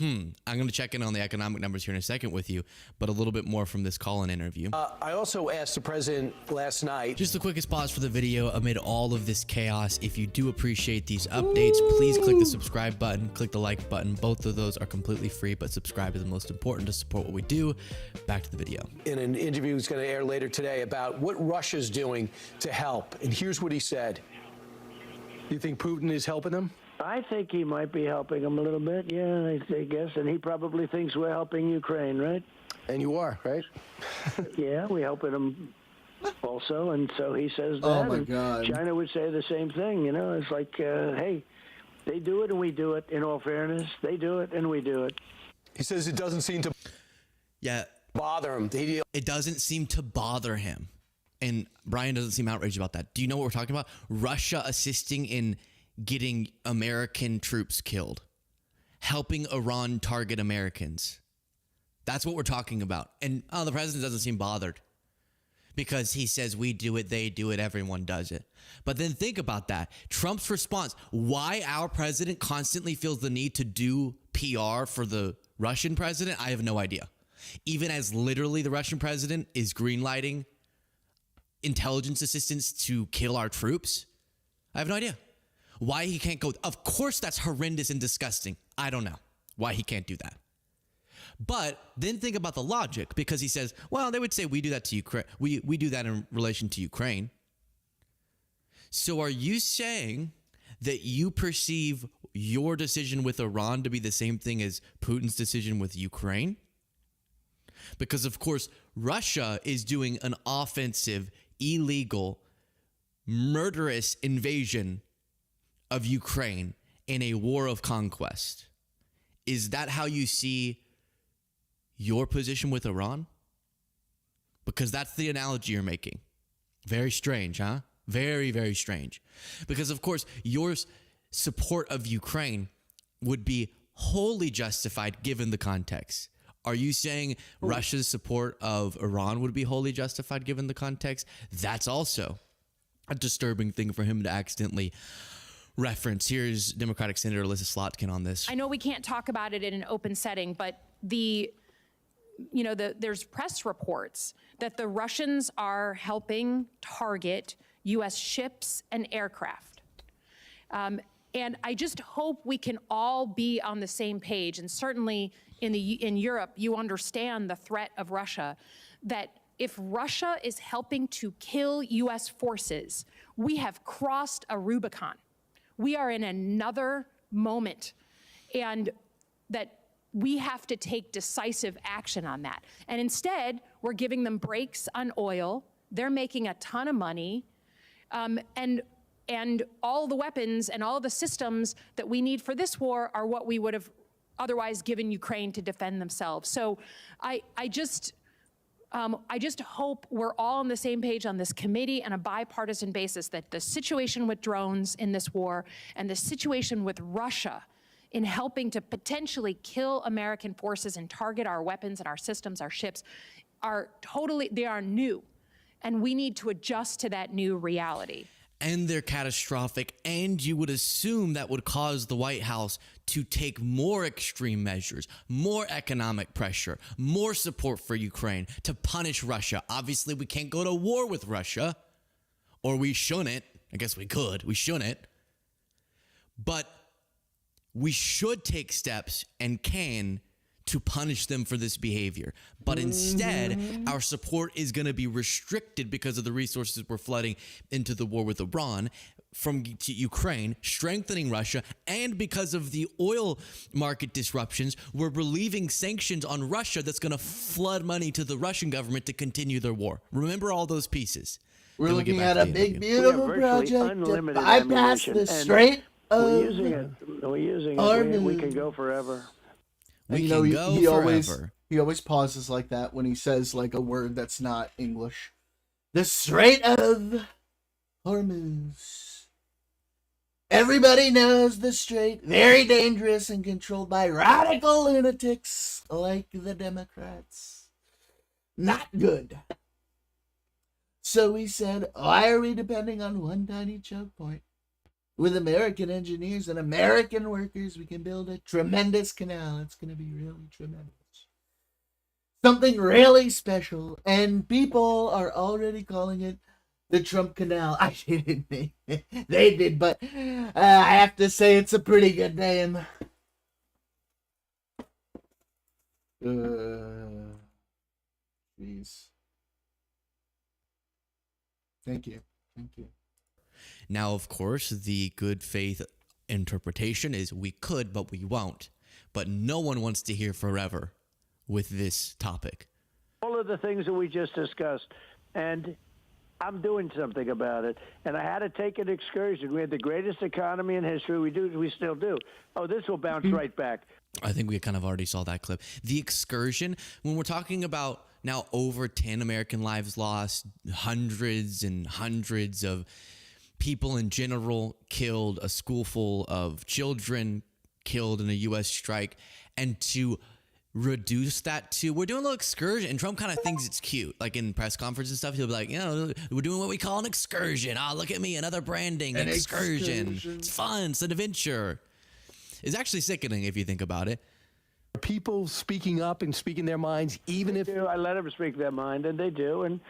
I'm going to check in on the economic numbers here in a second with you, but a little bit more from this call-in interview. I also asked the president last night. Just the quickest pause for the video amid all of this chaos. If you do appreciate these updates, please click the subscribe button, click the like button. Both of those are completely free, but subscribe is the most important to support what we do. Back to the video. In an interview that's going to air later today about what Russia's doing to help. And here's what he said. You think Putin is helping them? I think he might be helping them a little bit, yeah, I guess. And he probably thinks we're helping Ukraine, right? And you are, right? Yeah, we're helping them also. And so he says that. Oh, my God. China would say the same thing, you know. It's like, hey, they do it and we do it, in all fairness. They do it and we do it. He says it doesn't seem to bother him. It doesn't seem to bother him. And Brian doesn't seem outraged about that. Do you know what we're talking about? Russia assisting in getting American troops killed, helping Iran target Americans. That's what we're talking about. And the president doesn't seem bothered because he says we do it, they do it, everyone does it. But then think about that. Trump's response, why our president constantly feels the need to do PR for the Russian president, I have no idea. Even as literally the Russian president is greenlighting intelligence assistance to kill our troops? I have no idea. Why he can't go. Of course, that's horrendous and disgusting. I don't know why he can't do that. But then think about the logic, because he says, well, they would say we do that to Ukraine. We do that in relation to Ukraine. So are you saying that you perceive your decision with Iran to be the same thing as Putin's decision with Ukraine? Because, of course, Russia is doing an offensive, illegal, murderous invasion of Ukraine in a war of conquest. Is that how you see your position with Iran? Because that's the analogy you're making. Very strange, huh? Very, very strange. Because, of course, your support of Ukraine would be wholly justified given the context. Are you saying Russia's support of Iran would be wholly justified given the context? That's also a disturbing thing for him to accidentally reference. Here's Democratic Senator Alyssa Slotkin on this. I know we can't talk about it in an open setting, but there's press reports that the Russians are helping target U.S. ships and aircraft. And I just hope we can all be on the same page. And certainly in Europe, you understand the threat of Russia, that if Russia is helping to kill U.S. forces, we have crossed a Rubicon. We are in another moment, and that we have to take decisive action on that. And instead, we're giving them breaks on oil. They're making a ton of money. And all the weapons and all the systems that we need for this war are what we would have otherwise given Ukraine to defend themselves. So I just hope we're all on the same page on this committee on a bipartisan basis, that the situation with drones in this war and the situation with Russia in helping to potentially kill American forces and target our weapons and our systems, our ships, they are new. And we need to adjust to that new reality. And they're catastrophic, and you would assume that would cause the White House to take more extreme measures, more economic pressure, more support for Ukraine to punish Russia. Obviously, we can't go to war with Russia, or we shouldn't. I guess we could. We shouldn't. But we should take steps and can to punish them for this behavior. But instead, our support is going to be restricted because of the resources we're flooding into the war with Iran to Ukraine, strengthening Russia, and because of the oil market disruptions, we're relieving sanctions on Russia that's going to flood money to the Russian government to continue their war. Remember all those pieces. We're looking at a big, beautiful project to bypass the Strait of We're using it. We can go forever. He always pauses like that when he says like a word that's not English. The Strait of Hormuz. Everybody knows the strait, very dangerous and controlled by radical lunatics like the Democrats. Not good. So we said, why are we depending on one tiny choke point? With American engineers and American workers, we can build a tremendous canal. It's going to be really tremendous. Something really special. And people are already calling it the Trump Canal. I didn't name it. They did, but I have to say it's a pretty good name. Jeez. Thank you. Thank you. Now, of course, the good faith interpretation is we could, but we won't. But no one wants to hear forever with this topic. All of the things that we just discussed, and I'm doing something about it. And I had to take an excursion. We had the greatest economy in history. We still do. Oh, this will bounce right back. I think we kind of already saw that clip. The excursion, when we're talking about now over 10 American lives lost, hundreds and hundreds of people in general killed, a school full of children killed in a U.S. strike, and to reduce that to, we're doing a little excursion, and Trump kind of thinks it's cute. Like in press conference and stuff, he'll be like, we're doing what we call an excursion. Look at me, another branding, an excursion. It's fun, it's an adventure. It's actually sickening if you think about it. People speaking up and speaking their minds, even if... I let them speak their mind, and they do, and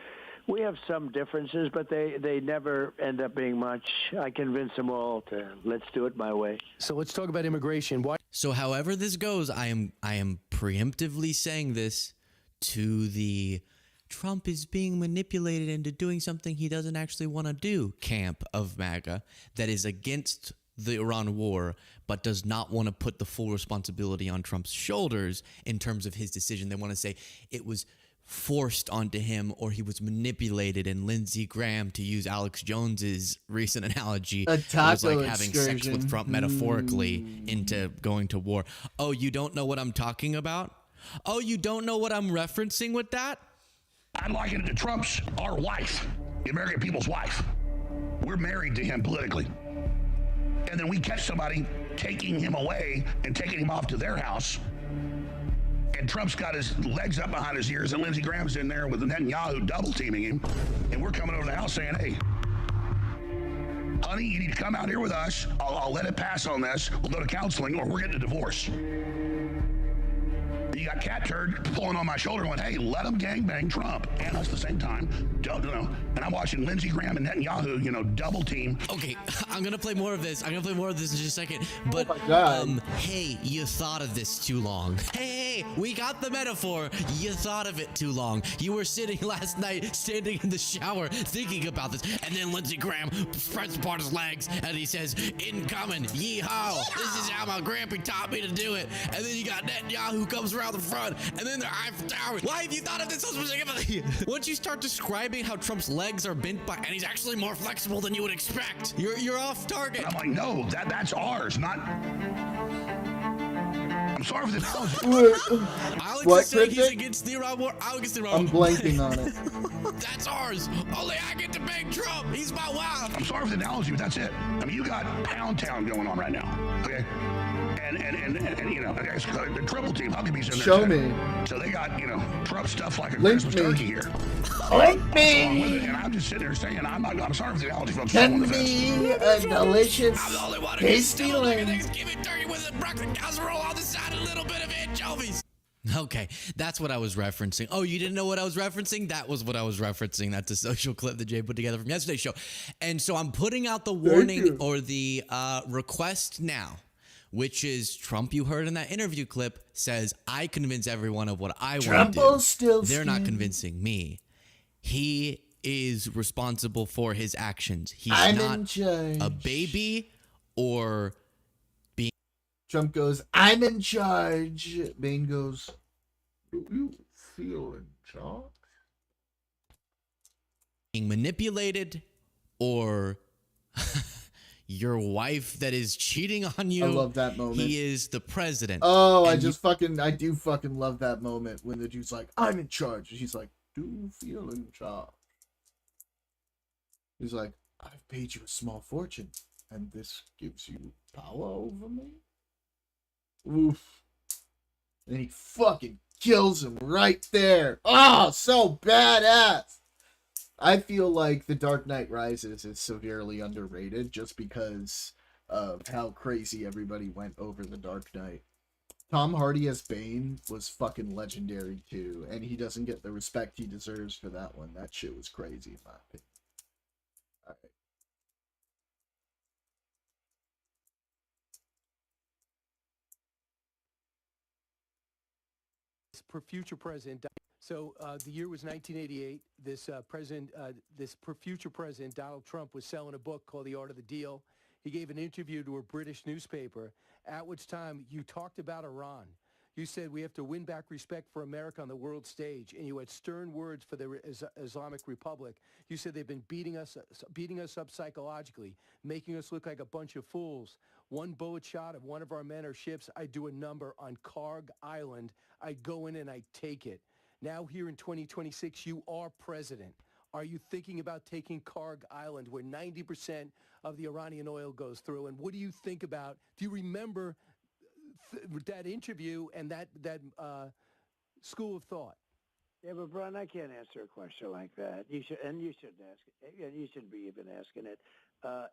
We have some differences, but they never end up being much. I convince them all to let's do it my way. So let's talk about immigration. Why? So however this goes, I am preemptively saying this to the Trump is being manipulated into doing something he doesn't actually want to do camp of MAGA that is against the Iran war, but does not want to put the full responsibility on Trump's shoulders in terms of his decision. They want to say it was forced onto him or he was manipulated. And Lindsey Graham, to use Alex Jones's recent analogy, A was taco like having sex with Trump metaphorically into going to war. Oh, you don't know what I'm talking about? Oh, you don't know what I'm referencing with that? I'm likening it to Trump's our wife, the American people's wife. We're married to him politically. And then we catch somebody taking him away and taking him off to their house. And Trump's got his legs up behind his ears, and Lindsey Graham's in there with Netanyahu double teaming him. And we're coming over to the house saying, hey, honey, you need to come out here with us. I'll let it pass on this. We'll go to counseling or we're getting a divorce. You got Cat Turd pulling on my shoulder going, hey, let them gangbang Trump and us at the same time. Don't, you know. And I'm watching Lindsey Graham and Netanyahu, you know, double team. Okay, I'm going to play more of this. I'm going to play more of this in just a second. But, Oh my God. Hey, you thought of this too long. Hey, we got the metaphor. You thought of it too long. You were sitting last night, standing in the shower, thinking about this. And then Lindsey Graham spreads apart his legs and he says, incoming, yeehaw. This is how my grandpa taught me to do it. And then you got Netanyahu who comes around the front, and then they're Eiffel Tower. Why have you thought of this so specifically? Once you start describing how Trump's legs are bent by, and he's actually more flexible than you would expect, you're off target. And I'm like, no, that's ours, not. I'm sorry for the Alex What, is saying he's Cricket? against the Iran war. Alex the Iran I'm war. blanking on it. That's ours. Only I get to bang Trump. He's my wife. I'm sorry for the analogy, but that's it. I mean, you got Pound Town going on right now, okay? And you know, the triple team, Huckabee's in there. Show too. me. So they got, you know, Trump stuff like a Link Christmas me. turkey here. Link What's me. wrong with it? And I'm just sitting there saying, I'm sorry for the analogy, folks. Send me a delicious I'm the only one who tasty still like a link. Thanksgiving turkey with a broccoli casserole on the side, a little bit of anchovies. Okay, that's what I was referencing. Oh, you didn't know what I was referencing? That was what I was referencing. That's a social clip that Jay put together from yesterday's show. And so I'm putting out the warning or the request now, which is Trump, you heard in that interview clip, says, I convince everyone of what I want to do. Still They're not convincing me. He is responsible for his actions. He's I'm not in charge. a baby or being Trump goes, I'm in charge. Bane goes, do you feel in charge? manipulated or your wife that is cheating on you. I love that moment. He is the president. Oh, And I do fucking love that moment when the dude's like, I'm in charge. And she's like, do you feel in charge? He's like, I've paid you a small fortune, and this gives you power over me? Oof. And he fucking kills him right there. Oh, so badass. I feel like The Dark Knight Rises is severely underrated just because of how crazy everybody went over The Dark Knight. Tom Hardy as Bane was fucking legendary too, and he doesn't get the respect he deserves for that one. That shit was crazy in my opinion. All right. For future president. So the year was 1988. This future president, Donald Trump, was selling a book called The Art of the Deal. He gave an interview to a British newspaper, at which time you talked about Iran. You said we have to win back respect for America on the world stage, and you had stern words for the Islamic Republic. You said they've been beating us up psychologically, making us look like a bunch of fools. One bullet shot of one of our men or ships, I'd do a number on Karg Island. I'd go in and I'd take it. Now here in 2026, you are president. Are you thinking about taking Karg Island, where 90% of the Iranian oil goes through? And what do you think about, do you remember that interview and that school of thought? Yeah, but Brian, I can't answer a question like that. You should ask it. And you shouldn't be even asking it.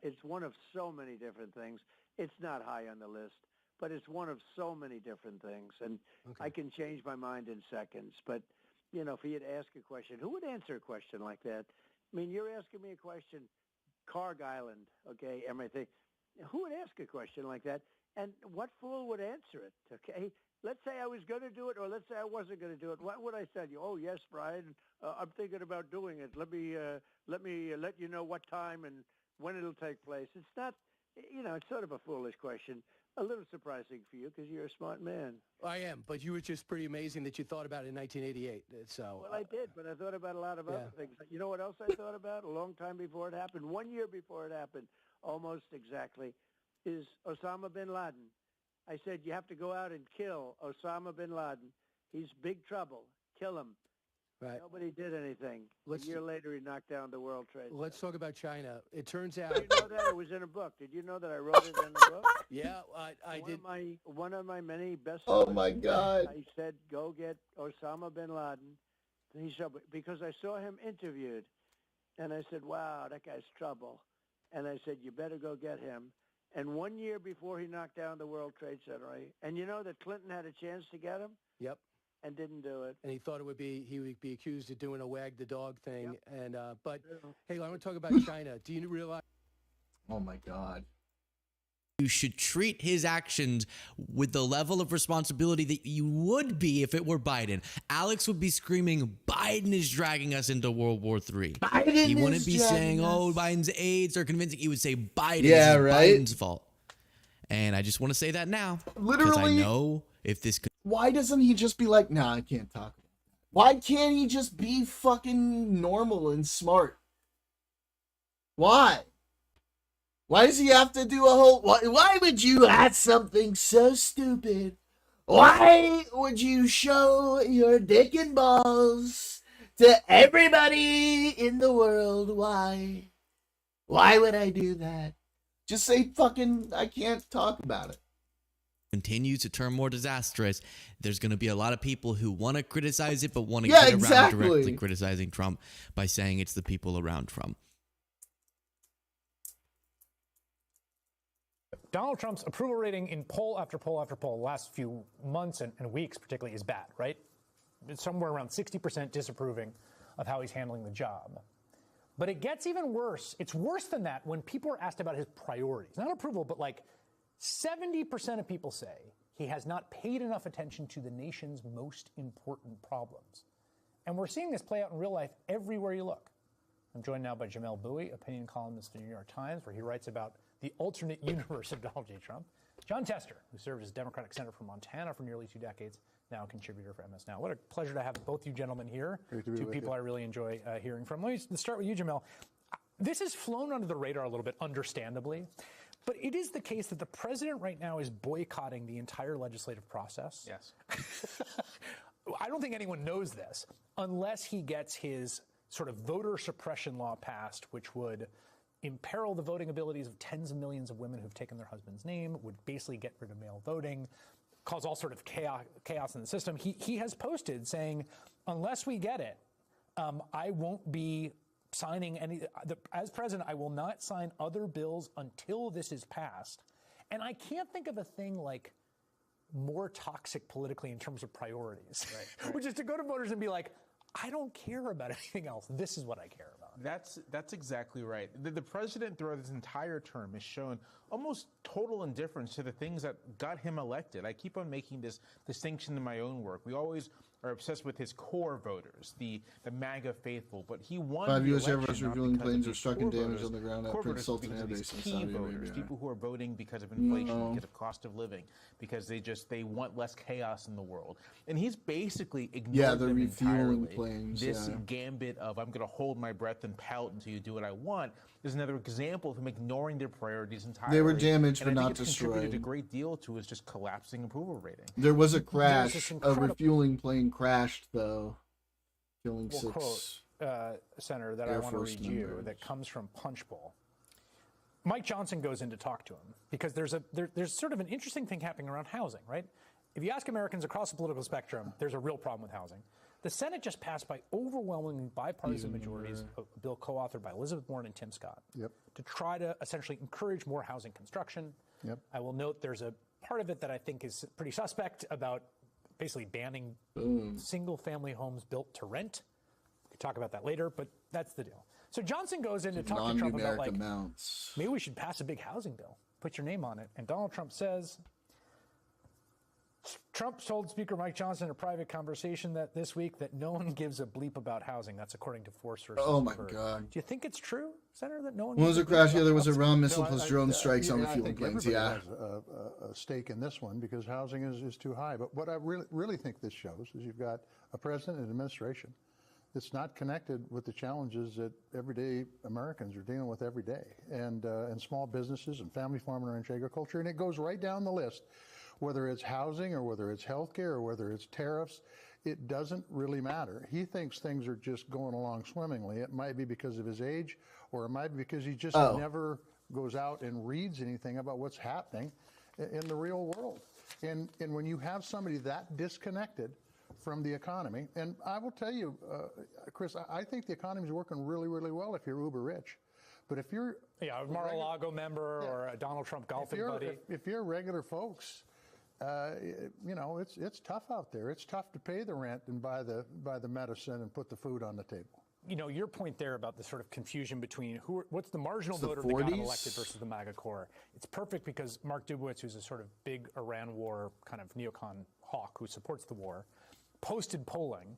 It's one of so many different things. It's not high on the list, but it's one of so many different things. And I can change my mind in seconds. But for you to ask a question. Who would answer a question like that? I mean, you're asking me a question, Carg Island, okay, everything. Who would ask a question like that? And what fool would answer it, okay? Let's say I was going to do it, or let's say I wasn't going to do it. What would I tell you? Oh, yes, Brian, I'm thinking about doing it. Let me let you know what time and when it'll take place. It's not, it's sort of a foolish question. A little surprising for you because you're a smart man. I am, but you were just pretty amazing that you thought about it in 1988. So. Well, I did, but I thought about a lot of other things. You know what else I thought about a long time before it happened? 1 year before it happened, almost exactly, is Osama bin Laden. I said, you have to go out and kill Osama bin Laden. He's big trouble. Kill him. Right. Nobody did anything. A year later, he knocked down the World Trade Center. Let's talk about China. It turns out. Did you know that? It was in a book. Did you know that I wrote it in a book? Yeah, I did. One of my many best. Oh, my God. I said, go get Osama bin Laden. He said, because I saw him interviewed. And I said, wow, that guy's trouble. And I said, you better go get him. And 1 year before he knocked down the World Trade Center, and you know that Clinton had a chance to get him? Yep. And didn't do it. And he thought he would be accused of doing a wag the dog thing. Yep. And but hey, I want to talk about China. Do you realize? Oh my God. You should treat his actions with the level of responsibility that you would be if it were Biden. Alex would be screaming, Biden is dragging us into World War III. He wouldn't be saying, oh, Biden's aides are convincing. He would say, Biden's fault. And I just want to say that now. Literally. Because I know if this could. Why doesn't he just be like, nah, I can't talk about that? Why can't he just be fucking normal and smart? Why? Why does he have to do a whole... Why would you add something so stupid? Why would you show your dick and balls to everybody in the world? Why? Why would I do that? Just say fucking, I can't talk about it. Continues to turn more disastrous, there's going to be a lot of people who want to criticize it, but want to get around directly criticizing Trump by saying it's the people around Trump. Donald Trump's approval rating in poll after poll after poll, the last few months and weeks particularly, is bad, right? It's somewhere around 60% disapproving of how he's handling the job. But it gets even worse. It's worse than that when people are asked about his priorities. Not approval, but like 70% of people say he has not paid enough attention to the nation's most important problems. And we're seeing this play out in real life everywhere you look. I'm joined now by Jamel Bouie, opinion columnist for the New York Times, where he writes about the alternate universe of Donald J. Trump. John Tester, who served as Democratic Senator from Montana for nearly 2 decades, now a contributor for MS Now. What a pleasure to have both you gentlemen here. Two people I really enjoy hearing from. Let me start with you, Jamel. This has flown under the radar a little bit, understandably. But it is the case that the president right now is boycotting the entire legislative process. Yes. I don't think anyone knows this unless he gets his sort of voter suppression law passed, which would imperil the voting abilities of tens of millions of women who've taken their husband's name, would basically get rid of mail voting, cause all sort of chaos in the system. He has posted saying, unless we get it, I won't be signing any, as president, I will not sign other bills until this is passed. And I can't think of a thing like more toxic politically in terms of priorities, right. Which is to go to voters and be like, I don't care about anything else. This is what I care about. That's exactly right. The president throughout his entire term has shown almost total indifference to the things that got him elected. I keep on making this distinction in my own work. We always are obsessed with his core voters, the MAGA faithful, but he won 5 the U.S. Air election Force not refueling because planes of are his struck core and damaged voters, on the ground at core Prince voters Sultan because Air of his Base in key Saudi voters, Arabia. people who are voting because of inflation, No. because of cost of living, because they want less chaos in the world. And he's basically ignored the them refueling entirely. planes, This yeah. gambit of I'm going to hold my breath and pout until you do what I want is another example of him ignoring their priorities entirely. They were damaged and but I not think it's contributed destroyed. a great deal to his just collapsing approval rating. There was a There's crash. this A incredible- refueling plane crashed, though, killing Well, 6 quote, Senator, that I Air want to Force read you members. that comes from Punchbowl. Mike Johnson goes in to talk to him because there's sort of an interesting thing happening around housing, right? If you ask Americans across the political spectrum, there's a real problem with housing. The Senate just passed by overwhelmingly bipartisan majorities a bill co-authored by Elizabeth Warren and Tim Scott to try to essentially encourage more housing construction. I will note there's a part of it that I think is pretty suspect about basically banning single-family homes built to rent. We could talk about that later, but that's the deal. So Johnson goes in to talk to Trump about, like, amounts. Maybe we should pass a big housing bill, put your name on it. And Donald Trump says, Trump told Speaker Mike Johnson in a private conversation that this week that no one gives a bleep about housing. That's according to Force Sources. Oh my God. Do you think it's true, Senator, that no one? When was gives it a bleep crash? about Yeah, there was a housing? Iran missile plus drone strikes on the fueling planes. Yeah. Has a stake in this one because housing is too high. But what I really think this shows is you've got a president and an administration that's not connected with the challenges that everyday Americans are dealing with every day, and small businesses and family farm and ranch agriculture, and it goes right down the list. Whether it's housing or whether it's healthcare or whether it's tariffs, it doesn't really matter. He thinks things are just going along swimmingly. It might be because of his age, or it might be because he just never goes out and reads anything about what's happening in the real world. And when you have somebody that disconnected from the economy, and I will tell you, Chris, I think the economy is working really, really well if you're uber rich. But if you're a Mar-a-Lago member or a Donald Trump golfing buddy, if you're regular folks, you know, it's tough out there. It's tough to pay the rent and buy the medicine and put the food on the table. You know, your point there about the sort of confusion between what's the marginal The voter that got 40s? elected versus the MAGA core. It's perfect because Mark Dubowitz, who's a sort of big Iran war kind of neocon hawk who supports the war, posted polling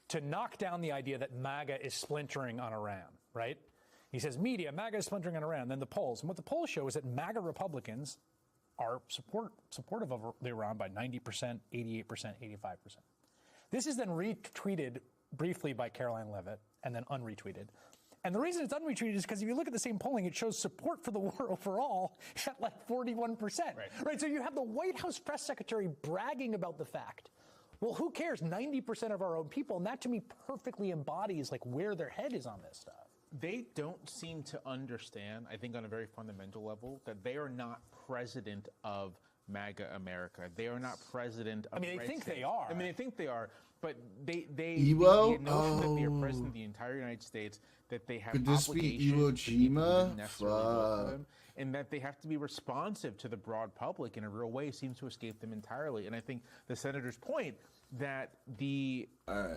to knock down the idea that MAGA is splintering on Iran, right? He says, MAGA is splintering on Iran. Then the polls. And what the polls show is that MAGA Republicans are supportive of Iran by 90%, 88%, 85%. This is then retweeted briefly by Caroline Leavitt and then unretweeted. And the reason it's unretweeted is because if you look at the same polling, it shows support for the war overall at like 41%. Right? So you have the White House press secretary bragging about the fact, well, who cares? 90% of our own people. And that to me perfectly embodies like where their head is on this stuff. They don't seem to understand, I think on a very fundamental level, that they are not president of MAGA America. They are not president of they think they are. I mean, they think they are, but the Iwo? notion that they are president of the entire United States, that they have Could this be obligations Iwo to people who Jima? didn't necessarily vote for Fuck. them, and that they have to be responsive to the broad public in a real way seems to escape them entirely. And I think the senator's point that the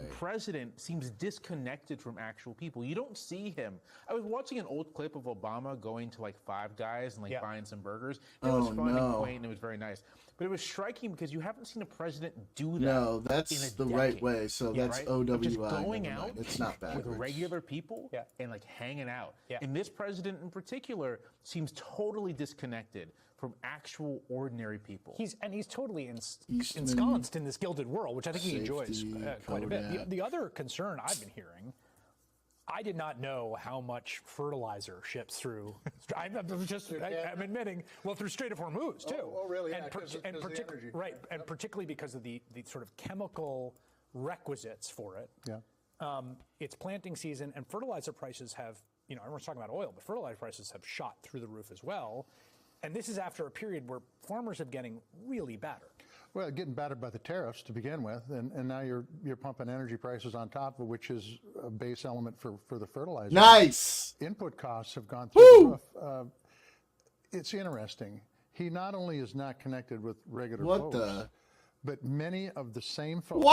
president seems disconnected from actual people. You don't see him. I was watching an old clip of Obama going to like Five Guys and like buying some burgers. It was fun and quaint and it was very nice. But it was striking because you haven't seen a president do that. No, that's in a the decade. right way. So that's right? OWI. Just going Never out mind. It's not bad. with regular people and like hanging out. Yeah. And this president in particular seems totally disconnected from actual ordinary people. He's totally ensconced in this gilded world, which I think he enjoys quite a bit. The other concern I've been hearing, I did not know how much fertilizer ships through. I'm admitting, well, through Strait of Hormuz too. Oh, really? And, Yeah, 'cause of the energy. right, and particularly because of the sort of chemical requisites for it. Yeah. It's planting season, and fertilizer prices have, everyone's talking about oil, but fertilizer prices have shot through the roof as well. And this is after a period where farmers are getting really battered. Well, getting battered by the tariffs to begin with, and now you're pumping energy prices on top of it, which is a base element for the fertilizer. Nice! Input costs have gone through the roof. It's interesting. He not only is not connected with regular folks, but many of the same folks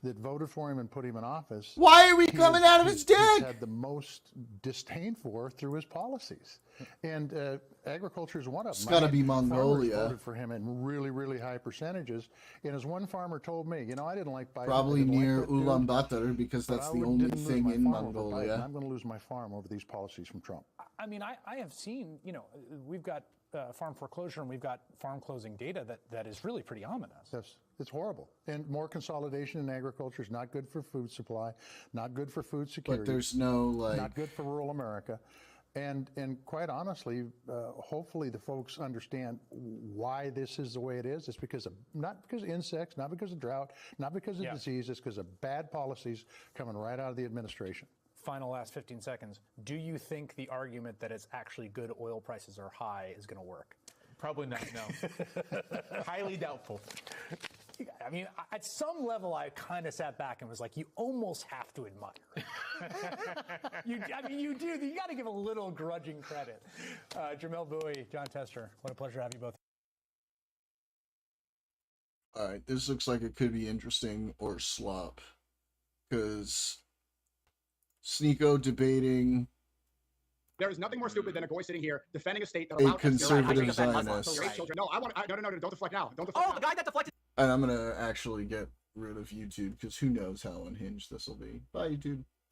that voted for him and put him in office. Why are we coming out of his dick? He's had the most disdain for through his policies. And agriculture is one of them. It's got to be Farmers Mongolia. voted for him in really, really high percentages. And as one farmer told me, I didn't like Biden. Probably I didn't near like that dude, Ulaanbaatar because but that's I the wouldn't- only didn't lose thing my in farm over Biden. Mongolia. I'm going to lose my farm over these policies from Trump. I mean, I have seen, we've got farm foreclosure and we've got farm closing data that is really pretty ominous. Yes, it's horrible. And more consolidation in agriculture is not good for food supply, not good for food security. But there's no not good for rural America. And quite honestly, hopefully the folks understand why this is the way it is. It's not because of insects, not because of drought, not because of disease. It's because of bad policies coming right out of the administration. Final last 15 seconds. Do you think the argument that it's actually good oil prices are high is going to work? Probably not, no. Highly doubtful. I mean, at some level, I kind of sat back and was like, you almost have to admire. You do. You got to give a little grudging credit. Jamel Bowie, John Tester, what a pleasure to have you both. All right, this looks like it could be interesting or slop, because Sneeko debating There is nothing more stupid than a boy sitting here defending a state that a allowed conservative Zionist. children. No, no, don't deflect now. Don't deflect. Oh, the guy that deflected. And I'm gonna actually get rid of YouTube because who knows how unhinged this will be. Bye, YouTube.